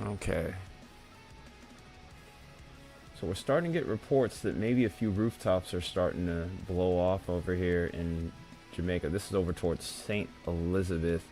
Okay. So we're starting to get reports that maybe a few rooftops are starting to blow off over here in Jamaica. This is over towards St. Elizabeth.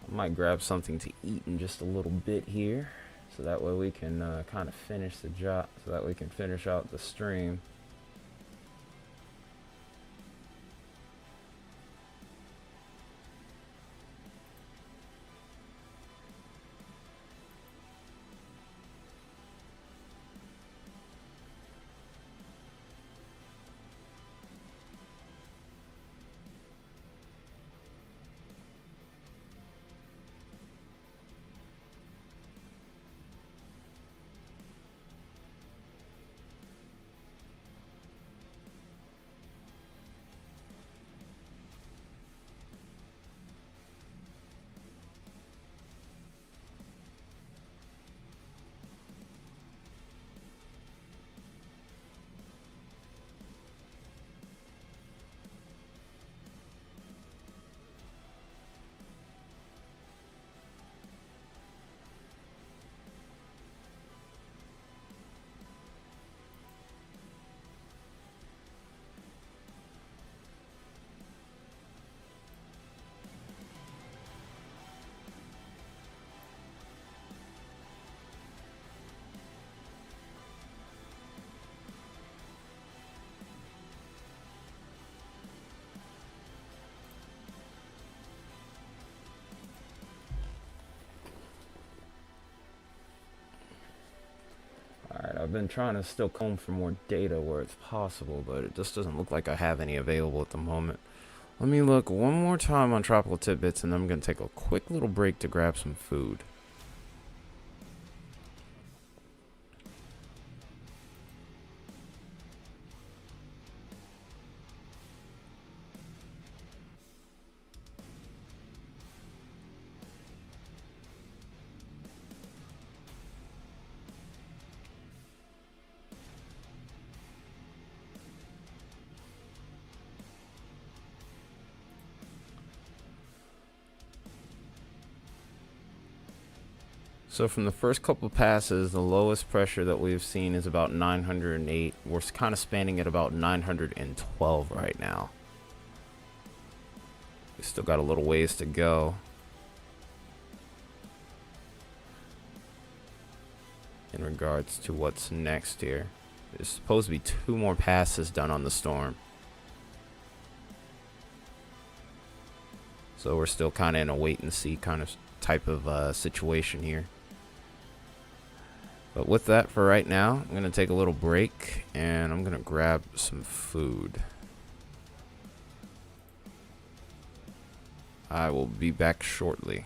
I might grab something to eat in just a little bit here, so that way we can kind of finish the job, so that we can finish out the stream. Alright, I've been trying to still comb for more data where it's possible, but it just doesn't look like I have any available at the moment. Let me look one more time on Tropical Tidbits, and then I'm going to take a quick little break to grab some food. So from the first couple passes, the lowest pressure that we've seen is about 908. We're kind of spanning at about 912 right now. We still got a little ways to go. In regards to what's next here. There's supposed to be 2 more passes done on the storm. So we're still kind of in a wait and see kind of type of situation here. But with that for right now, I'm going to take a little break and I'm going to grab some food. I will be back shortly.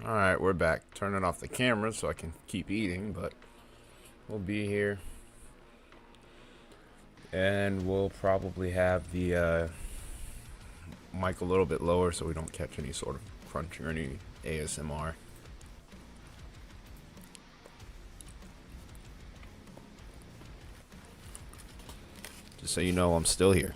Alright, we're back. Turning off the camera so I can keep eating, but we'll be here. And we'll probably have the mic a little bit lower so we don't catch any sort of crunching or any ASMR. Just so you know, I'm still here.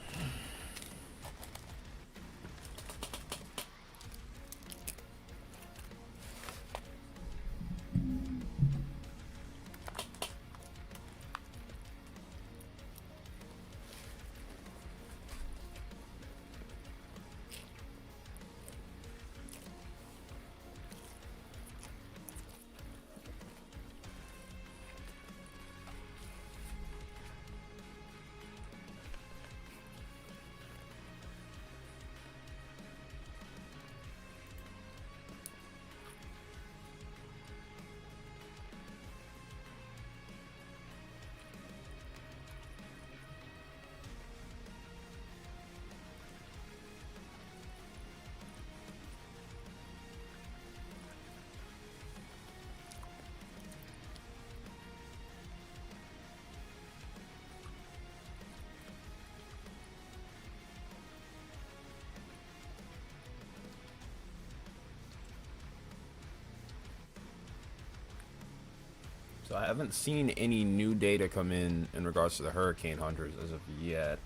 So I haven't seen any new data come in regards to the hurricane hunters as of yet.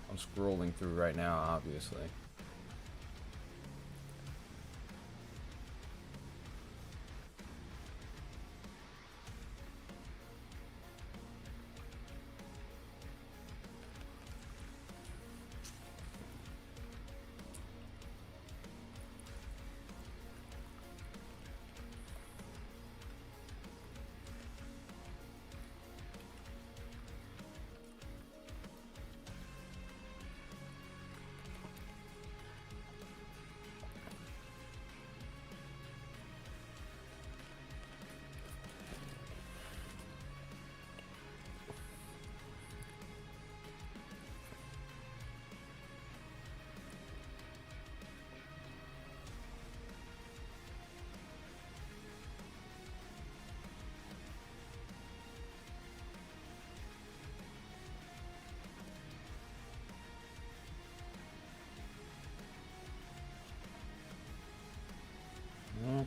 I'm scrolling through right now, obviously.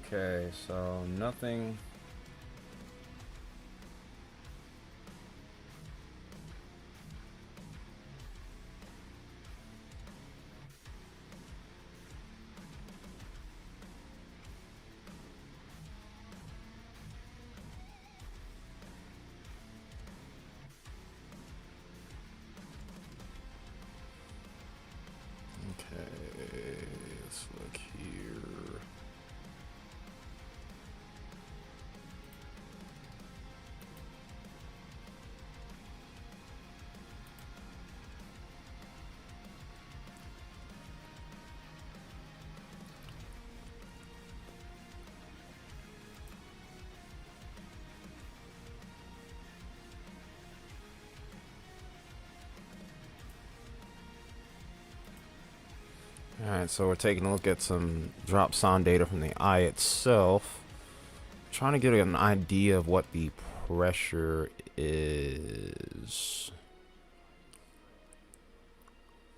Okay, so nothing. Okay, let's look here. Alright, so we're taking a look at some drop sound data from the eye itself. Trying to get an idea of what the pressure is.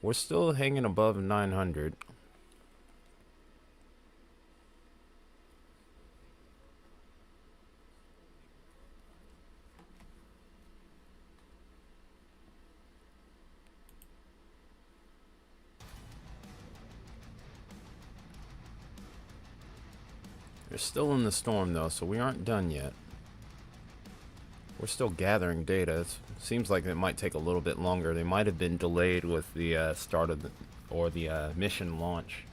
We're still hanging above 900. We're still in the storm though, so we aren't done yet. We're still gathering data. It seems like it might take a little bit longer. They might have been delayed with the start of the mission launch.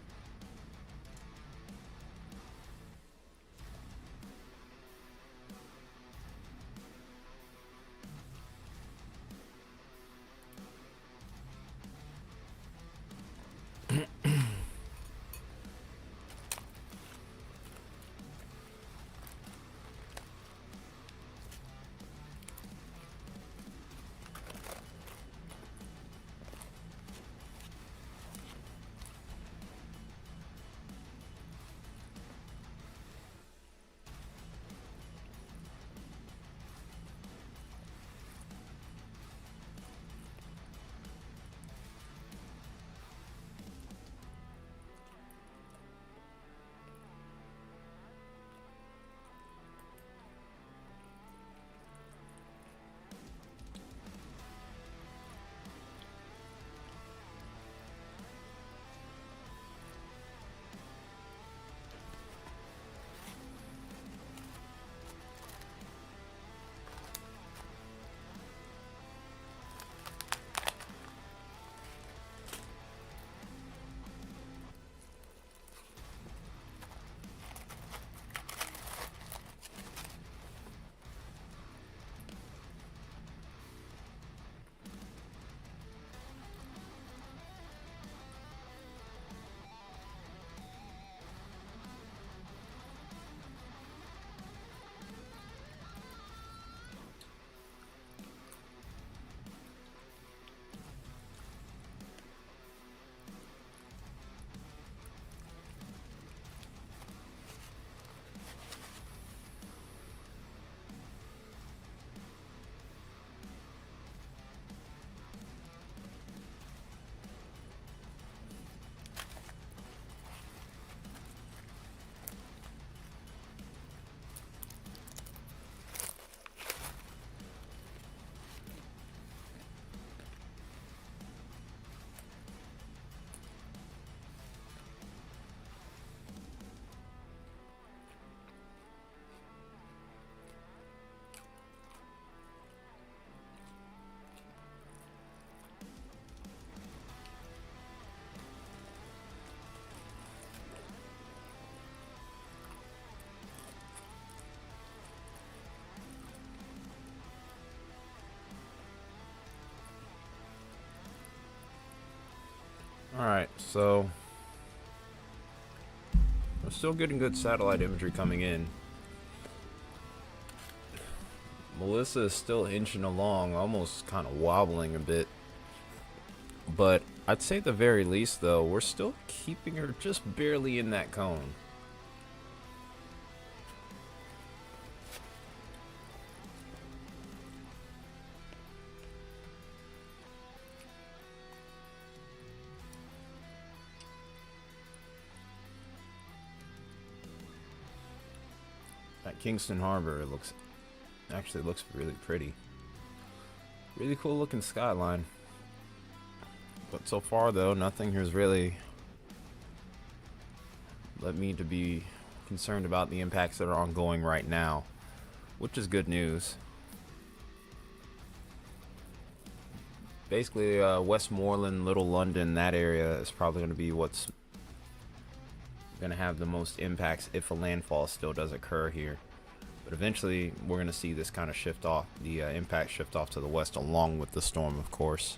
Alright, so we're still getting good satellite imagery coming in. Melissa is still inching along, almost kind of wobbling a bit. But I'd say at the very least, though, we're still keeping her just barely in that cone. At Kingston Harbor, it actually looks really pretty. Really cool looking skyline. But so far, though, nothing has really led me to be concerned about the impacts that are ongoing right now, which is good news. Basically, Westmoreland, Little London, that area is probably going to be what's going to have the most impacts if a landfall still does occur here. But eventually, we're going to see this kind of shift off, the impact shift off to the west, along with the storm, of course.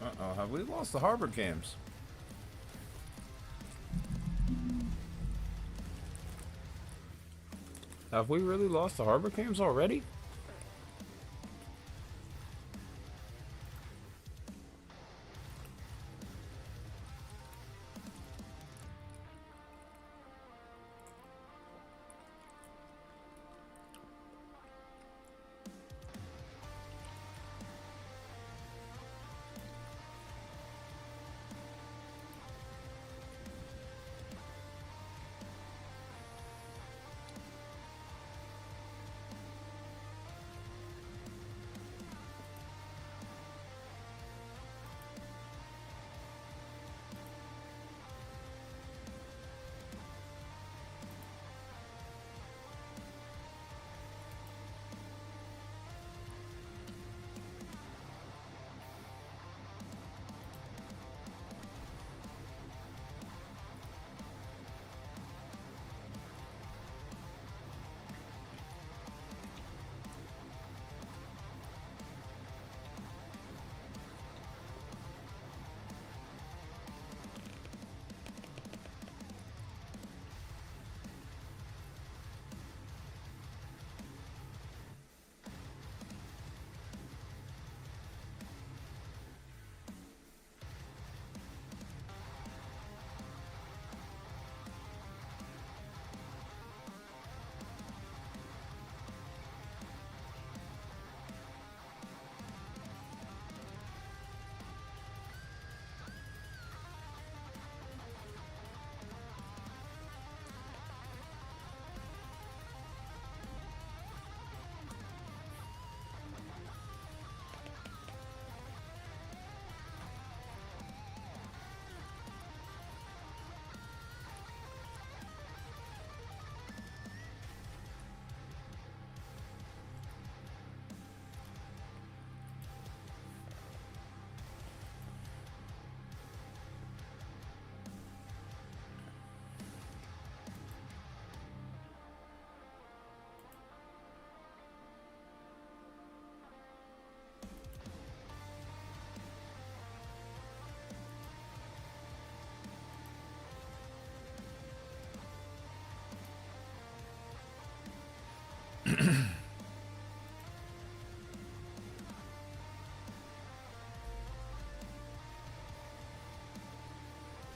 Uh-oh, have we lost the harbor cams? Have we really lost the harbor cams already?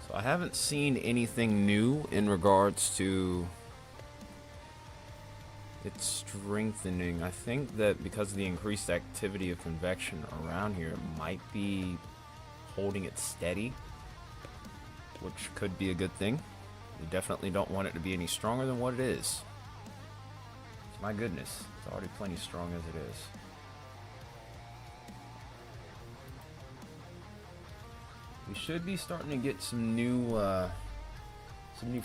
So I haven't seen anything new in regards to its strengthening. I think that because of the increased activity of convection around here, it might be holding it steady, which could be a good thing. We definitely don't want it to be any stronger than what it is. My goodness, it's already plenty strong as it is. We should be starting to get some new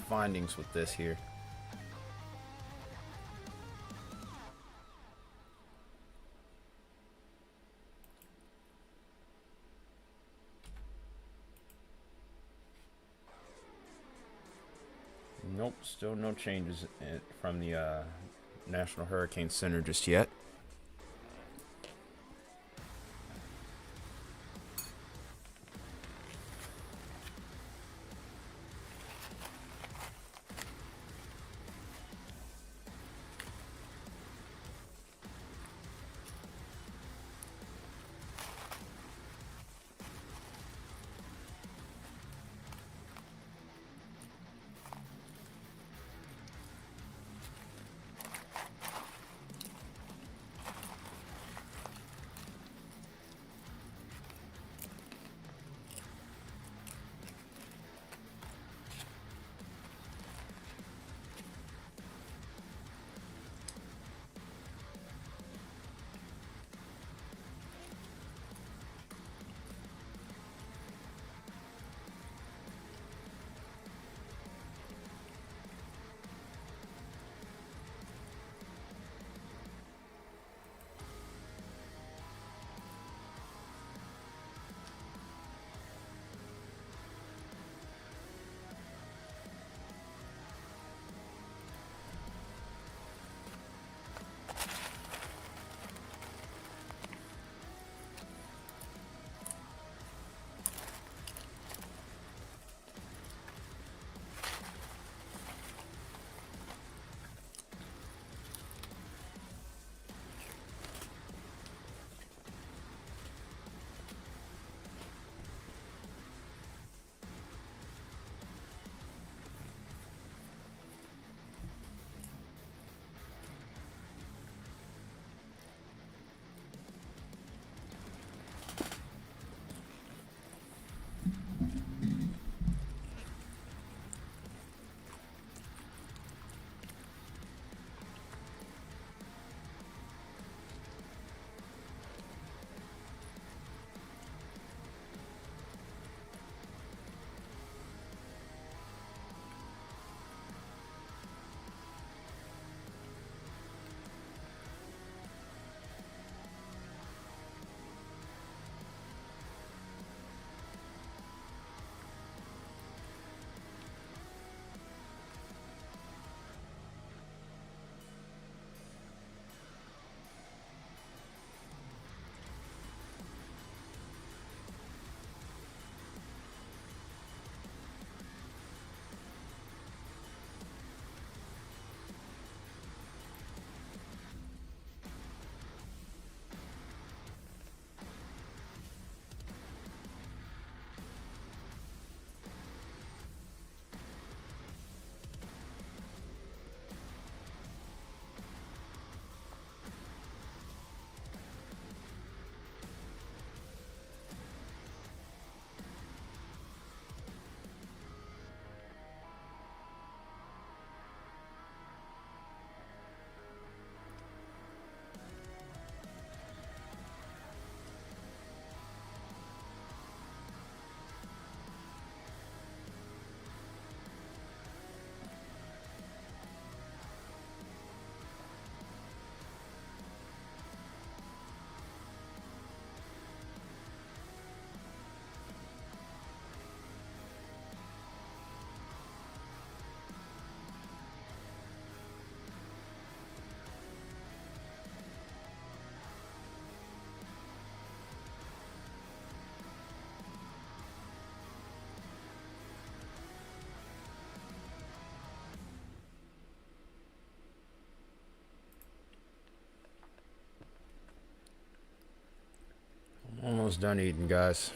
findings with this here. Nope, still no changes from the National Hurricane Center just yet. Almost done eating, guys.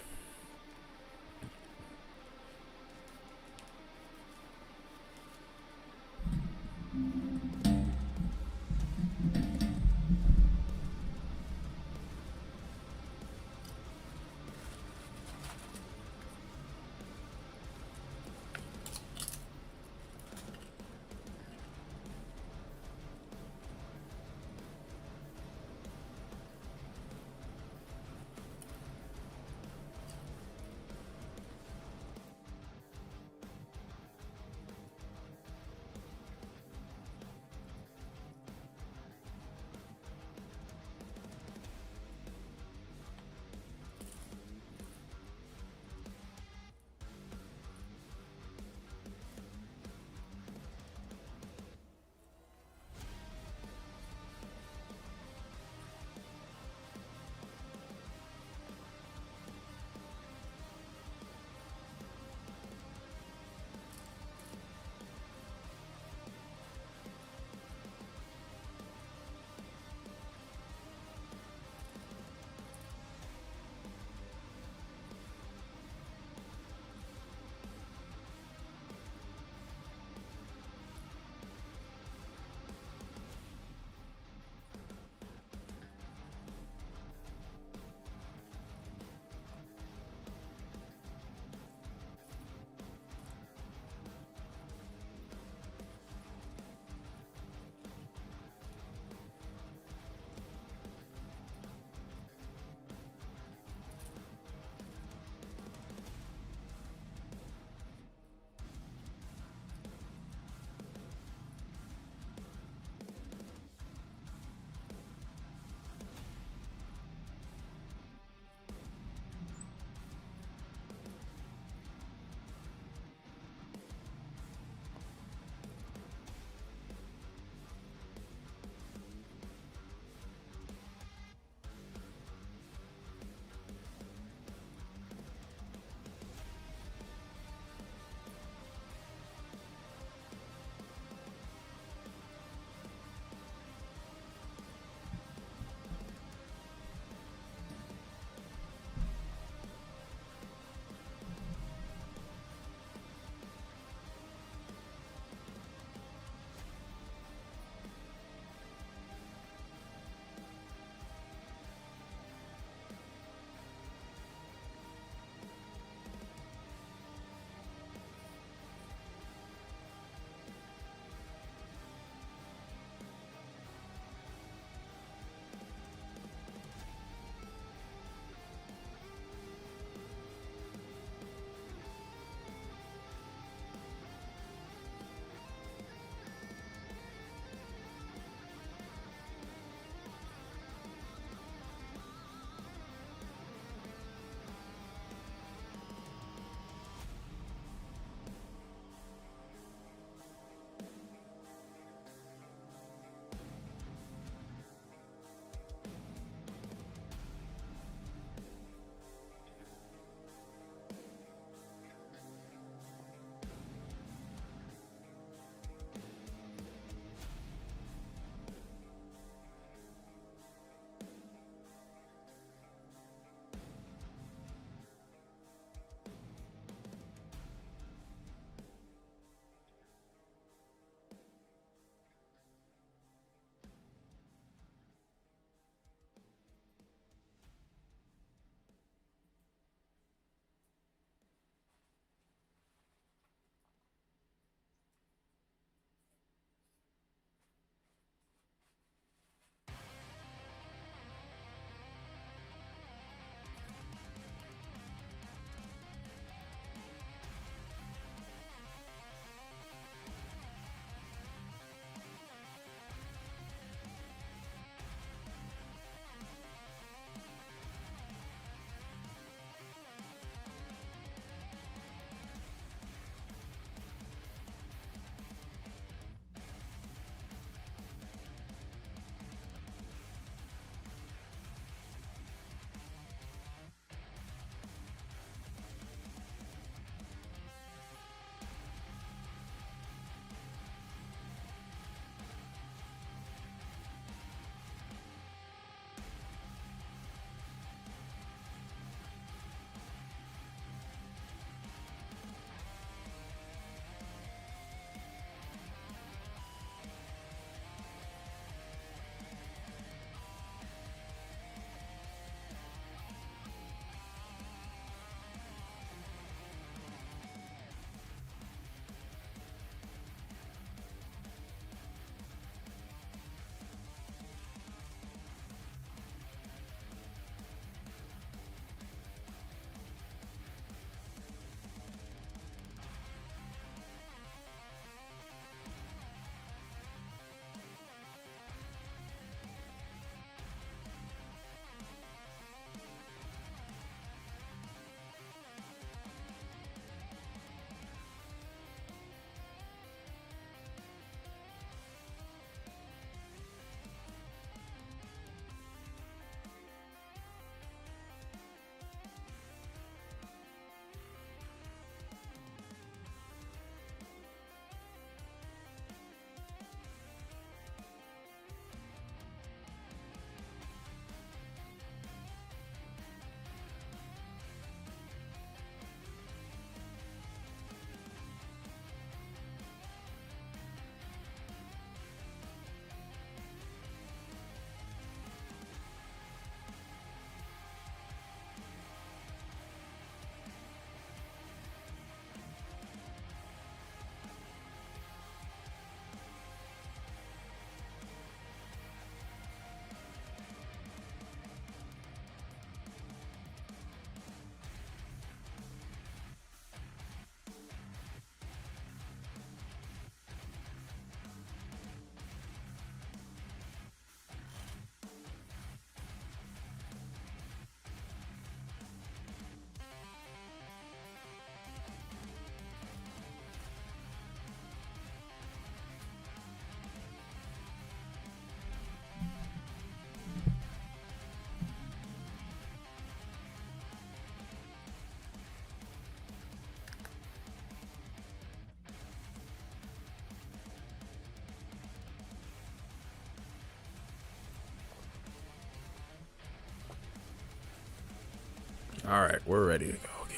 Alright, we're ready to go again.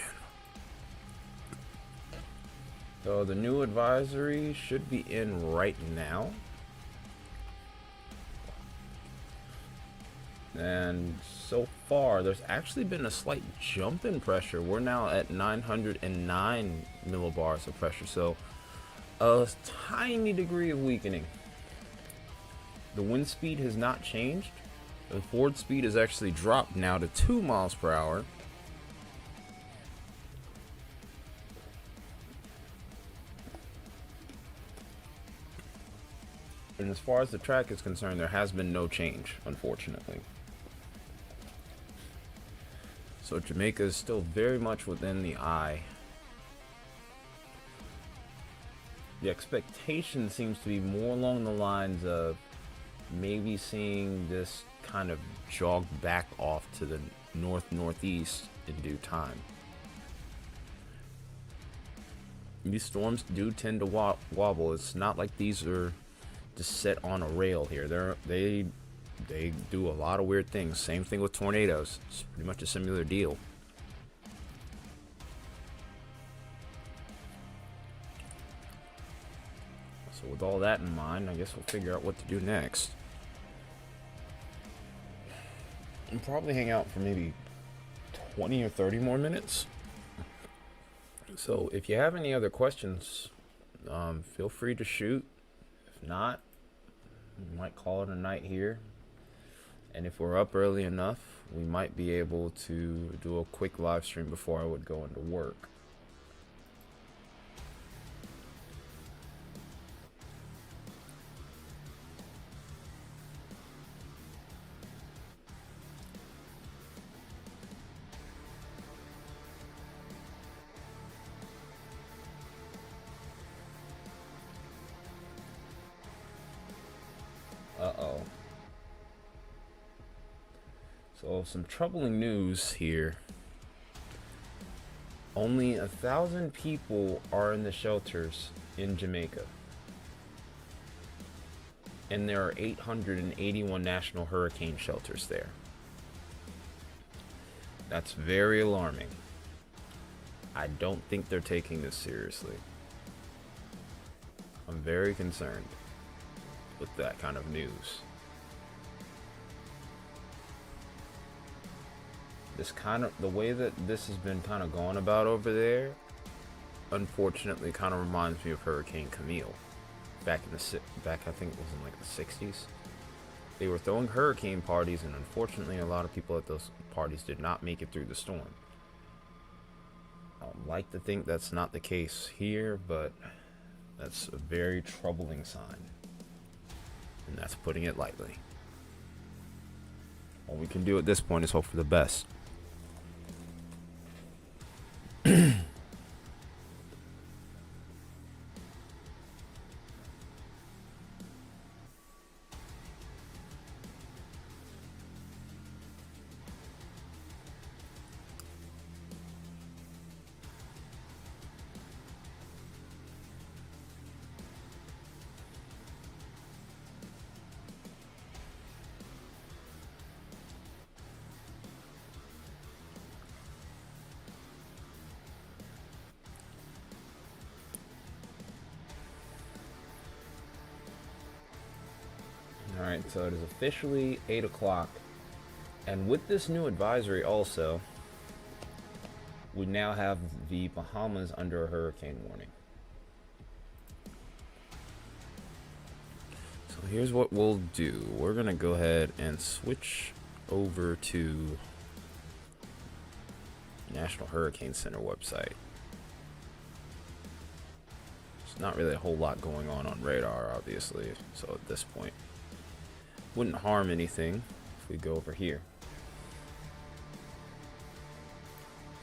So the new advisory should be in right now. And so far, there's actually been a slight jump in pressure. We're now at 909 millibars of pressure, so a tiny degree of weakening. The wind speed has not changed. The forward speed has actually dropped now to 2 miles per hour. And as far as the track is concerned, there has been no change, unfortunately. So Jamaica is still very much within the eye. The expectation seems to be more along the lines of maybe seeing this kind of jog back off to the north-northeast in due time. These storms do tend to wobble. It's not like these are just set on a rail here. They do a lot of weird things. Same thing with tornadoes. It's pretty much a similar deal. So with all that in mind, I guess we'll figure out what to do next. I'll probably hang out for maybe 20 or 30 more minutes. So if you have any other questions, feel free to shoot. If not, we might call it a night here. And if we're up early enough, we might be able to do a quick live stream before I would go into work. Uh-oh. So some troubling news here. Only 1,000 people are in the shelters in Jamaica. And there are 881 national hurricane shelters there. That's very alarming. I don't think they're taking this seriously. I'm very concerned with that kind of news. The way that this has been kind of gone about over there, unfortunately, kind of reminds me of Hurricane Camille. Back I think it was in like the 60s. They were throwing hurricane parties, and unfortunately, a lot of people at those parties did not make it through the storm. I'd like to think that's not the case here, but that's a very troubling sign. And that's putting it lightly. All we can do at this point is hope for the best. Alright, so it is officially 8 o'clock. And with this new advisory also, we now have the Bahamas under a hurricane warning. So here's what we'll do. We're going to go ahead and switch over to National Hurricane Center website. There's not really a whole lot going on radar, obviously, so at this point wouldn't harm anything if we go over here.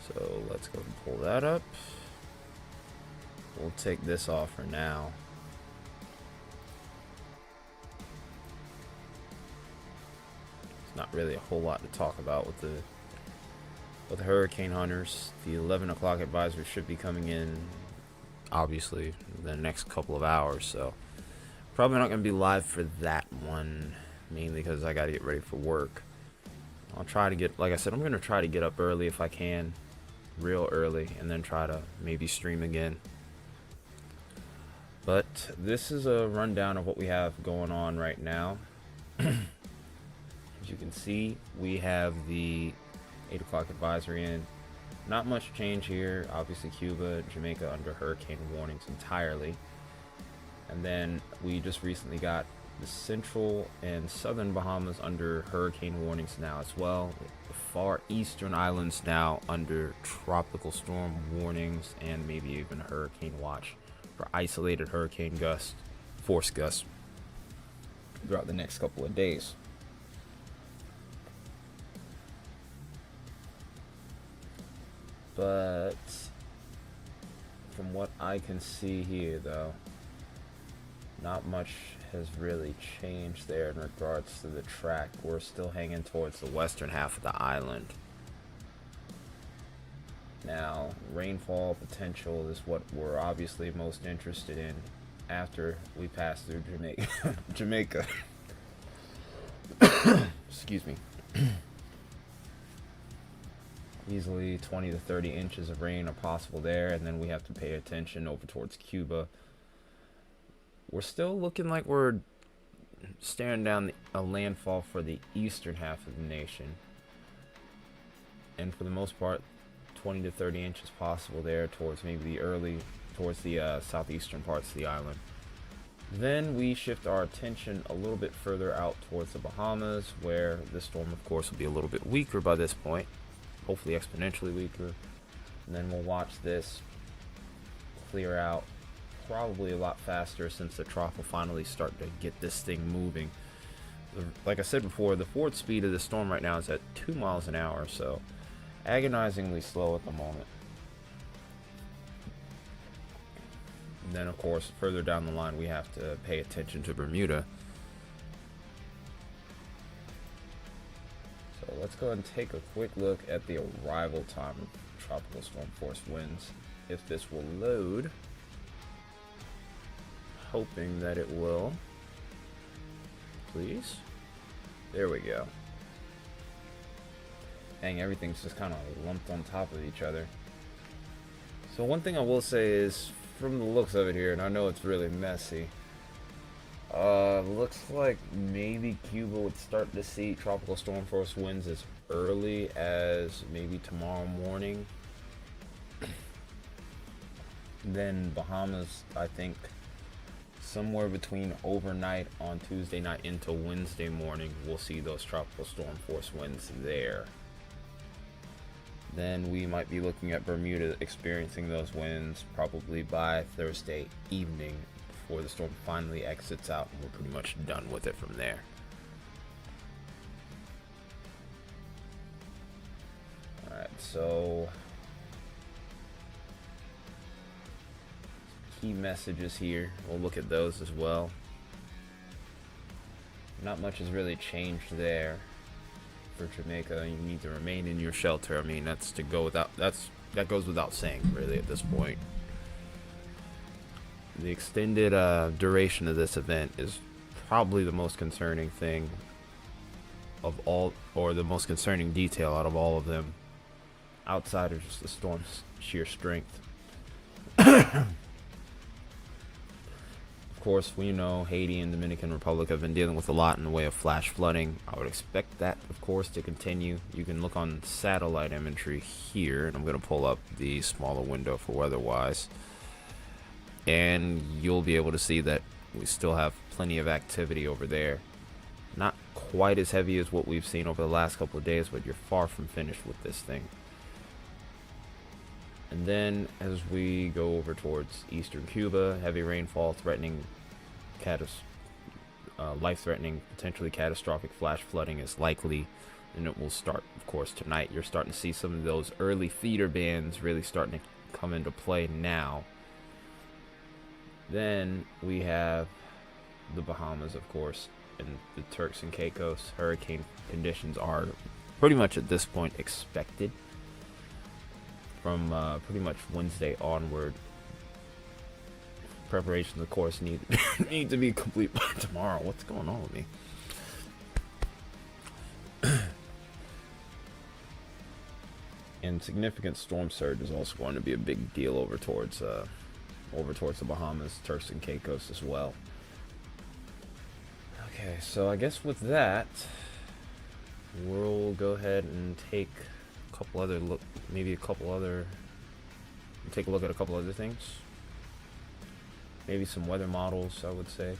So let's go and pull that up. We'll take this off for now. It's not really a whole lot to talk about with the hurricane hunters. The 11 o'clock advisory should be coming in, obviously, in the next couple of hours. So probably not going to be live for that one, mainly because I got to get ready for work. I'll try to get, like I said, I'm going to try to get up early if I can, real early, and then try to maybe stream again. But this is a rundown of what we have going on right now. As you can see, we have the 8 o'clock advisory in. Not much change here. Obviously, Cuba, Jamaica under hurricane warnings entirely. And then we just recently got the central and southern Bahamas under hurricane warnings now as well. The far eastern islands now under tropical storm warnings and maybe even hurricane watch for isolated hurricane gusts, force gusts throughout the next couple of days. But from what I can see here, though, not much has really changed there in regards to the track. We're still hanging towards the western half of the island. Now, rainfall potential is what we're obviously most interested in after we pass through Jamaica. Excuse me. Easily 20 to 30 inches of rain are possible there, and then we have to pay attention over towards Cuba. We're still looking like we're staring down a landfall for the eastern half of the nation. And for the most part, 20 to 30 inches possible there towards maybe towards the southeastern parts of the island. Then we shift our attention a little bit further out towards the Bahamas, where the storm, of course, will be a little bit weaker by this point. Hopefully exponentially weaker. And then we'll watch this clear out probably a lot faster since the trough will finally start to get this thing moving. Like I said before, the forward speed of the storm right now is at 2 miles an hour, so agonizingly slow at the moment. And then, of course, further down the line, we have to pay attention to Bermuda. So let's go ahead and take a quick look at the arrival time of tropical storm force winds. If this will load, hoping that it will. Please. There we go. Dang, everything's just kind of lumped on top of each other. So one thing I will say is, from the looks of it here, and I know it's really messy, looks like maybe Cuba would start to see tropical storm force winds as early as maybe tomorrow morning. Then Bahamas, I think, somewhere between overnight on Tuesday night into Wednesday morning, we'll see those tropical storm force winds there. Then we might be looking at Bermuda experiencing those winds probably by Thursday evening before the storm finally exits out, and we're pretty much done with it from there. Alright, so key messages here. We'll look at those as well. Not much has really changed there. For Jamaica, you need to remain in your shelter. I mean, that goes without saying, really, at this point. The extended duration of this event is probably the most concerning thing of all, or the most concerning detail out of all of them, outside of just the storm's sheer strength. Of course, we know Haiti and Dominican Republic have been dealing with a lot in the way of flash flooding. I would expect that, of course, to continue. You can look on satellite imagery here, and I'm going to pull up the smaller window for weather-wise, and you'll be able to see that we still have plenty of activity over there. Not quite as heavy as what we've seen over the last couple of days, but you're far from finished with this thing. And then as we go over towards eastern Cuba, heavy rainfall threatening life-threatening, potentially catastrophic flash flooding is likely, and it will start, of course, tonight. You're starting to see some of those early feeder bands really starting to come into play now. Then we have the Bahamas, of course, and the Turks and Caicos. Hurricane conditions are pretty much at this point expected from pretty much Wednesday onward. Preparations, of course, need to be complete by tomorrow. What's going on with me? And significant storm surge is also going to be a big deal over towards the Bahamas, Turks and Caicos as well. Okay, so I guess with that, we'll go ahead and take a couple other look, maybe a couple other, take a look at a couple other things. Maybe some weather models, I would say.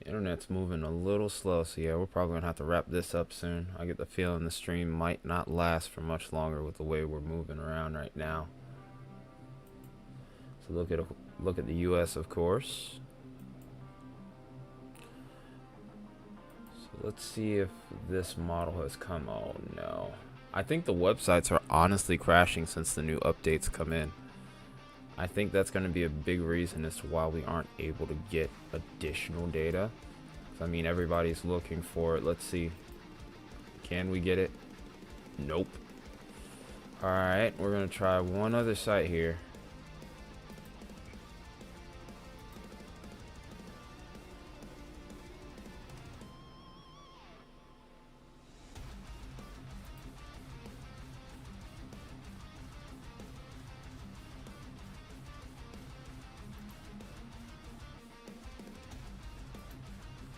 Internet's moving a little slow, so yeah, we're probably gonna have to wrap this up soon. I get the feeling the stream might not last for much longer with the way we're moving around right now. So look at the U.S. of course. So let's see if this model has come. Oh no, I think the websites are honestly crashing since the new updates come in. I think that's going to be a big reason as to why we aren't able to get additional data. I mean, everybody's looking for it. Let's see. Can we get it? Nope. Alright, we're going to try one other site here.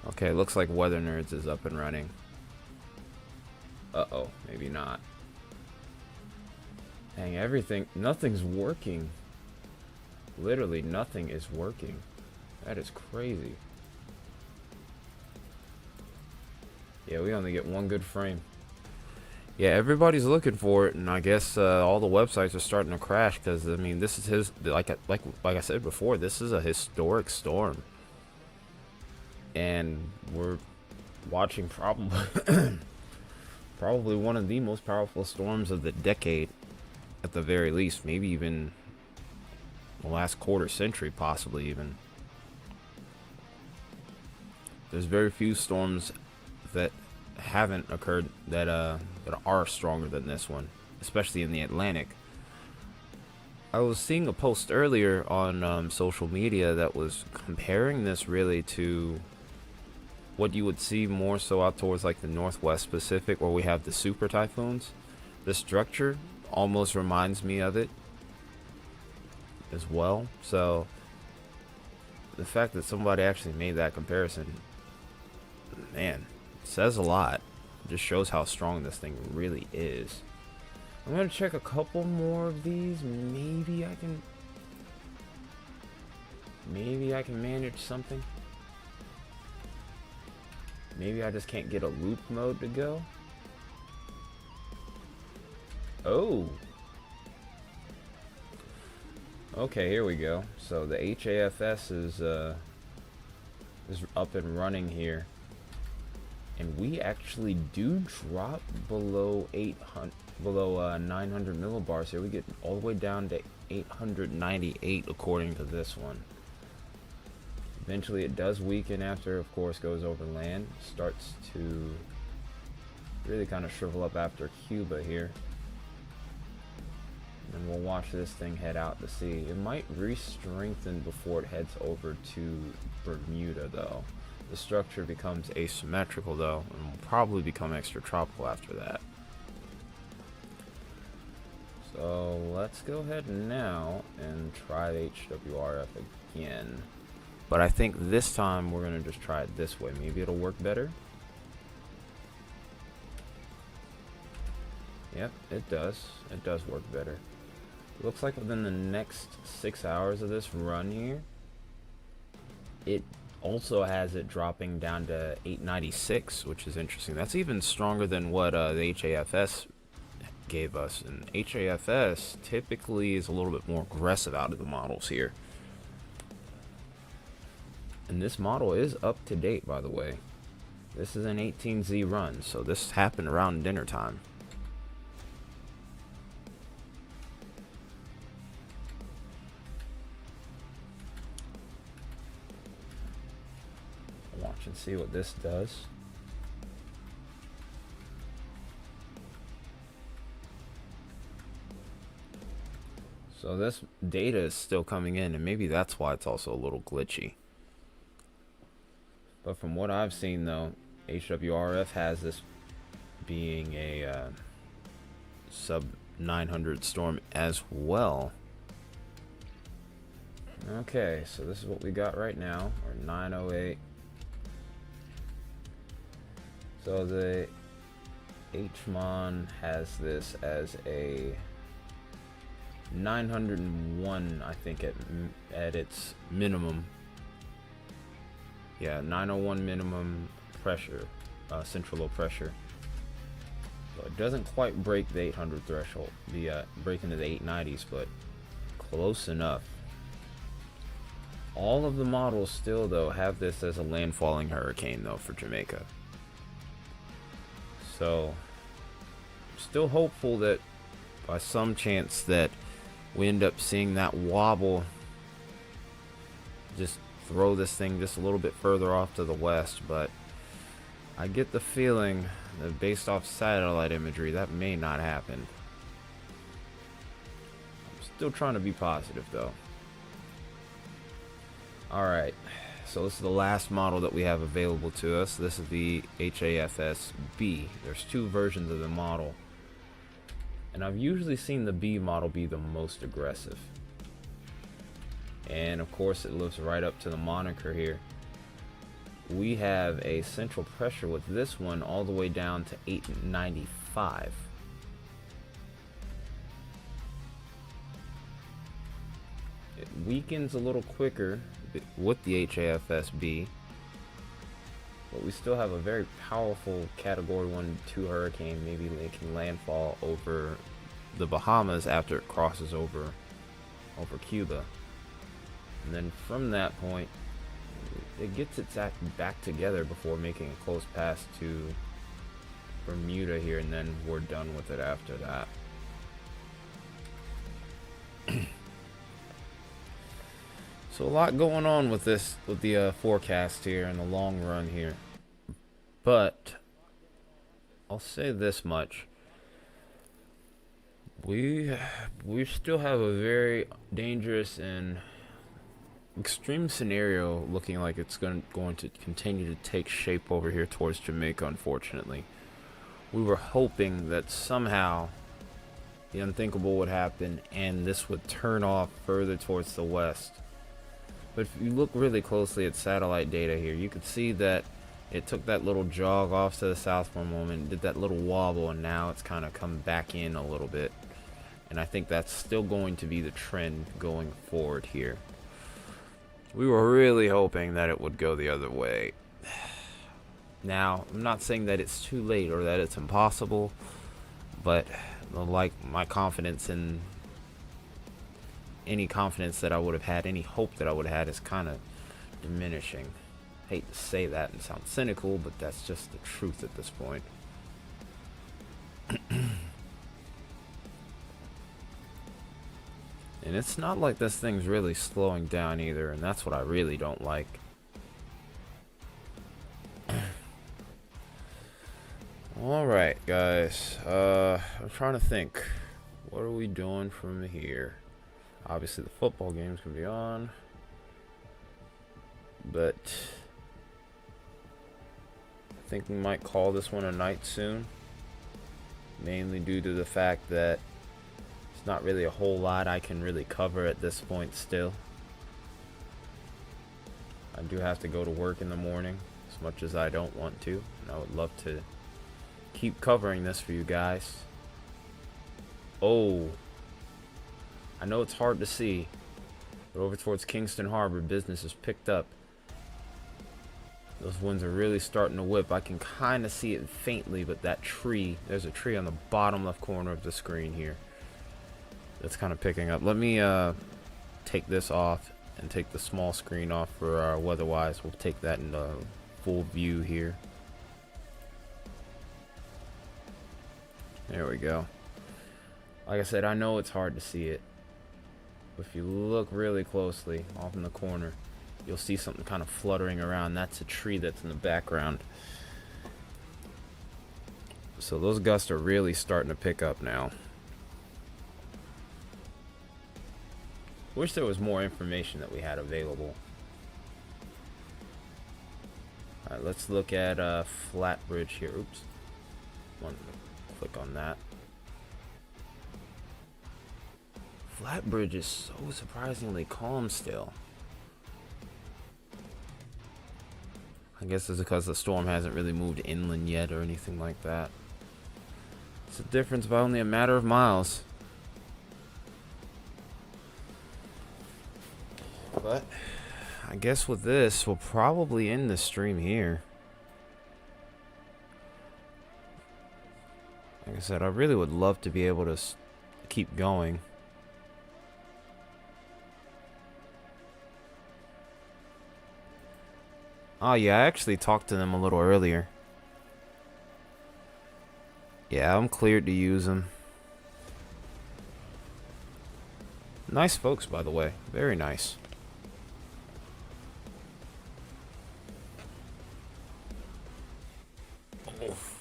Okay, looks like Weather Nerds is up and running. Uh-oh, maybe not. Dang, nothing's working. Literally nothing is working. That is crazy. Yeah, we only get one good frame. Yeah, everybody's looking for it, and I guess all the websites are starting to crash because I mean, this is like I said before, this is a historic storm. And we're watching probably one of the most powerful storms of the decade, at the very least, maybe even the last quarter century, possibly even. There's very few storms that haven't occurred that are stronger than this one, especially in the Atlantic. I was seeing a post earlier on social media that was comparing this really to what you would see more so out towards like the Northwest Pacific, where we have the super typhoons. The structure almost reminds me of it as well. So the fact that somebody actually made that comparison, man, says a lot. It just shows how strong this thing really is. I'm gonna check a couple more of these. Maybe I can manage something. Maybe I just can't get a loop mode to go. Oh. Okay, here we go. So the HAFS is up and running here. And we actually do drop below 900 millibars here. We get all the way down to 898 according to this one. Eventually it does weaken after, of course, goes over land. Starts to really kind of shrivel up after Cuba here. And we'll watch this thing head out to sea. It might re-strengthen before it heads over to Bermuda, though. The structure becomes asymmetrical, though, and will probably become extratropical after that. So let's go ahead now and try the HWRF again. But I think this time we're going to just try it this way. Maybe it'll work better. Yep, it does. It does work better. Looks like within the next 6 hours of this run here, it also has it dropping down to 896, which is interesting. That's even stronger than what the HAFS gave us. And HAFS typically is a little bit more aggressive out of the models here. And this model is up to date, by the way. This is an 18Z run, so this happened around dinner time. Watch and see what this does. So this data is still coming in, and maybe that's why it's also a little glitchy. But from what I've seen, though, HWRF has this being a sub 900 storm as well. Okay, so this is what we got right now, or 908. So the HMON has this as a 901, I think, at its minimum. Yeah, 901 minimum pressure, central low pressure. So it doesn't quite break the 800 threshold, break into the 890s, but close enough. All of the models still, though, have this as a landfalling hurricane, though, for Jamaica. So, still hopeful that by some chance that we end up seeing that wobble just throw this thing just a little bit further off to the west, but I get the feeling that based off satellite imagery, that may not happen. I'm still trying to be positive, though. Alright, so this is the last model that we have available to us. This is the HAFS-B. There's two versions of the model, and I've usually seen the B model be the most aggressive. And of course, it lives right up to the moniker here. We have a central pressure with this one all the way down to 895. It weakens a little quicker with the HAFS-B, but we still have a very powerful Category 1-2 hurricane, maybe making landfall over the Bahamas after it crosses over Cuba. And then from that point, it gets its act back together before making a close pass to Bermuda here, and then we're done with it after that. So a lot going on with this, with the forecast here in the long run here. But I'll say this much: we still have a very dangerous and extreme scenario looking like it's going to continue to take shape over here towards Jamaica. Unfortunately, we were hoping that somehow the unthinkable would happen and this would turn off further towards the west. But if you look really closely at satellite data here, you can see that it took that little jog off to the south for a moment, did that little wobble, and now it's kind of come back in a little bit. And I think that's still going to be the trend going forward here. We were really hoping that it would go the other way. Now, I'm not saying that it's too late or that it's impossible, but like my confidence in any confidence that I would have had, any hope that I would have had, is kind of diminishing. Hate to say that and sound cynical, but that's just the truth at this point. And it's not like this thing's really slowing down either, and that's what I really don't like. Alright, guys. I'm trying to think. What are we doing from here? Obviously, the football game's gonna be on. But I think we might call this one a night soon. Mainly due to the fact that it's not really a whole lot I can really cover at this point still. I do have to go to work in the morning, as much as I don't want to. And I would love to keep covering this for you guys. Oh, I know it's hard to see, but over towards Kingston Harbor, business has picked up. Those winds are really starting to whip. I can kind of see it faintly, but that tree, there's a tree on the bottom left corner of the screen here that's kind of picking up. Let me take this off and take the small screen off for our weather-wise. We'll take that in full view here. There we go. Like I said, I know it's hard to see it. If you look really closely off in the corner, you'll see something kind of fluttering around. That's a tree that's in the background. So those gusts are really starting to pick up now. Wish there was more information that we had available. All right, let's look at flat bridge here. Oops, one click on that. Flat bridge is so surprisingly calm still. I guess it's because the storm hasn't really moved inland yet or anything like that. It's a difference by only a matter of miles. But I guess with this, we'll probably end the stream here. Like I said, I really would love to be able to keep going. Oh yeah, I actually talked to them a little earlier. Yeah, I'm cleared to use them. Nice folks, by the way. Very nice. Oof.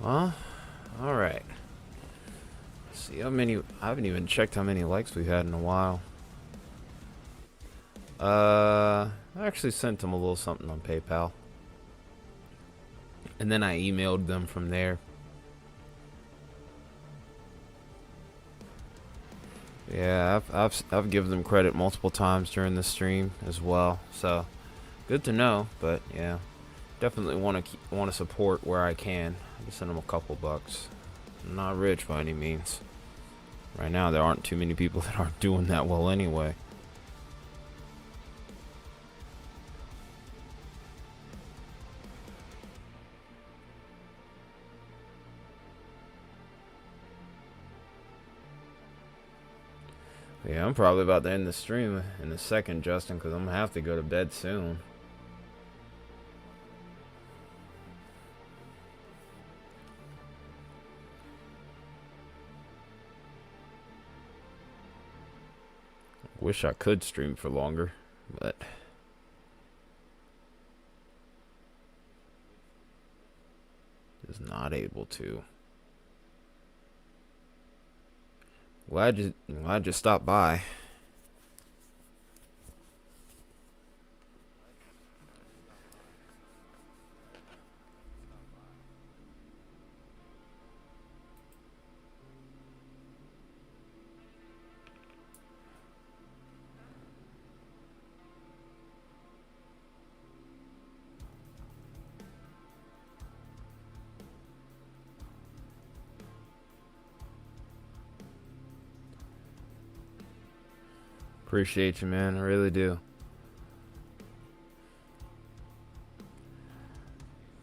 Well, alright. See how many. I haven't even checked how many likes we've had in a while. I actually sent them a little something on PayPal. And then I emailed them from there. Yeah, I've given them credit multiple times during the stream as well. So, good to know, but yeah. Definitely want to support where I can. I can send them a couple bucks. I'm not rich by any means. Right now, there aren't too many people that aren't doing that well anyway. Yeah, I'm probably about to end the stream in a second, Justin, because I'm going to have to go to bed soon. Wish I could stream for longer, but just not able to. Glad you stopped by. Appreciate you, man. I really do.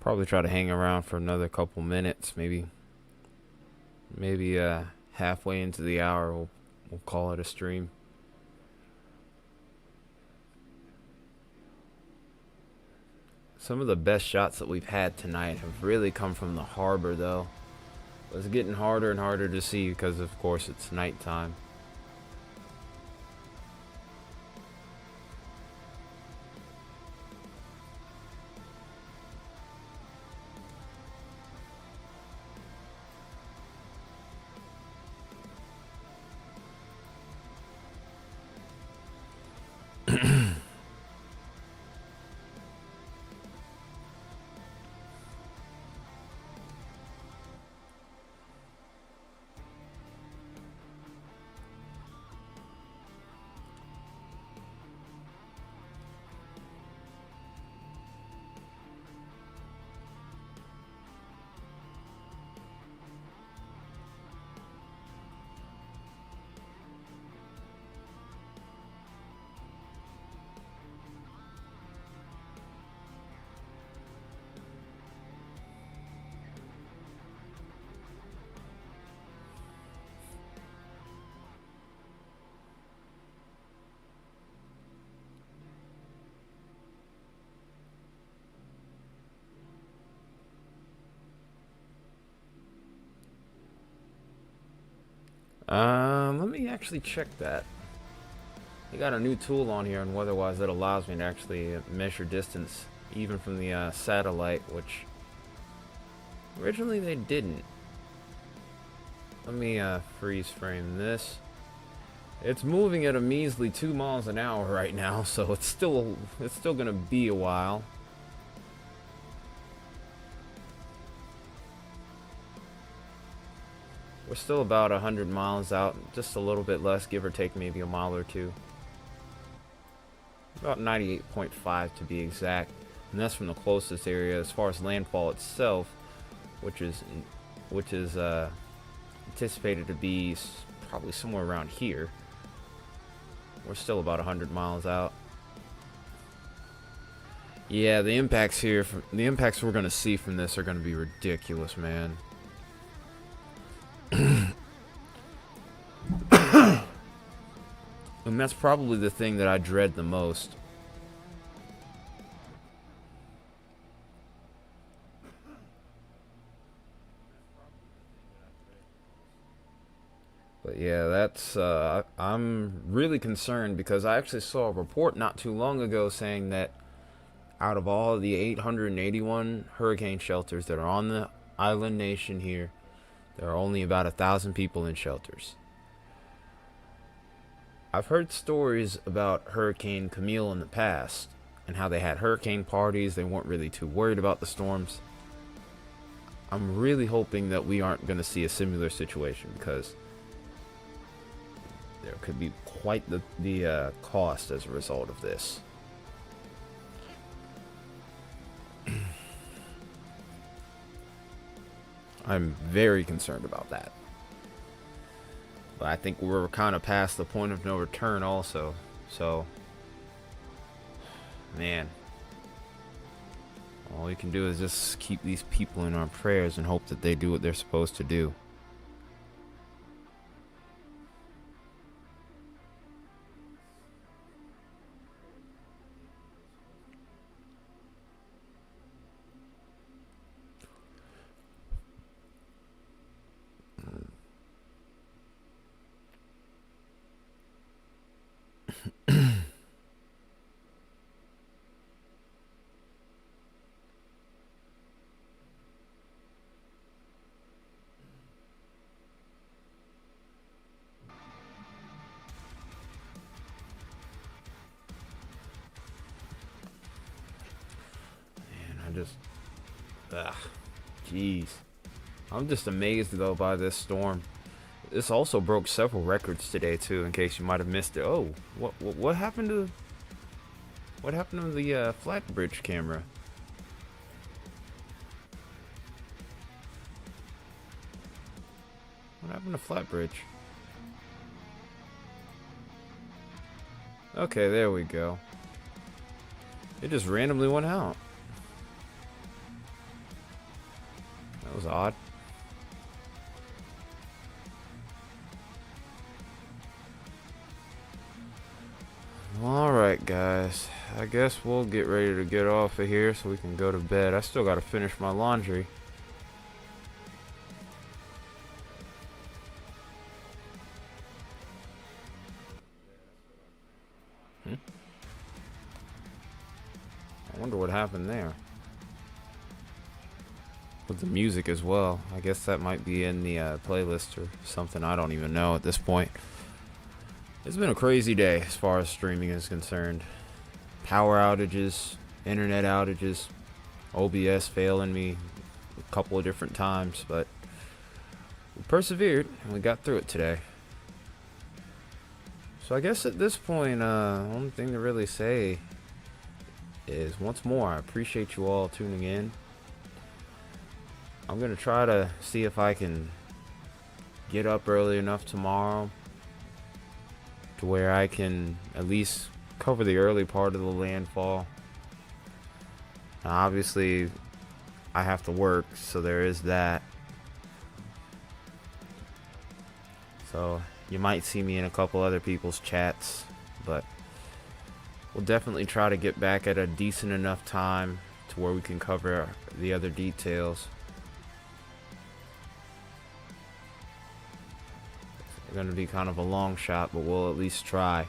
Probably try to hang around for another couple minutes, maybe halfway into the hour we'll call it a stream. Some of the best shots that we've had tonight have really come from the harbor, though. It's getting harder and harder to see because, of course, it's nighttime. Let me actually check that. They got a new tool on here on WeatherWise that allows me to actually measure distance even from the satellite, which originally they didn't. Let me freeze frame this. It's moving at a measly 2 miles an hour right now, so it's still gonna be a while. We're still about 100 miles out, just a little bit less, give or take maybe a mile or two. About 98.5 to be exact, and that's from the closest area. As far as landfall itself, which is anticipated to be probably somewhere around here, we're still about 100 miles out. Yeah, the impacts we're gonna see from this are gonna be ridiculous, man. And that's probably the thing that I dread the most. But yeah, that's I'm really concerned because I actually saw a report not too long ago saying that out of all of the 881 hurricane shelters that are on the island nation here, there are only about 1,000 people in shelters. I've heard stories about Hurricane Camille in the past and how they had hurricane parties. They weren't really too worried about the storms. I'm really hoping that we aren't going to see a similar situation because there could be quite the cost as a result of this. I'm very concerned about that. But I think we're kind of past the point of no return also. So, man, all we can do is just keep these people in our prayers and hope that they do what they're supposed to do. Jeez. I'm just amazed though by this storm. This also broke several records today too, in case you might have missed it. Oh, what happened to the flat bridge camera? What happened to flat bridge? Okay, there we go. It just randomly went out. That was odd. Alright guys, I guess we'll get ready to get off of here so we can go to bed. I still gotta finish my laundry. I wonder what happened there. With the music as well. I guess that might be in the playlist or something. I don't even know at this point. It's been a crazy day as far as streaming is concerned. Power outages, internet outages, OBS failing me a couple of different times, but we persevered and we got through it today. So I guess at this point, only thing to really say is once more, I appreciate you all tuning in. I'm going to try to see if I can get up early enough tomorrow to where I can at least cover the early part of the landfall. Now, obviously, I have to work, so there is that. So you might see me in a couple other people's chats, but we'll definitely try to get back at a decent enough time to where we can cover the other details. going to be kind of a long shot, but we'll at least try.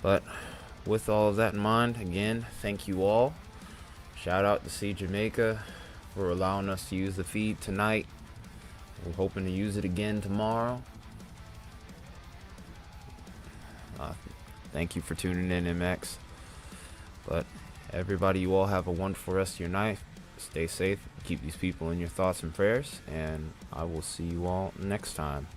But with all of that in mind, again, thank you all. Shout out to See Jamaica for allowing us to use the feed tonight. We're hoping to use it again tomorrow. Thank you for tuning in, MX. But everybody, you all have a wonderful rest of your night. Stay safe. Keep these people in your thoughts and prayers. And I will see you all next time.